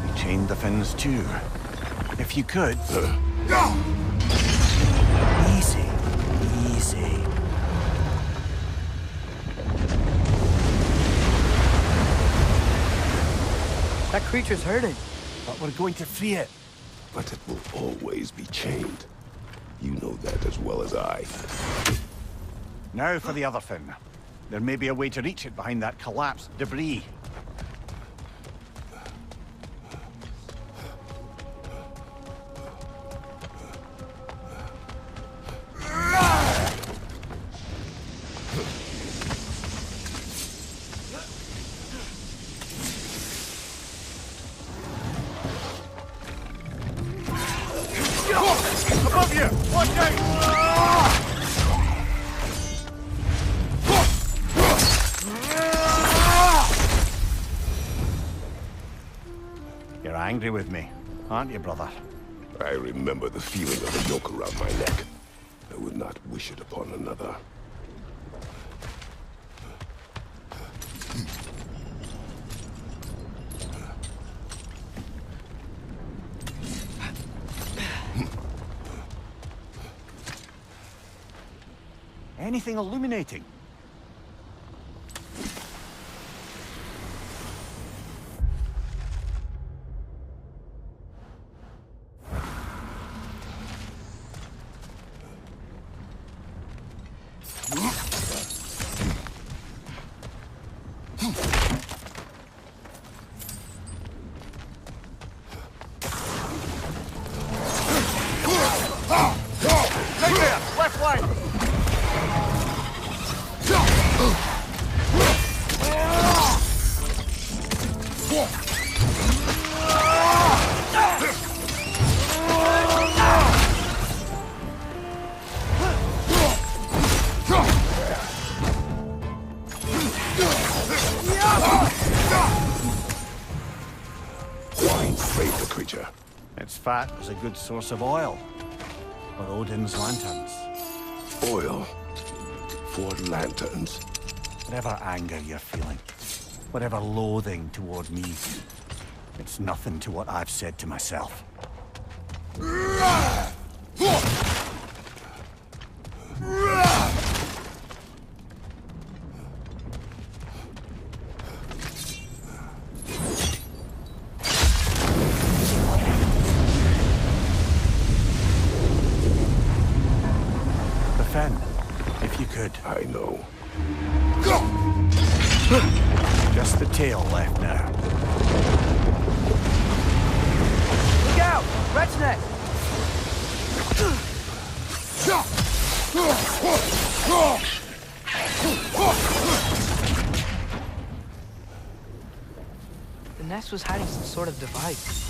We chained the fins too. If you could... Easy. Easy. That creature's hurting. But we're going to free it. But it will always be chained. You know that as well as I. Now for the other fin. There may be a way to reach it behind that collapsed debris. Above you! Watch out! You're angry with me, aren't you, brother? I remember the feeling of a yoke around my neck. I would not wish it upon another. Anything illuminating? Right there! Left flank! Wine saved the creature. Its fat was a good source of oil for Odin's lanterns. Oil for lanterns. Whatever anger you're feeling, whatever loathing toward me, it's nothing to what I've said to myself. Defend, if you could. I know. Just the tail left now. Look out! Rat's neck! The nest was hiding some sort of device.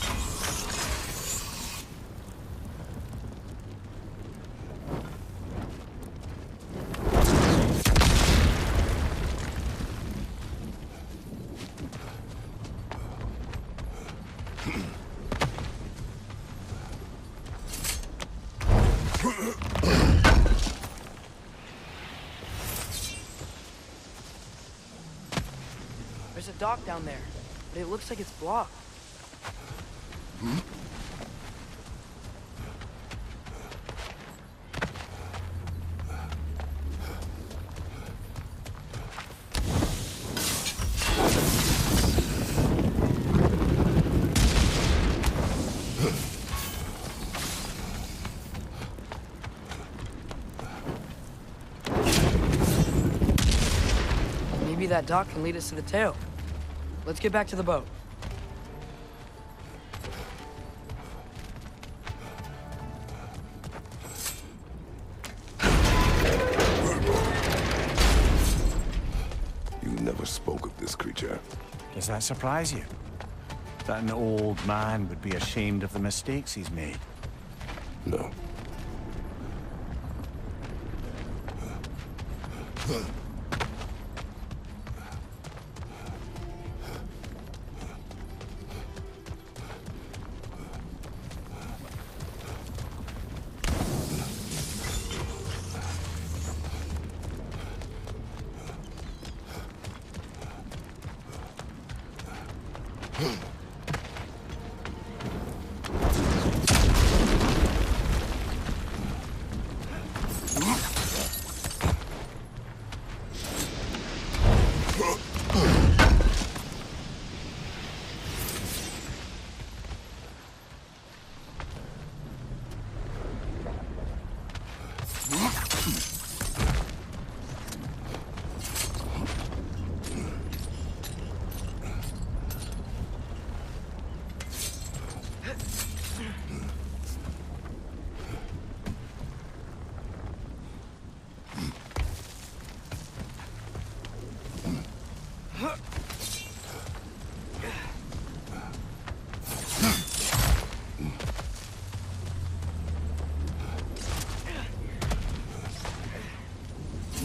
There's a dock down there, but it looks like it's blocked. Maybe that dock can lead us to the tail. Let's get back to the boat. You never spoke of this creature. Does that surprise you? That an old man would be ashamed of the mistakes he's made? No.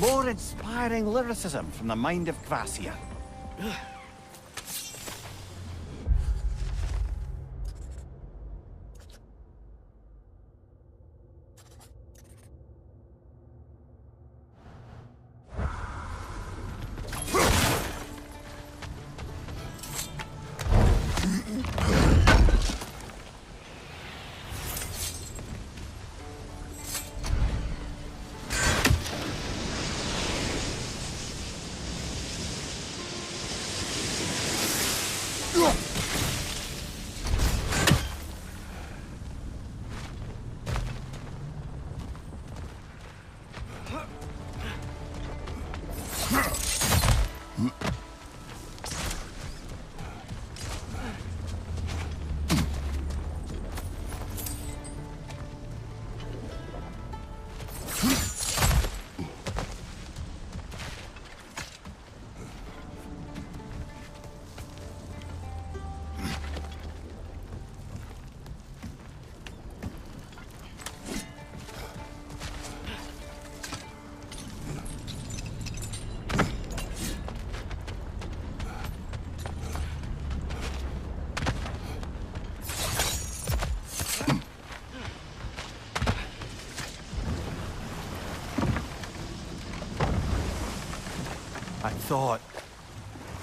More inspiring lyricism from the mind of Gracia.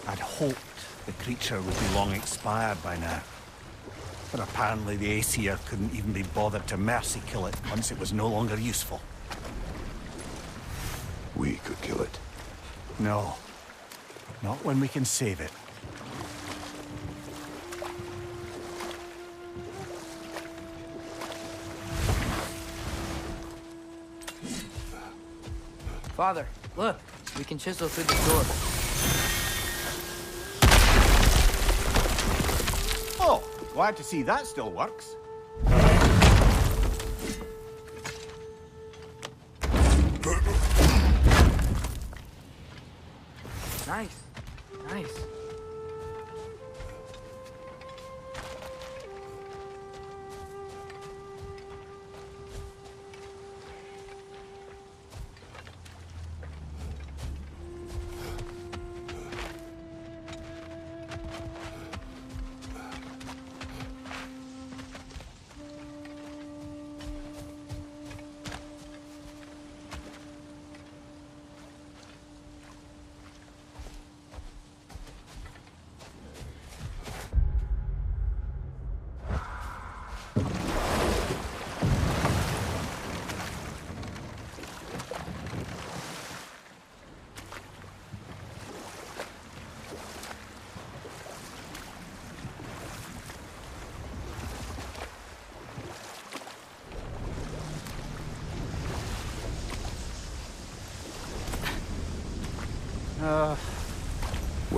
I'd hoped the creature would be long expired by now. But apparently the Aesir couldn't even be bothered to mercy kill it once it was no longer useful. We could kill it. No. Not when we can save it. Father, look. We can chisel through the door. Oh, glad to see that still works. Nice. Nice.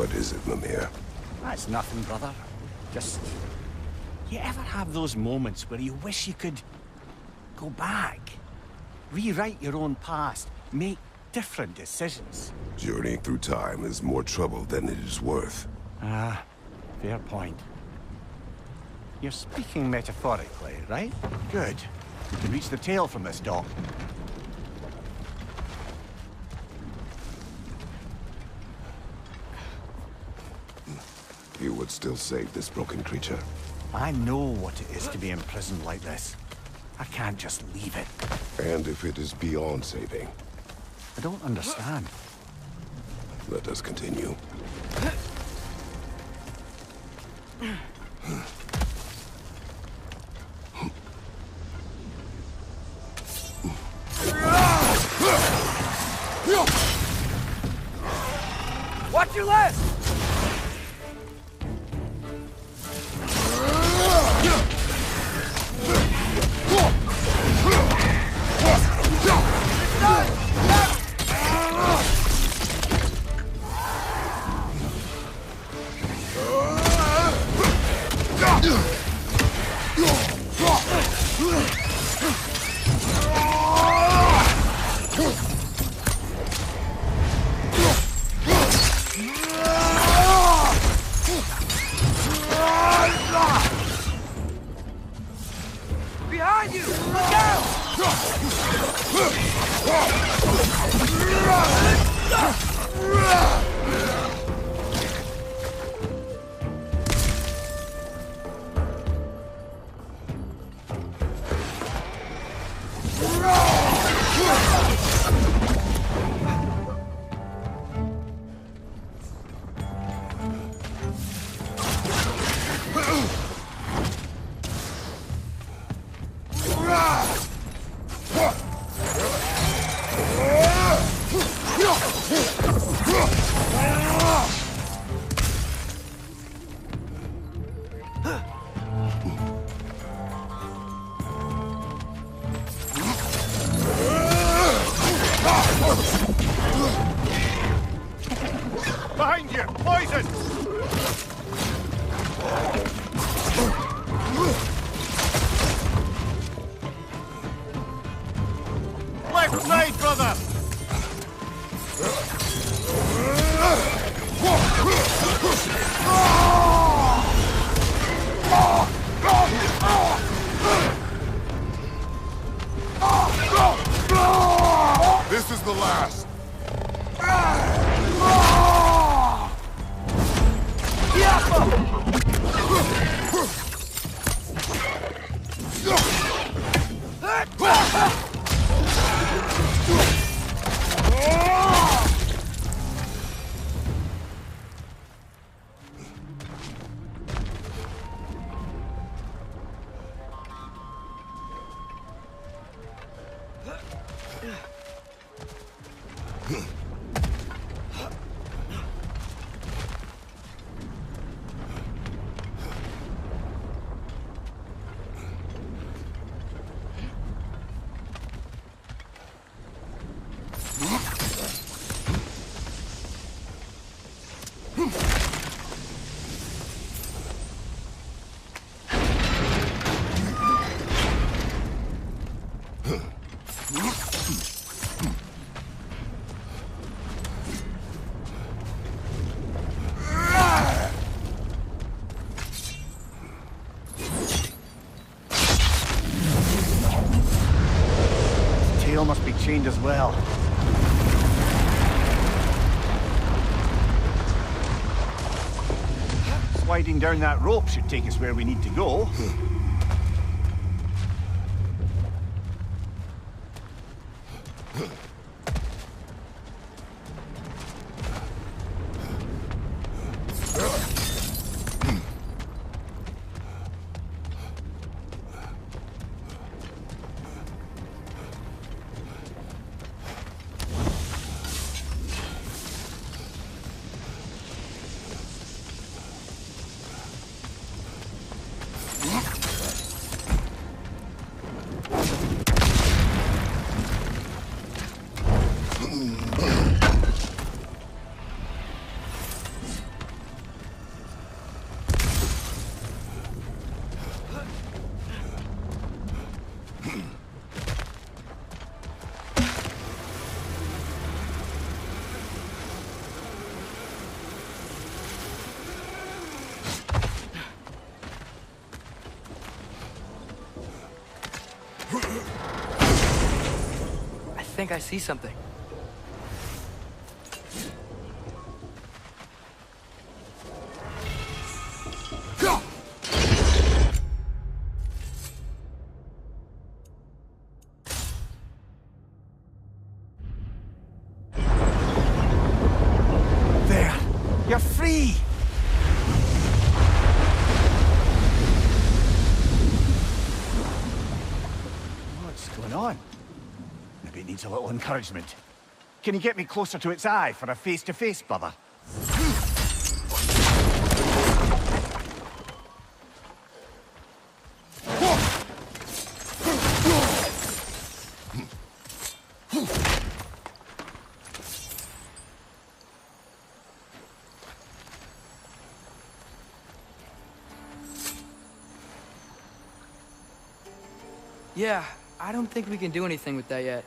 What is it, Mimir? That's nothing, brother. Just... You ever have those moments where you wish you could... go back? Rewrite your own past, make different decisions? Journeying through time is more trouble than it is worth. Ah, fair point. You're speaking metaphorically, right? Good. You can reach the tail from this dock. You would still save this broken creature. I know what it is to be imprisoned like this. I can't just leave it. And if it is beyond saving? I don't understand. Let us continue. Watch your left! Behind you! Poison! Left side, brother! This is the last. Tail must be chained as well. Sliding down that rope should take us where we need to go. I think I see something. There! You're free! What's going on? Maybe it needs a little encouragement. Can you get me closer to its eye for a face-to-face, brother? Yeah, I don't think we can do anything with that yet.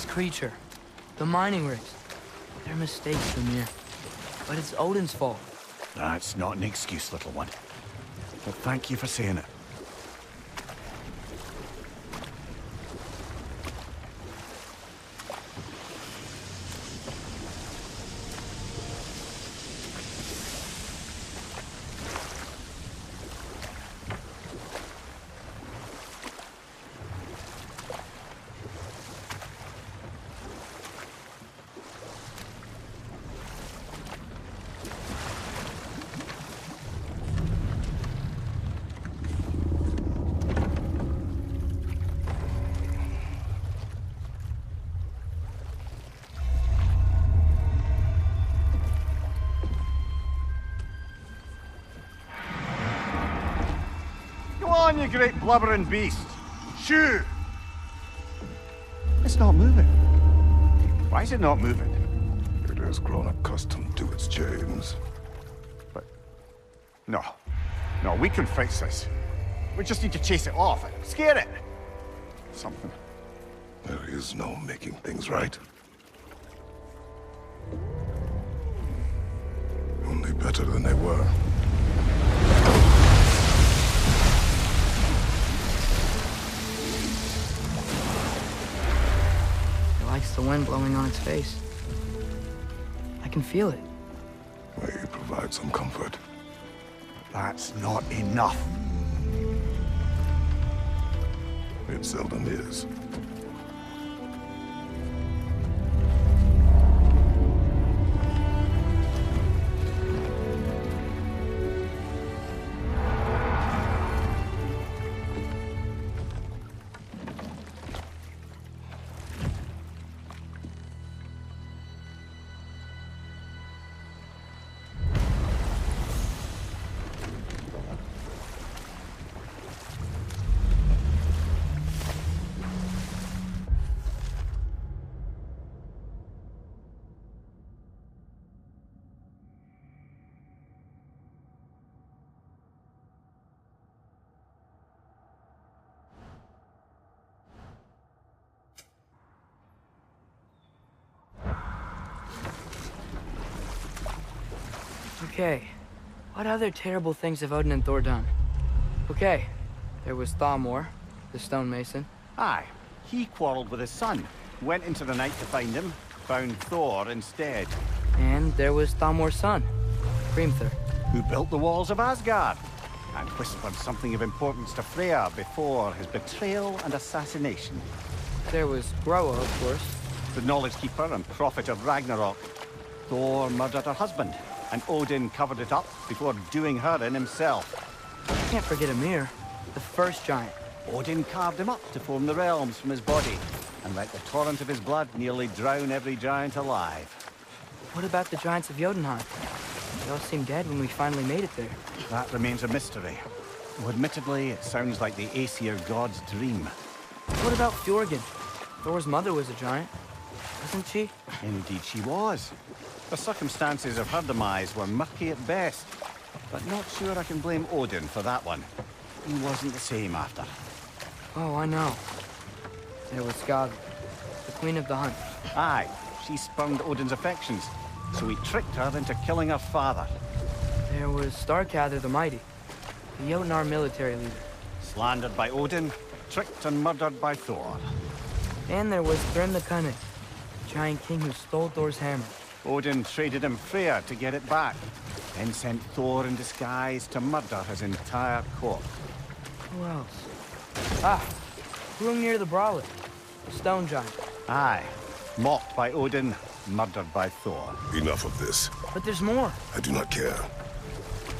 Creature, the mining rigs. They're mistakes, Ymir. But it's Odin's fault. That's not an excuse, little one. But thank you for saying it. you great blubbering beast. Shoo! It's not moving. Why is it not moving? It has grown accustomed to its chains. But... No. No, we can fix this. We just need to chase it off. Scare it! Something. There is no making things right. Only better than they were. It likes the wind blowing on its face. I can feel it. May provide some comfort. That's not enough. It seldom is. Okay, what other terrible things have Odin and Thor done? Okay, there was Thamor, the stonemason. Aye, he quarreled with his son, went into the night to find him, found Thor instead. And there was Thamor's son, Hrimthur. Who built the walls of Asgard, and whispered something of importance to Freya before his betrayal and assassination. There was Groa, of course. The knowledge keeper and prophet of Ragnarok. Thor murdered her husband, and Odin covered it up before doing her in himself. I can't forget Ymir, the first giant. Odin carved him up to form the realms from his body, and let the torrent of his blood nearly drown every giant alive. What about the giants of Jotunheim? They all seemed dead when we finally made it there. That remains a mystery. Though admittedly, it sounds like the Aesir god's dream. What about Fjorgyn? Thor's mother was a giant, wasn't she? Indeed she was. The circumstances of her demise were murky at best, but not sure I can blame Odin for that one. He wasn't the same after. Oh, I know. There was Skadi, the queen of the hunt. Aye, she spurned Odin's affections, so he tricked her into killing her father. There was Starkather the Mighty, the Jotnar military leader. Slandered by Odin, tricked and murdered by Thor. And there was Thrym the Cunning, the giant king who stole Thor's hammer. Odin traded him Freya to get it back, then sent Thor in disguise to murder his entire court. Who else? Ah, Hrungnir the Brawler, the stone giant. Aye, mocked by Odin, murdered by Thor. Enough of this. But there's more. I do not care.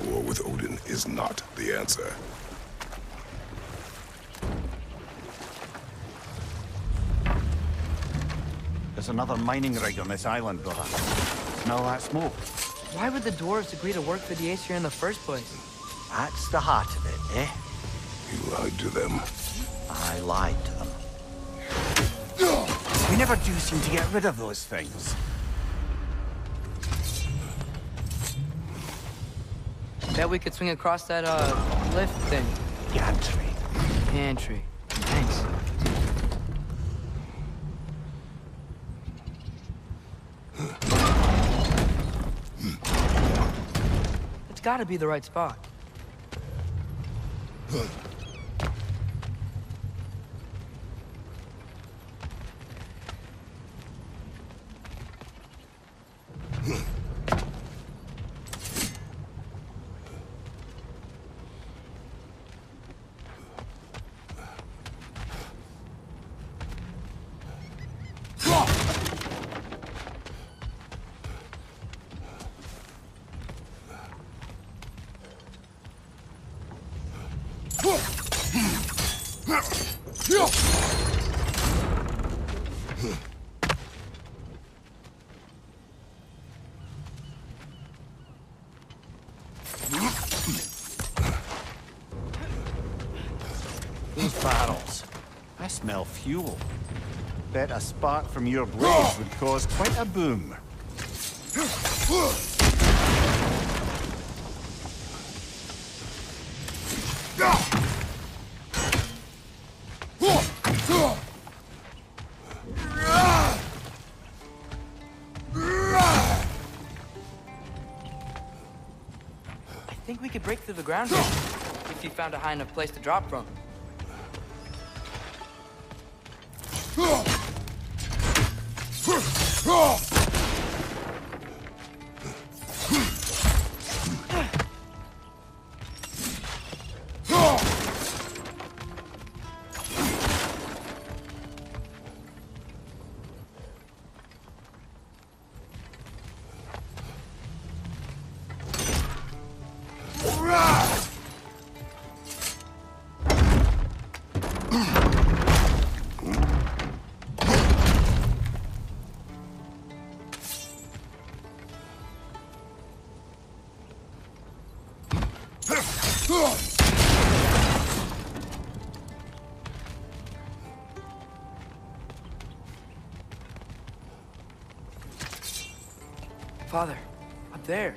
War with Odin is not the answer. There's another mining rig on this island, brother. Smell that smoke? Why would the dwarves agree to work for the Aesir in the first place? That's the heart of it, eh? You lied to them. I lied to them. We never do seem to get rid of those things. Bet we could swing across that, lift thing. Gantry. Pantry. Thanks. It's gotta be the right spot. those barrels. I smell fuel. Bet a spark from your blades would cause quite a boom. I think we could break through the ground here, if you found a high enough place to drop from. Father, up there.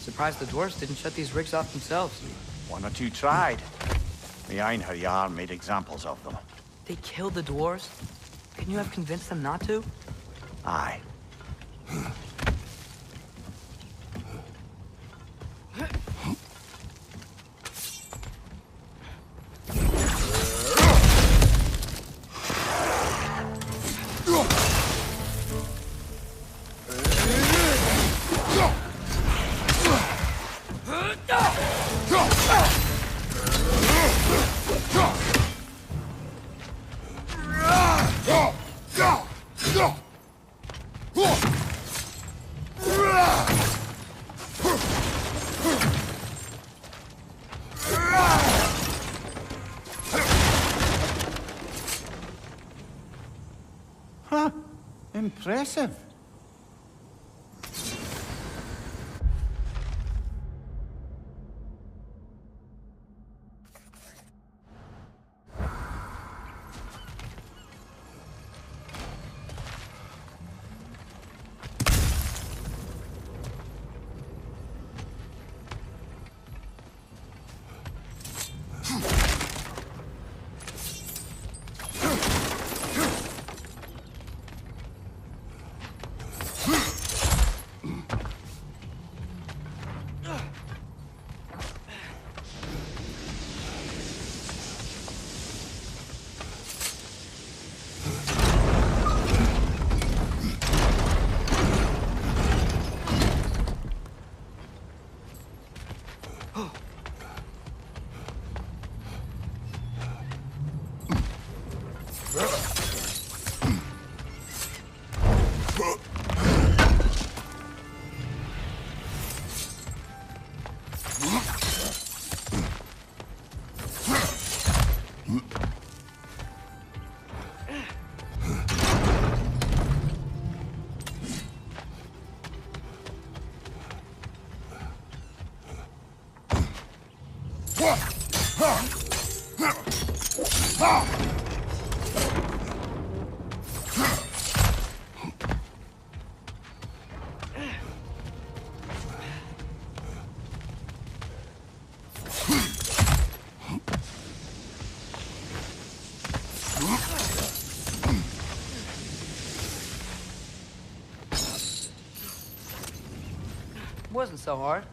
Surprised the dwarves didn't shut these rigs off themselves. One or two tried. The Einherjar made examples of them. They killed the dwarves? Couldn't you have convinced them not to? Aye. Huh. Impressive. Wasn't so hard.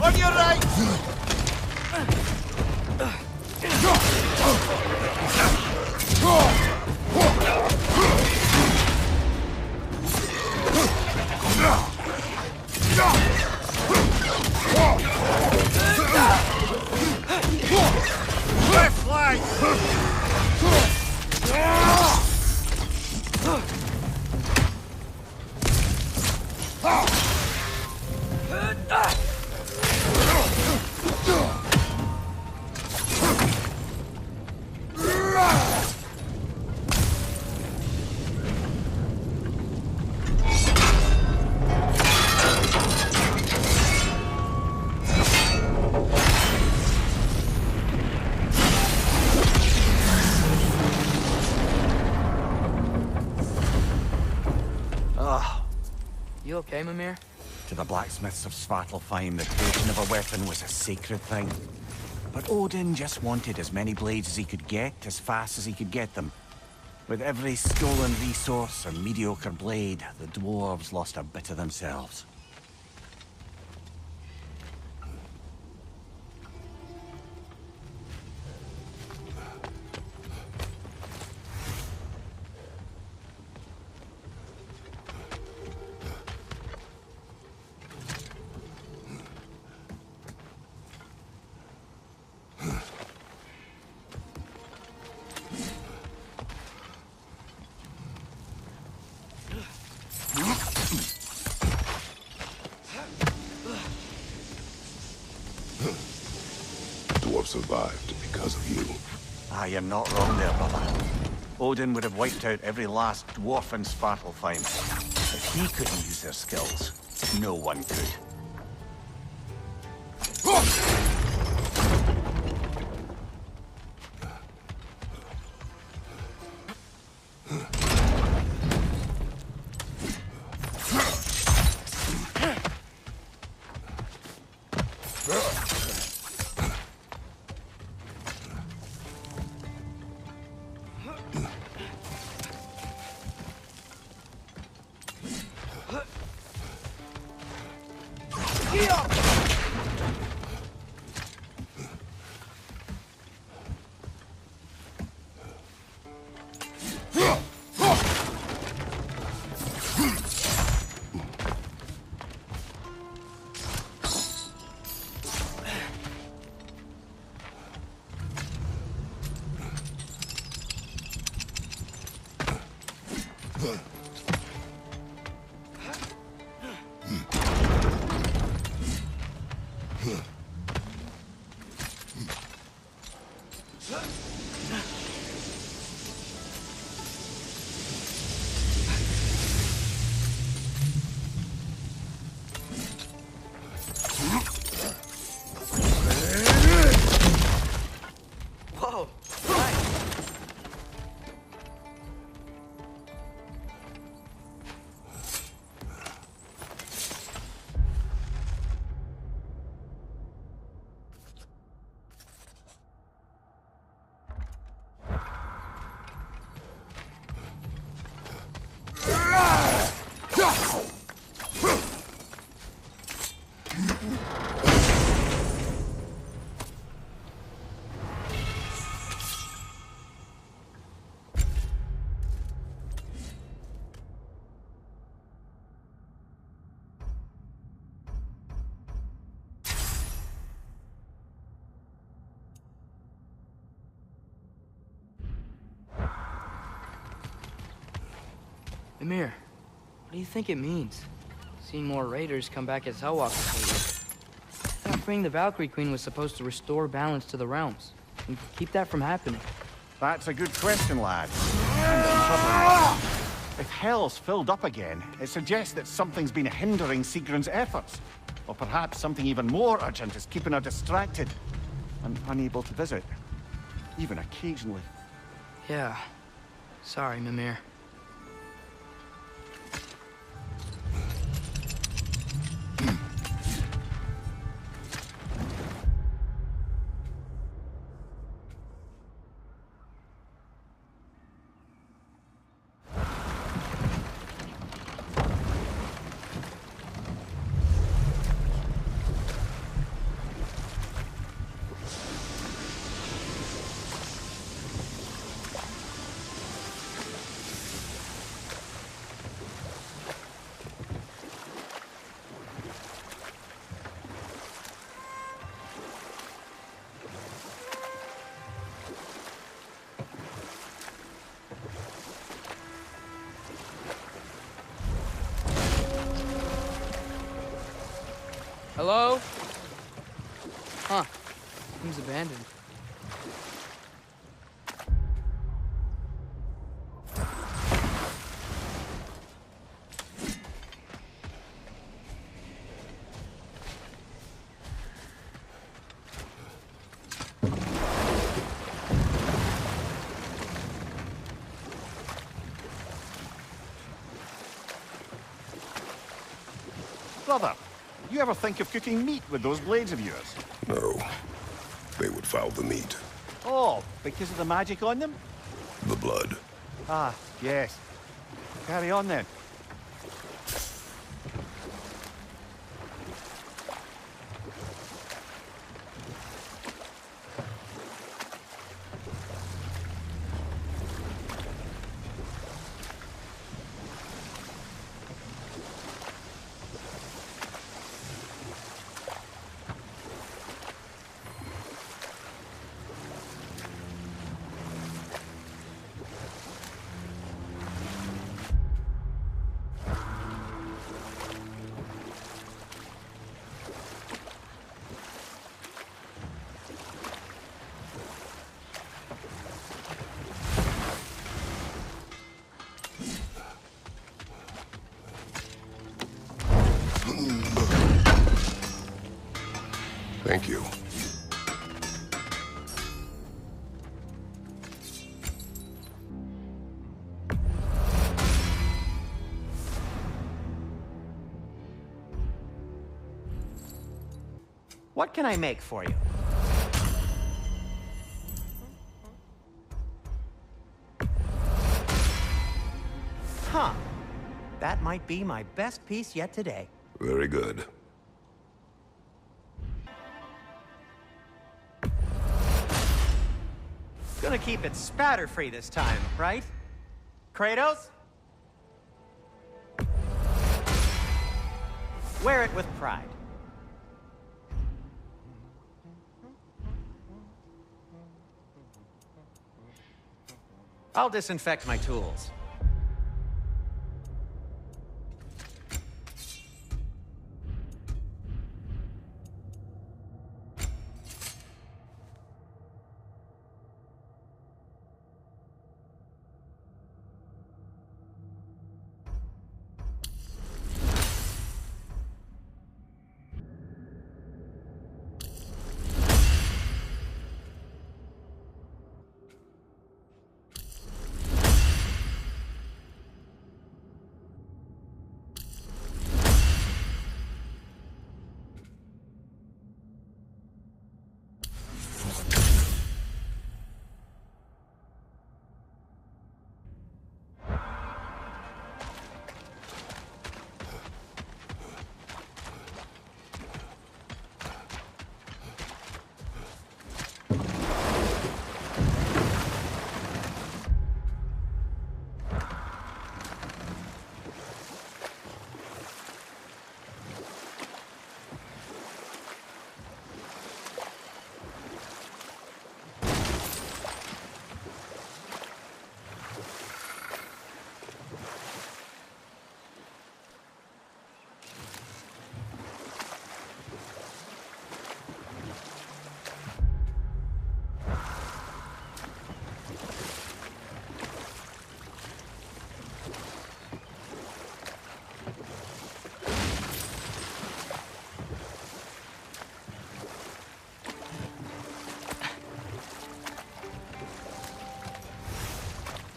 On your right! You okay, Mimir? To the blacksmiths of Svartalfheim, the creation of a weapon was a sacred thing. But Odin just wanted as many blades as he could get, as fast as he could get them. With every stolen resource or mediocre blade, the dwarves lost a bit of themselves. Survived because of you. Ah, you're not wrong there, brother. Odin would have wiped out every last dwarf in Svartalfheim. If he couldn't use their skills, no one could. Mimir, what do you think it means? Seeing more raiders come back as Hellwalkers. I thought freeing the Valkyrie Queen was supposed to restore balance to the realms and keep that from happening. That's a good question, lad. If Hell's filled up again, it suggests that something's been hindering Sigrun's efforts. Or perhaps something even more urgent is keeping her distracted and unable to visit. Even occasionally. Yeah. Sorry, Mimir. Hello? Huh. Seems abandoned. Brother, you ever think of cooking meat with those blades of yours? No. They would foul the meat. Oh, because of the magic on them? The blood. Ah, yes. Carry on then. Thank you. What can I make for you? Huh. That might be my best piece yet today. Very good. Gonna keep it spatter-free this time, right? Kratos? Wear it with pride. I'll disinfect my tools.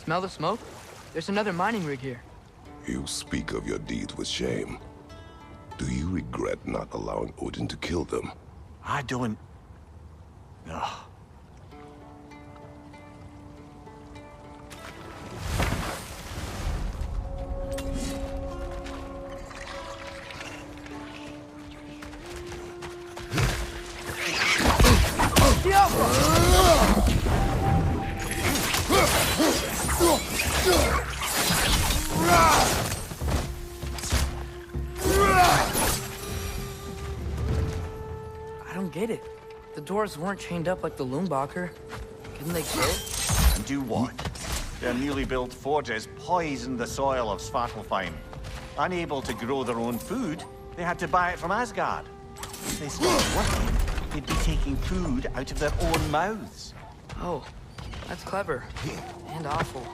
Smell the smoke? There's another mining rig here. You speak of your deeds with shame. Do you regret not allowing Odin to kill them? I don't... Ugh. I don't get it. The doors weren't chained up like the Loombacher. Couldn't they grow? And do what? Their newly built forges poisoned the soil of Svartalfheim. Unable to grow their own food, they had to buy it from Asgard. If they stopped working, they'd be taking food out of their own mouths. Oh, that's clever. And awful.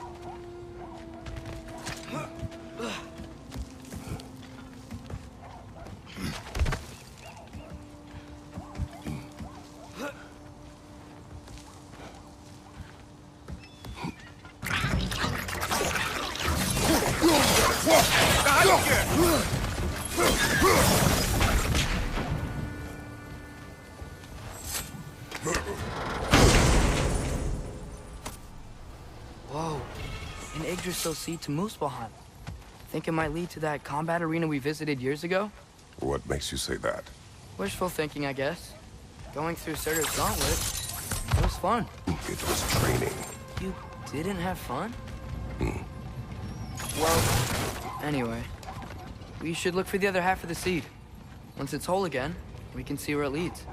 Whoa, an Yggdrasil seed to Muspelheim. Think it might lead to that combat arena we visited years ago? What makes you say that? Wishful thinking, I guess. Going through Surtur's gauntlet, it was fun. It was training. You didn't have fun? Well, anyway, we should look for the other half of the seed. Once it's whole again, we can see where it leads.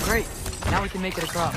Great. Now we can make it across.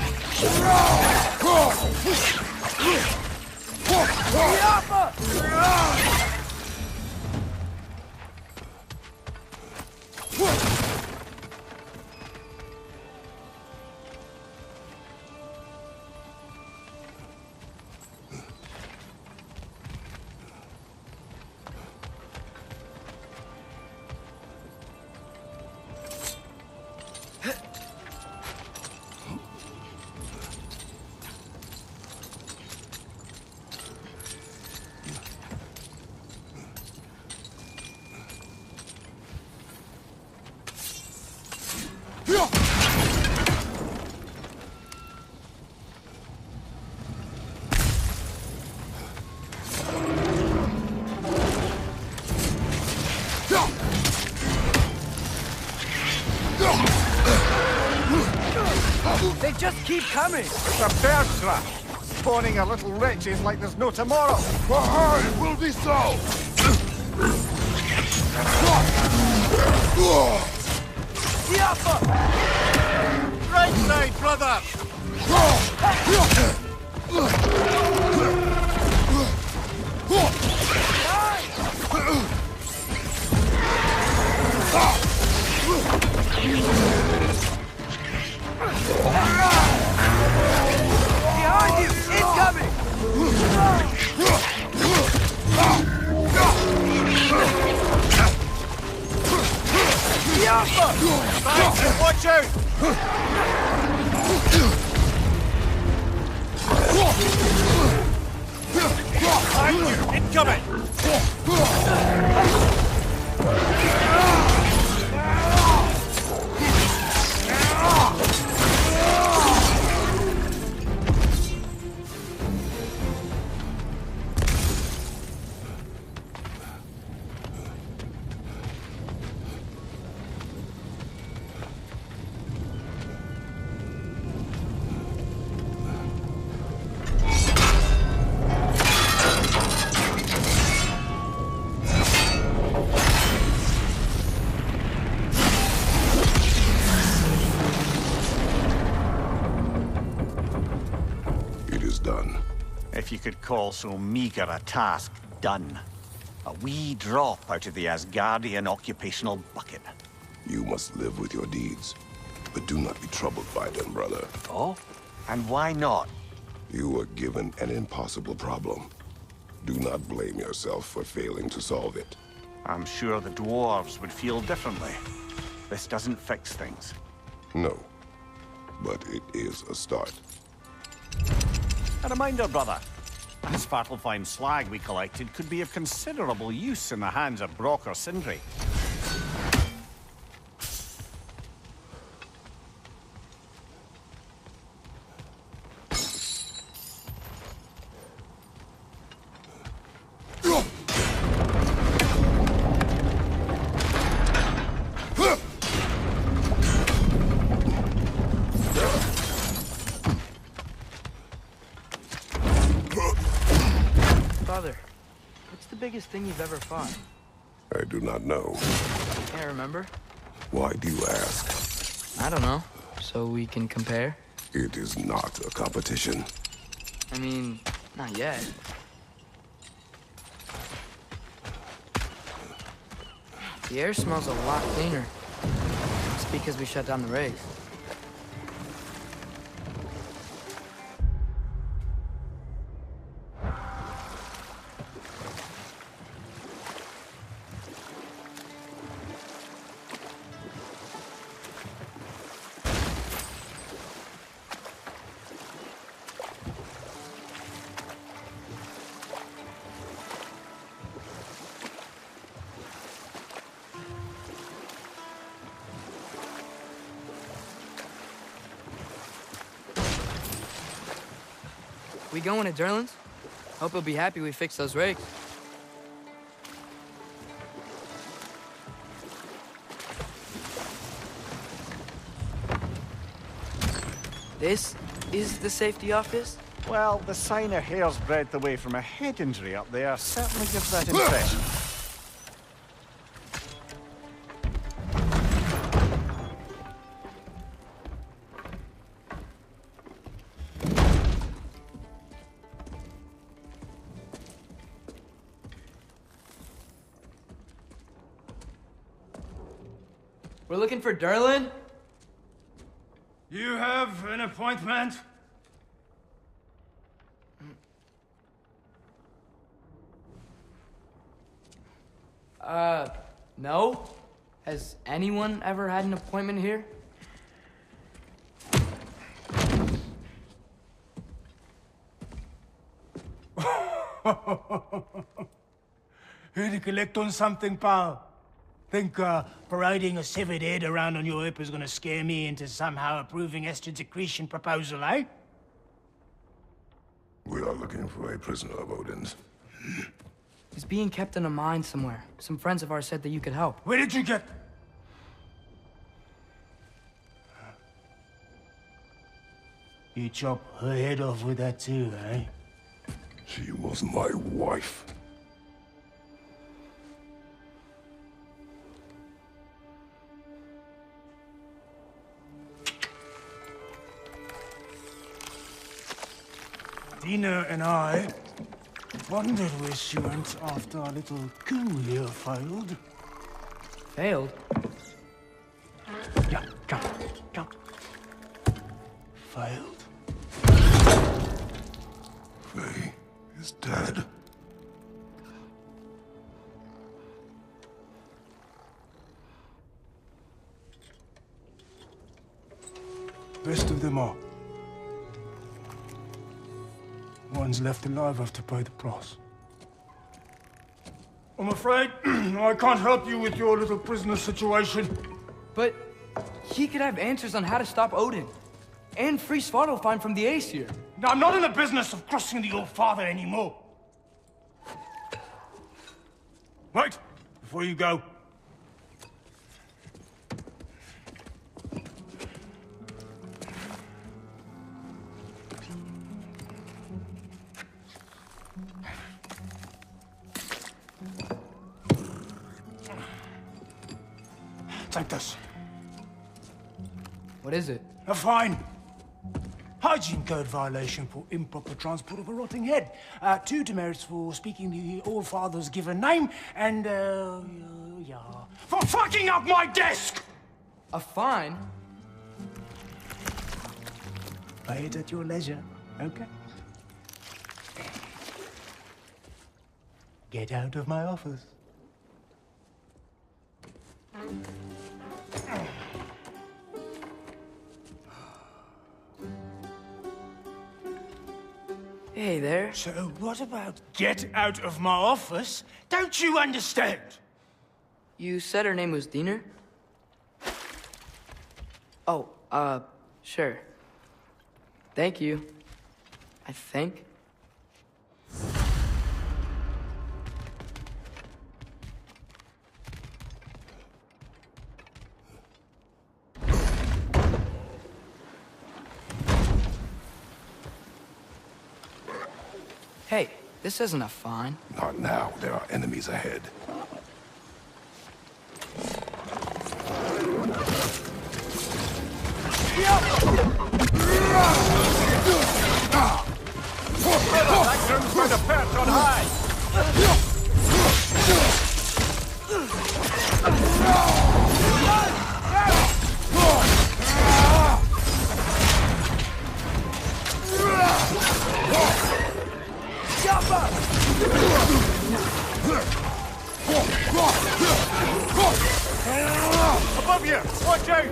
They just keep coming! It's a bird crash. Spawning a little wretches like there's no tomorrow. It will be so! Right side, brother! Behind you! Incoming! Watch out! Behind you! Incoming! If you could call so meager a task done. A wee drop out of the Asgardian occupational bucket. You must live with your deeds, but do not be troubled by them, brother. Oh? And why not? You were given an impossible problem. Do not blame yourself for failing to solve it. I'm sure the dwarves would feel differently. This doesn't fix things. No, but it is a start. A reminder, brother. This Svartalfheim slag we collected could be of considerable use in the hands of Brock or Sindri. biggest thing you've ever fought? I do not know. Can't remember. Why do you ask? I don't know. So we can compare? It is not a competition. I mean, not yet. The air smells a lot cleaner. It's because we shut down the rigs. We going to Durlin's? Hope he'll be happy we fixed those rigs. This is the safety office? Well, the sign a hair's breadth away from a head injury up there certainly gives that impression. We're looking for Durlin? You have an appointment? No. Has anyone ever had an appointment here? Here to collect on something, pal? Think parading a severed head around on your hip is gonna scare me into somehow approving Esther's accretion proposal, eh? We are looking for a prisoner of Odin's. He's being kept in a mine somewhere. Some friends of ours said that you could help. Where did you get... You chop her head off with that too, eh? She was my wife. Dina and I wondered where she went after our little coup here failed. Failed? Yeah, jump, jump. Failed. Faye is dead. Best of them all. One's left alive have to pay the price. I'm afraid I can't help you with your little prisoner situation. But he could have answers on how to stop Odin. And free Svartalfheim from the Aesir. Now, I'm not in the business of crossing the old father anymore. Right, before you go. Take this. What is it? A fine. Hygiene code violation for improper transport of a rotting head. 2 demerits for speaking the All-Father's given name, and, yeah. For fucking up my desk! A fine? Pay it at your leisure, okay? Get out of my office. Hey there. So what about get out of my office? Don't you understand? You said her name was Diener? Oh, sure. Thank you. I think. Hey, This isn't a fine. Not now. There are enemies ahead. Maxim's got a perch on high! Above you! Watch out!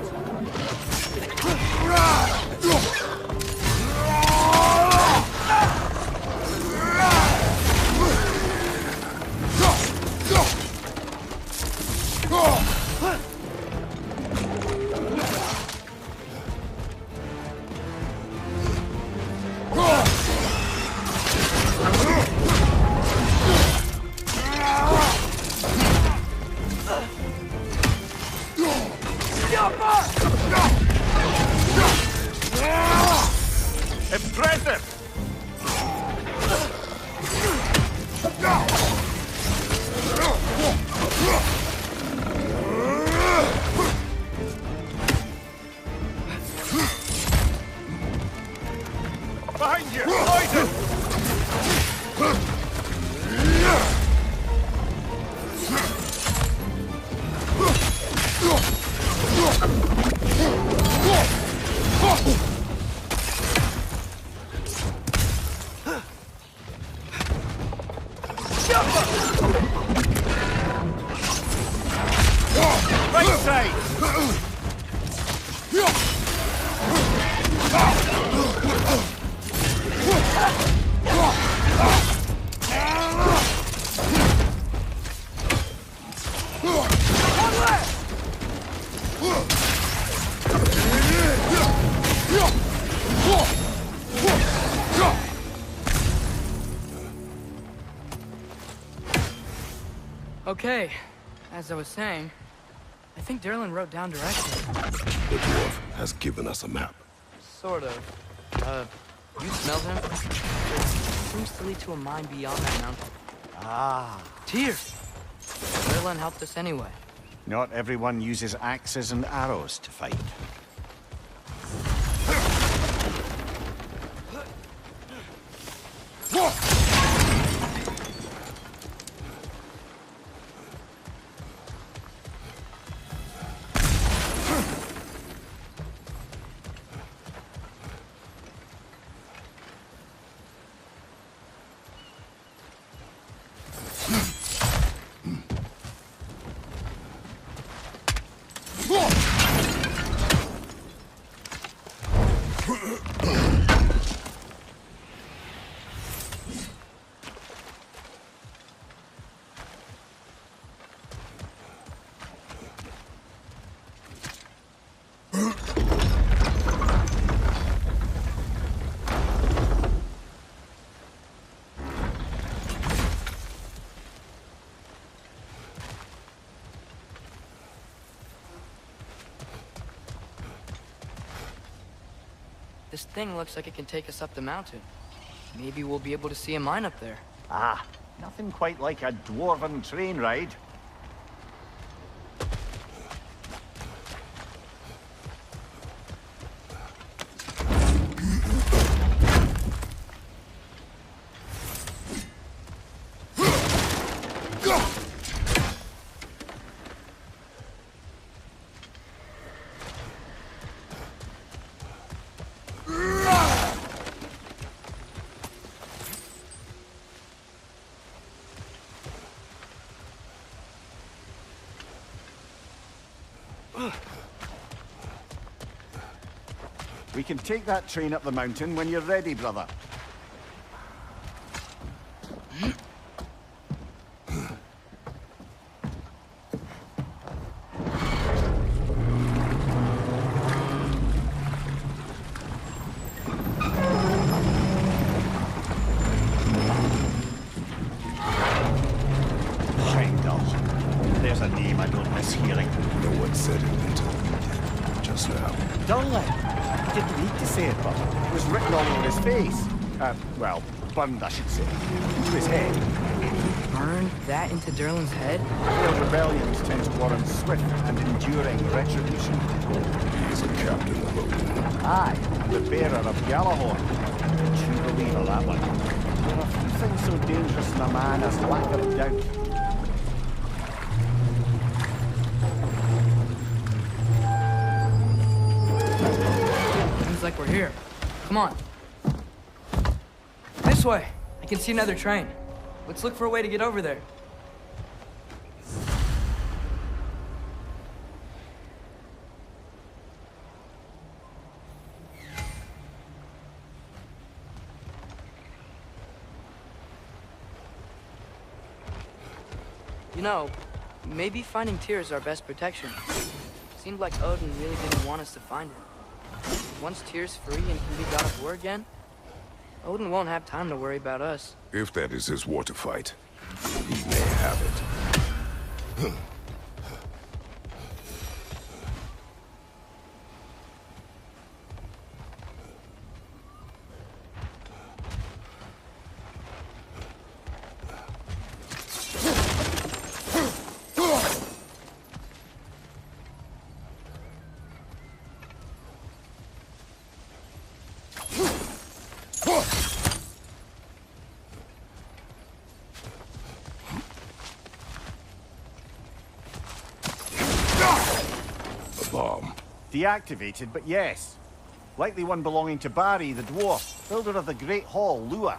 Impressive! Behind you! Poison! Right side! Okay, as I was saying, I think Derlin wrote down directions. The dwarf has given us a map. Sort of. You smelled him? Seems to lead to a mine beyond that mountain. Ah. Tyr! Derlin helped us anyway. Not everyone uses axes and arrows to fight. This thing looks like it can take us up the mountain. Maybe we'll be able to see a mine up there. Ah, nothing quite like a dwarven train ride. We can take that train up the mountain when you're ready, brother. Heimdall. There's a name I don't miss hearing. No one said it until you did. Just now. Dunlop. He didn't need to say it, but it was written all over his face. Well, burned, I should say. To his head. Burn that into Durlin's head? Failed rebellions tend to warrant swift and enduring retribution. He is a captain of Odin. Aye, and the bearer of Galahorn. True believer, that one. There are few things so dangerous in a man as lack of doubt. Seems like we're here. Come on. This way. I can see another train. Let's look for a way to get over there. You know, maybe finding Tyr is our best protection. Seemed like Odin really didn't want us to find him. Once Tyr's free and can be God of War again, Odin won't have time to worry about us. If that is his war to fight, he may have it. Bomb. Deactivated, but yes. Likely one belonging to Barry, the dwarf, builder of the Great Hall, Lua.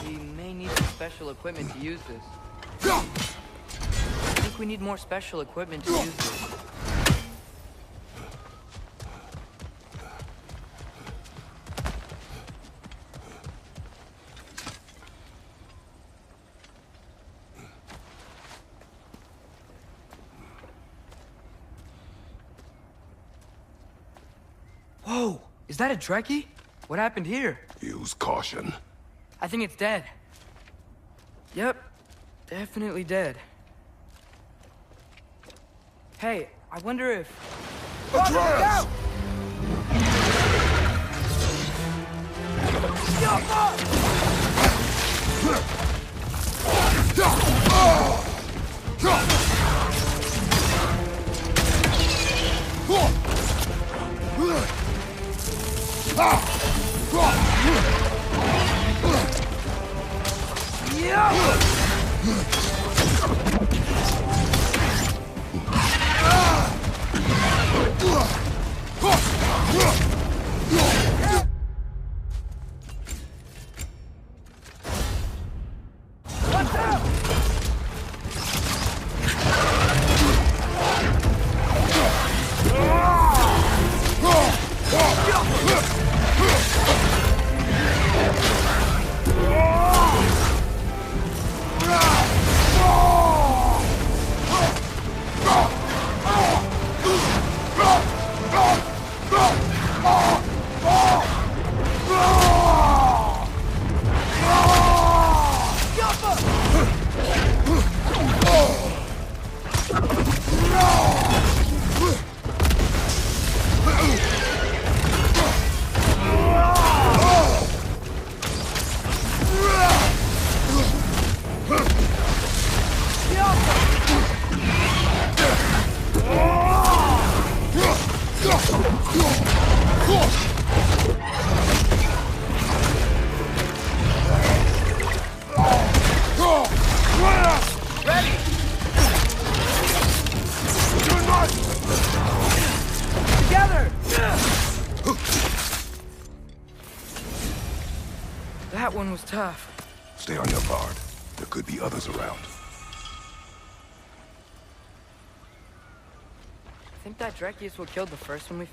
We may need some special equipment to use this. I think we need more special equipment to use this. Whoa! Is that a Trekkie? What happened here? Use caution. I think it's dead. Yep, definitely dead. Hey, I wonder if... Atreus! That one was tough. Stay on your guard. There could be others around. think that Dreki is what killed the first one we...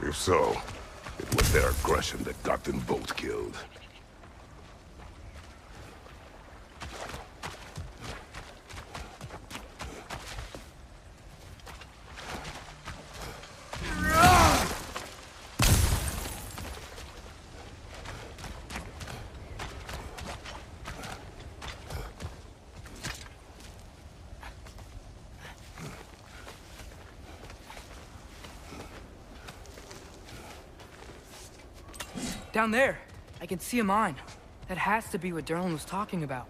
If so, it was their aggression that got them both killed. Down there, I can see a mine. That has to be what Durlin was talking about.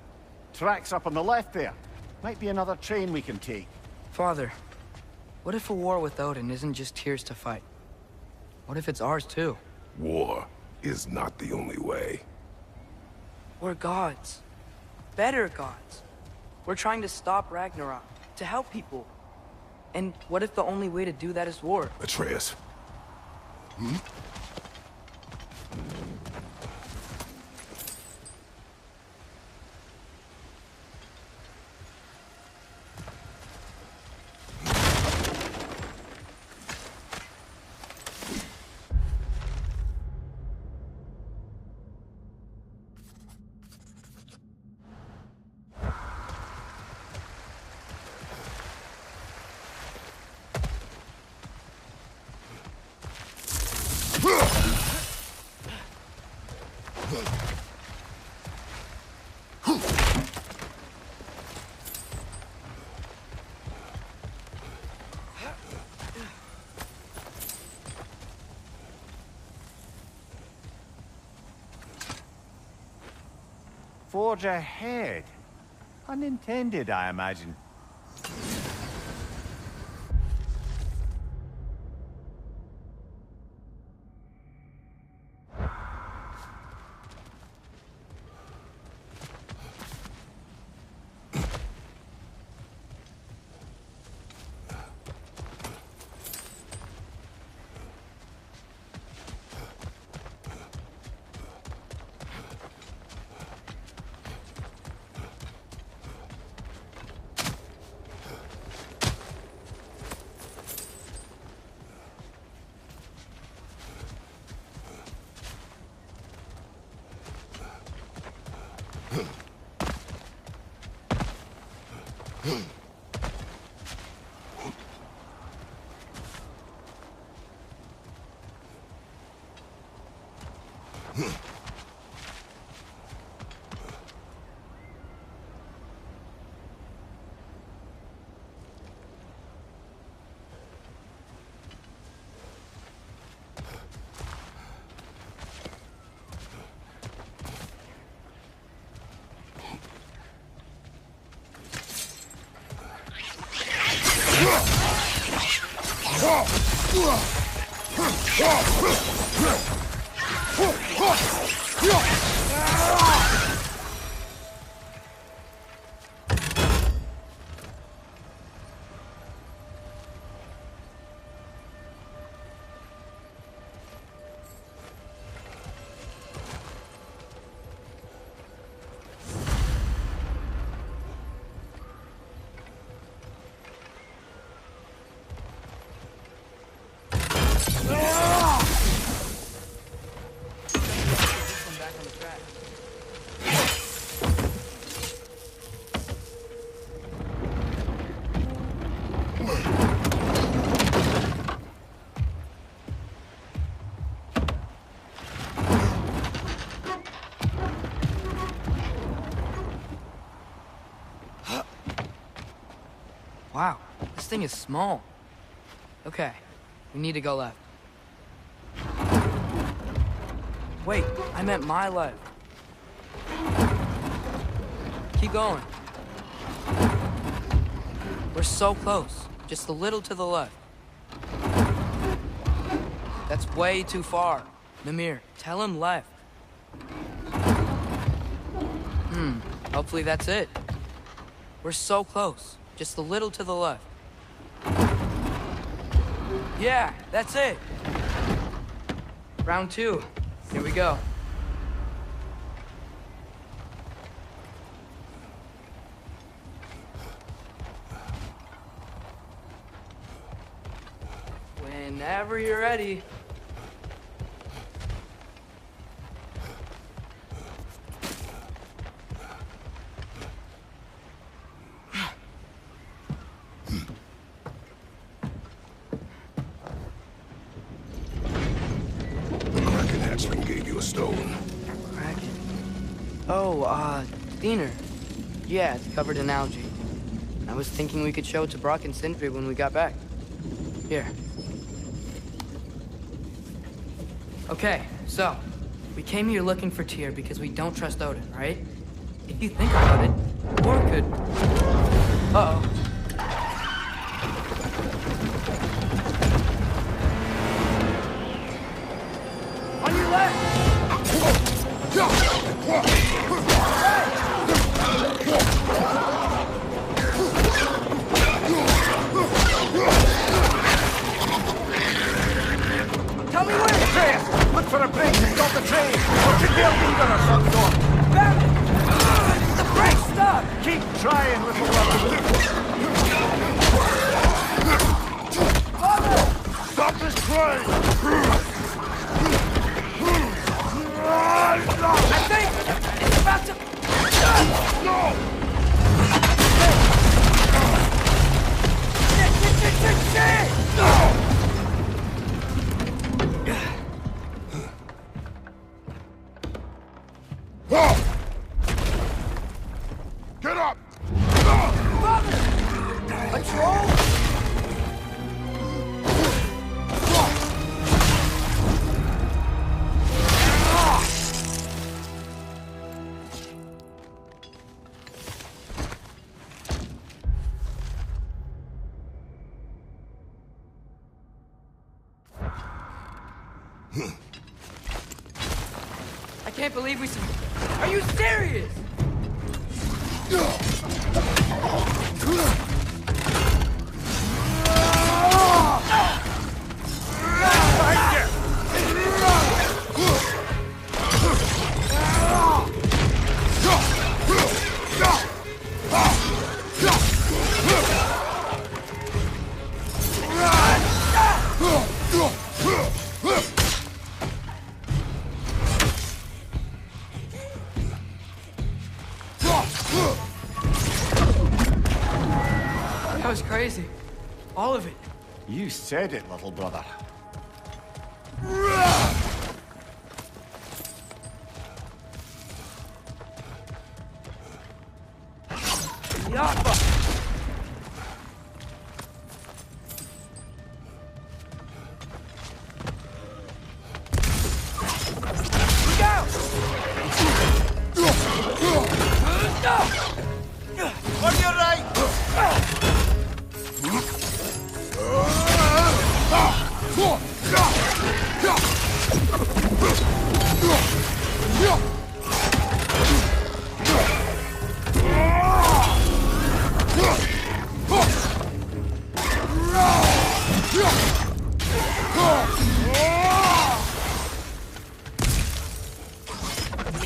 Tracks up on the left there. Might be another train we can take. Father, what if a war with Odin isn't just Tyr's to fight? What if it's ours too? War is not the only way. We're gods. Better gods. We're trying to stop Ragnarok, to help people. And what if the only way to do that is war? Atreus. Hmm? Forge ahead. Unintended, I imagine. Wow, this thing is small. Okay, we need to go left. Wait, I meant my left. Keep going. We're so close. Just a little to the left. That's way too far. Mimir, tell him left. Hopefully that's it. We're so close. Just a little to the left. Yeah, that's it. Round 2. Here we go. Whenever you're ready. Diener. Yeah, it's covered in algae. I was thinking we could show it to Brock and Sindri when we got back. Here. Okay, so, we came here looking for Tyr because we don't trust Odin, right? If you think about it, War could... Uh-oh. On your left! Tell me where! Atreus! Look for a break! Stop the train! Or to their leader or some sort! Found it! The brake's stuck! Keep trying, little brother! Father! Stop this train! I think it's about to... No! Shit! No! Get up! Father! A troll? I can't believe we... Are you serious? That was crazy. All of it. You said it, little brother. Yappa! Look out! On your right!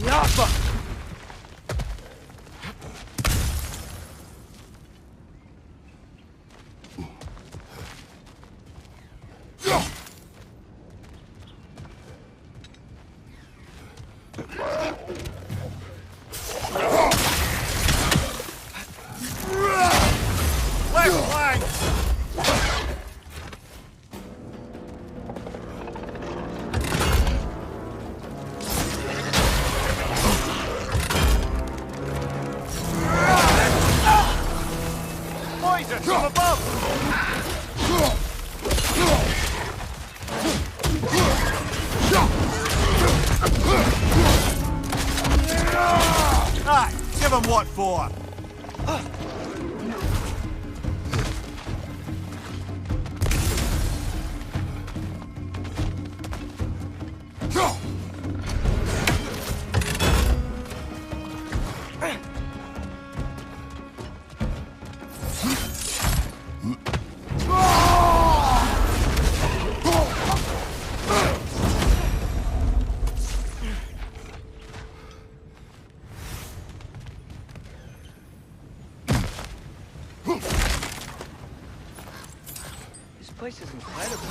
Yappa! Left flank! Poison from above! Aye, give him what for? place is incredible.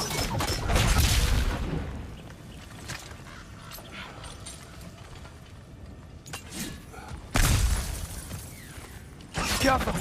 Careful!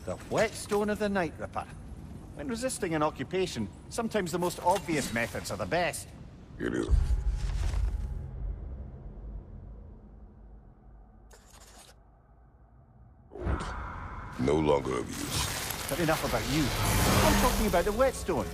The whetstone of the Night Ripper. When resisting an occupation, sometimes the most obvious methods are the best. It is. No longer of use. But enough about you. I'm talking about the whetstone.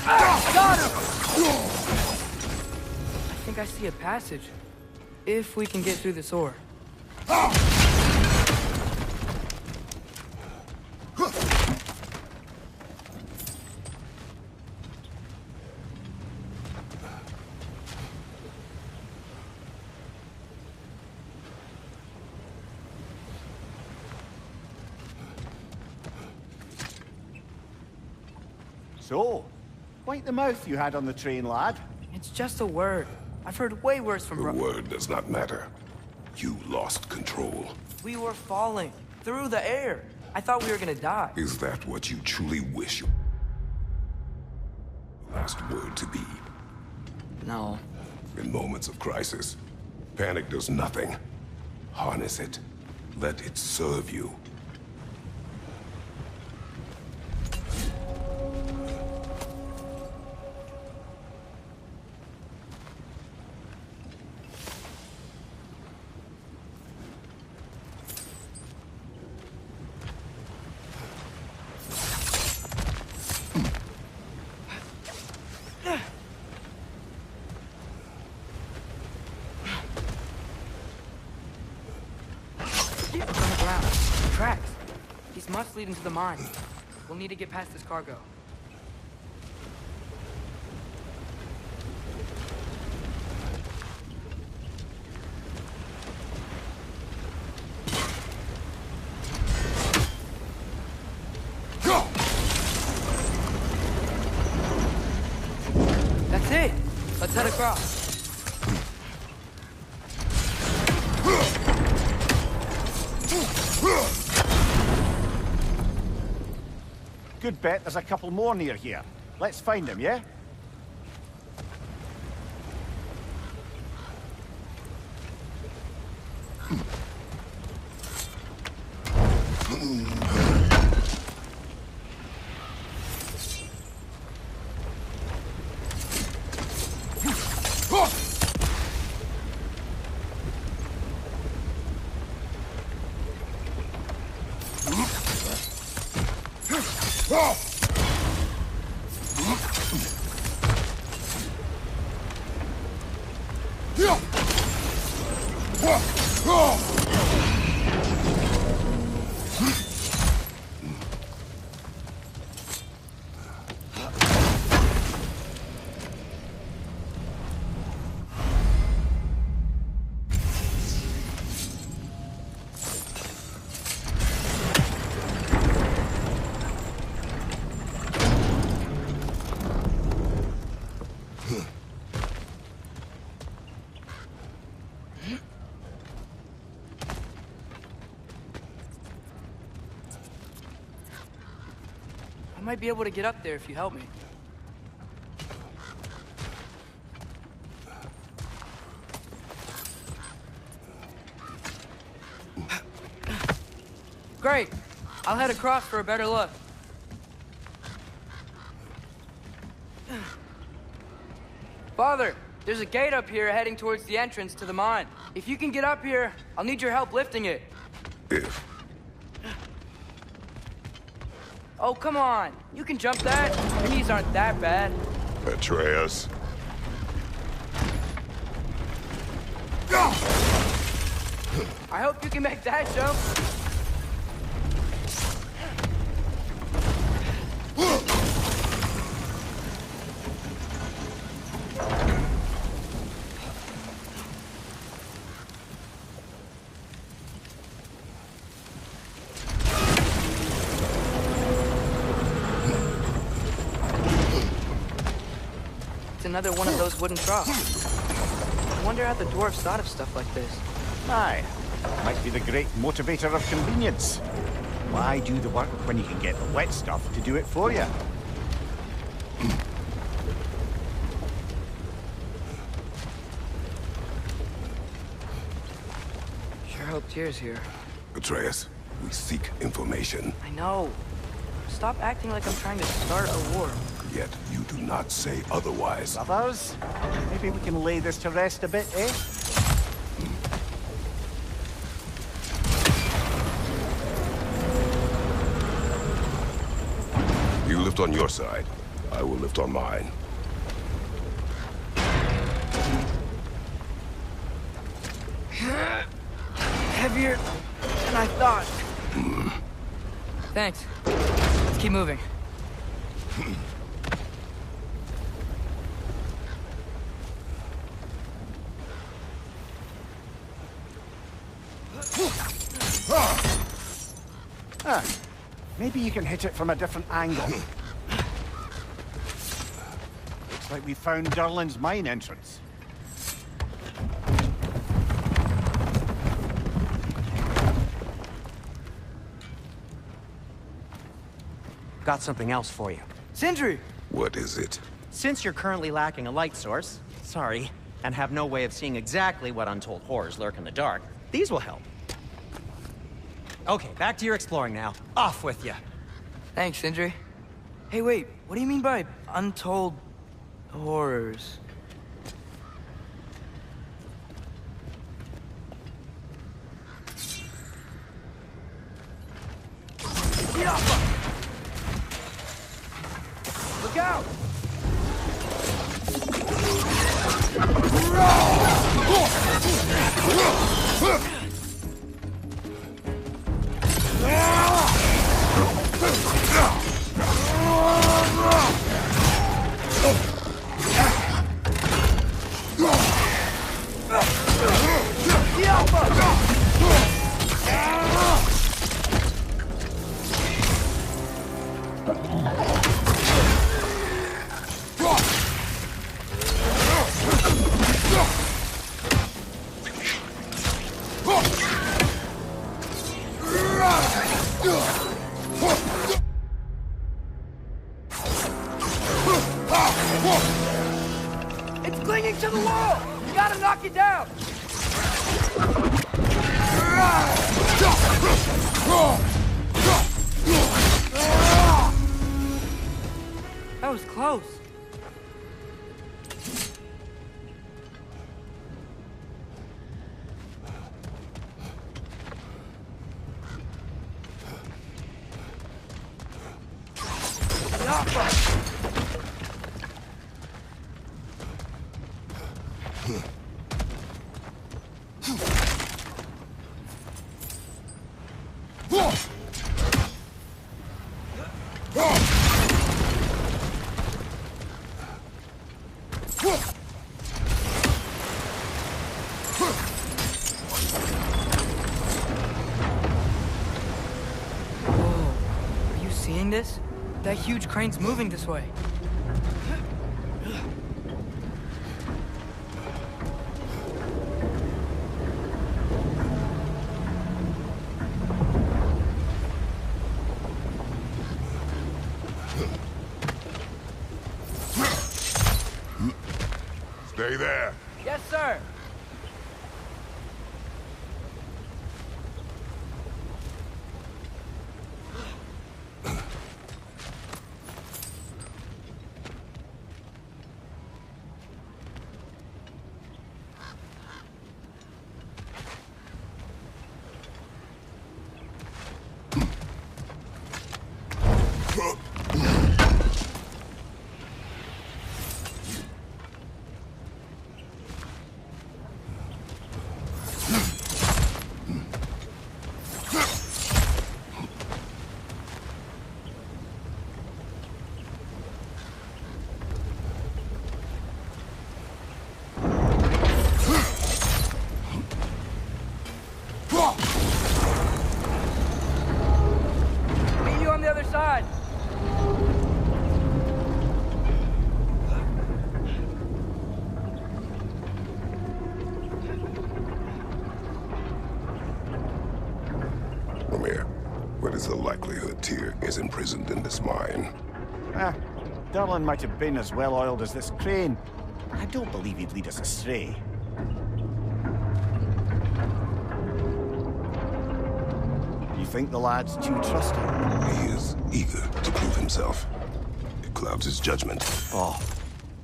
I think I see a passage. If we can get through this ore. So, quite the mouth you had on the train, lad. It's just a word. I've heard way worse from The word does not matter. You lost control. We were falling through the air. I thought we were gonna die. Is that what you truly wish your last word to be? No. In moments of crisis, panic does nothing. Harness it. Let it serve you. Tracks. These must lead into the mine. We'll need to get past this cargo. That's it. Let's head across. Good bet there's a couple more near here. Let's find them, yeah? might be able to get up there if you help me. Great. I'll head across for a better look. Father, there's a gate up here heading towards the entrance to the mine. If you can get up here, I'll need your help lifting it. If. Oh, come on. You can jump that. Your knees aren't that bad. Atreus. I hope you can make that jump. Another one of those wooden troughs. I wonder how the dwarves thought of stuff like this. Aye, might be the great motivator of convenience. Why do the work when you can get the wet stuff to do it for you? Sure hope Tyr's here. Atreus, we seek information. I know. Stop acting like I'm trying to start a war. Yet you do not say otherwise. Brothers, maybe we can lay this to rest a bit, eh? You lift on your side. I will lift on mine. Heavier than I thought. Thanks. Let's keep moving. Maybe you can hit it from a different angle. Looks like we found Durlin's mine entrance. Got something else for you. Sindri! What is it? Since you're currently lacking a light source, sorry, and have no way of seeing exactly what untold horrors lurk in the dark, these will help. Okay, back to your exploring now. Off with you. Thanks, Sindri. Hey, wait, what do you mean by untold horrors? Look out! It's clinging to the wall! You gotta knock it down! That was close. This? That huge crane's moving this way. Stay there. Yes, sir. Meet you on the other side. Ramir, what is the likelihood Tyr is imprisoned in this mine? Durlin might have been as well-oiled as this crane. I don't believe he'd lead us astray. You think the lad's too trusting? He is eager to prove himself. It clouds his judgment. Oh,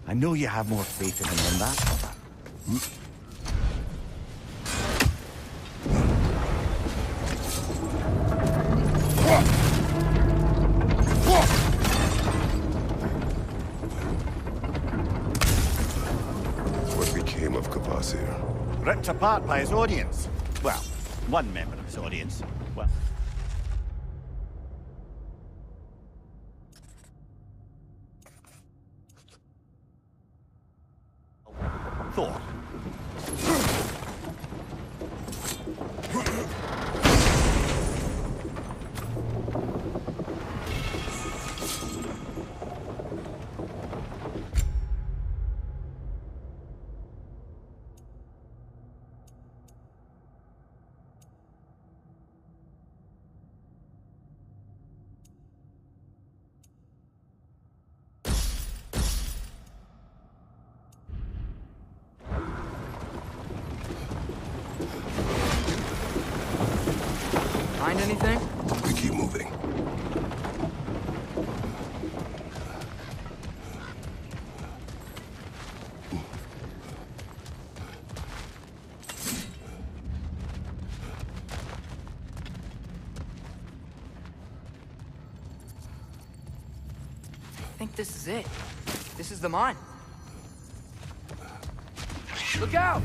I know you have more faith in him than that. What became of Kvasir? Ripped apart by his audience. Well, one member of his audience. Well... Thor. Find anything? We keep moving. I think this is it. This is the mine. Look out!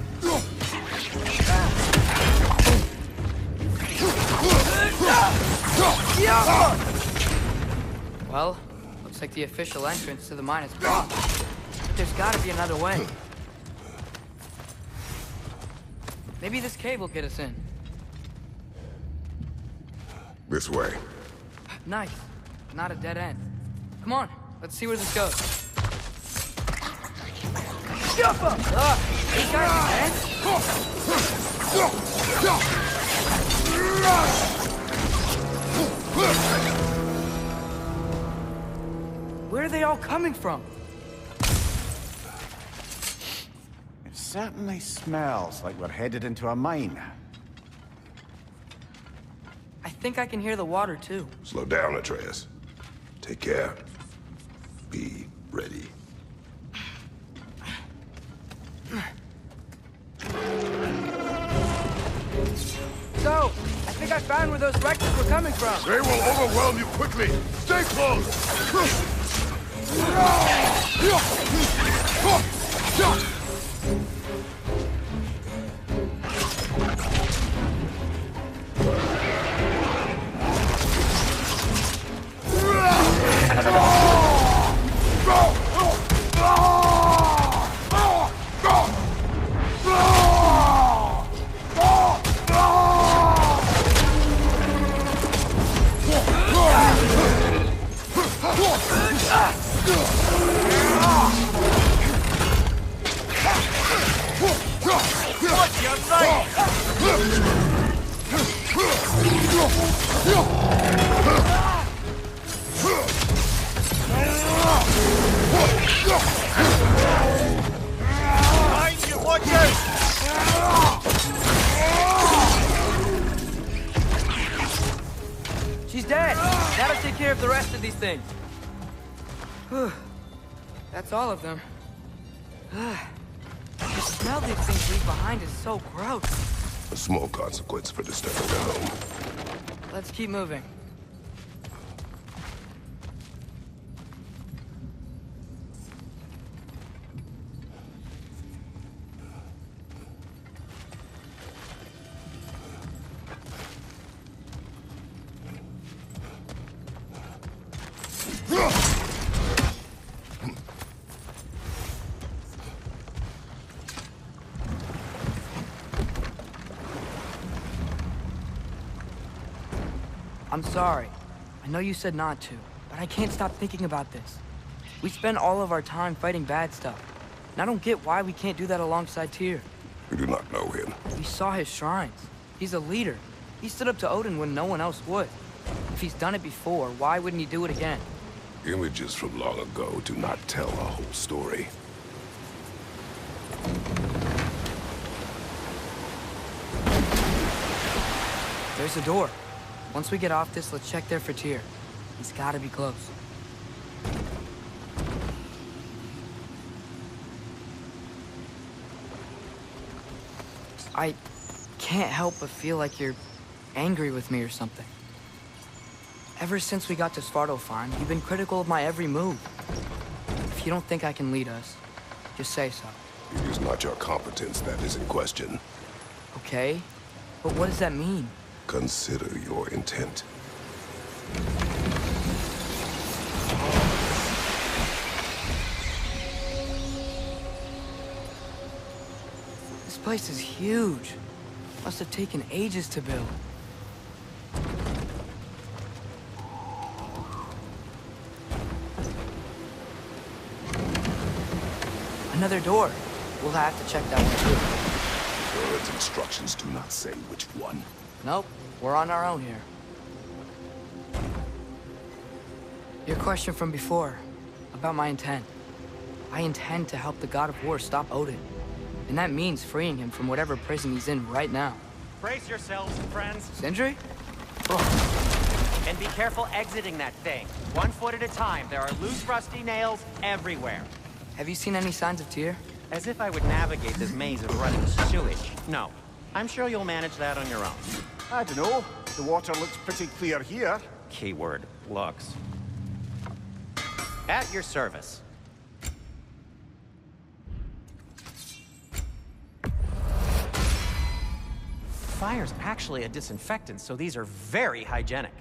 Well, looks like the official entrance to the mine is blocked. But there's gotta be another way. Maybe this cave will get us in. This way. Nice. Not a dead end. Come on, let's see where this goes. Jump up! These guys are Where are they all coming from? It certainly smells like we're headed into a mine. I think I can hear the water, too. Slow down, Atreus. Take care. Be ready. So, I think I found where those wreckers were coming from. They will overwhelm you quickly. Stay close. Watch out! She's dead. Gotta take care of the rest of these things. Whew. That's all of them. The smell these things leave behind is so gross. A small consequence for disturbing their home. Let's keep moving. I'm sorry. I know you said not to, but I can't stop thinking about this. We spend all of our time fighting bad stuff, and I don't get why we can't do that alongside Tyr. We do not know him. We saw his shrines. He's a leader. He stood up to Odin when no one else would. If he's done it before, why wouldn't he do it again? Images from long ago do not tell a whole story. There's a door. Once we get off this, let's check there for Tyr. He's gotta be close. I can't help but feel like you're angry with me or something. Ever since we got to Svartalfheim, you've been critical of my every move. If you don't think I can lead us, just say so. It is not your competence that is in question. Okay? But what does that mean? Consider your intent. This place is huge. Must have taken ages to build. Another door. We'll have to check that one too. Bird's instructions do not say which one. Nope, we're on our own here. Your question from before, about my intent. I intend to help the God of War stop Odin. And that means freeing him from whatever prison he's in right now. Brace yourselves, friends. Sindri? And be careful exiting that thing. 1 foot at a time. There are loose, rusty nails everywhere. Have you seen any signs of Tyr? As if I would navigate this maze of running sewage. No. I'm sure you'll manage that on your own. I don't know. The water looks pretty clear here. Keyword, looks. At your service. Fire's actually a disinfectant, so these are very hygienic.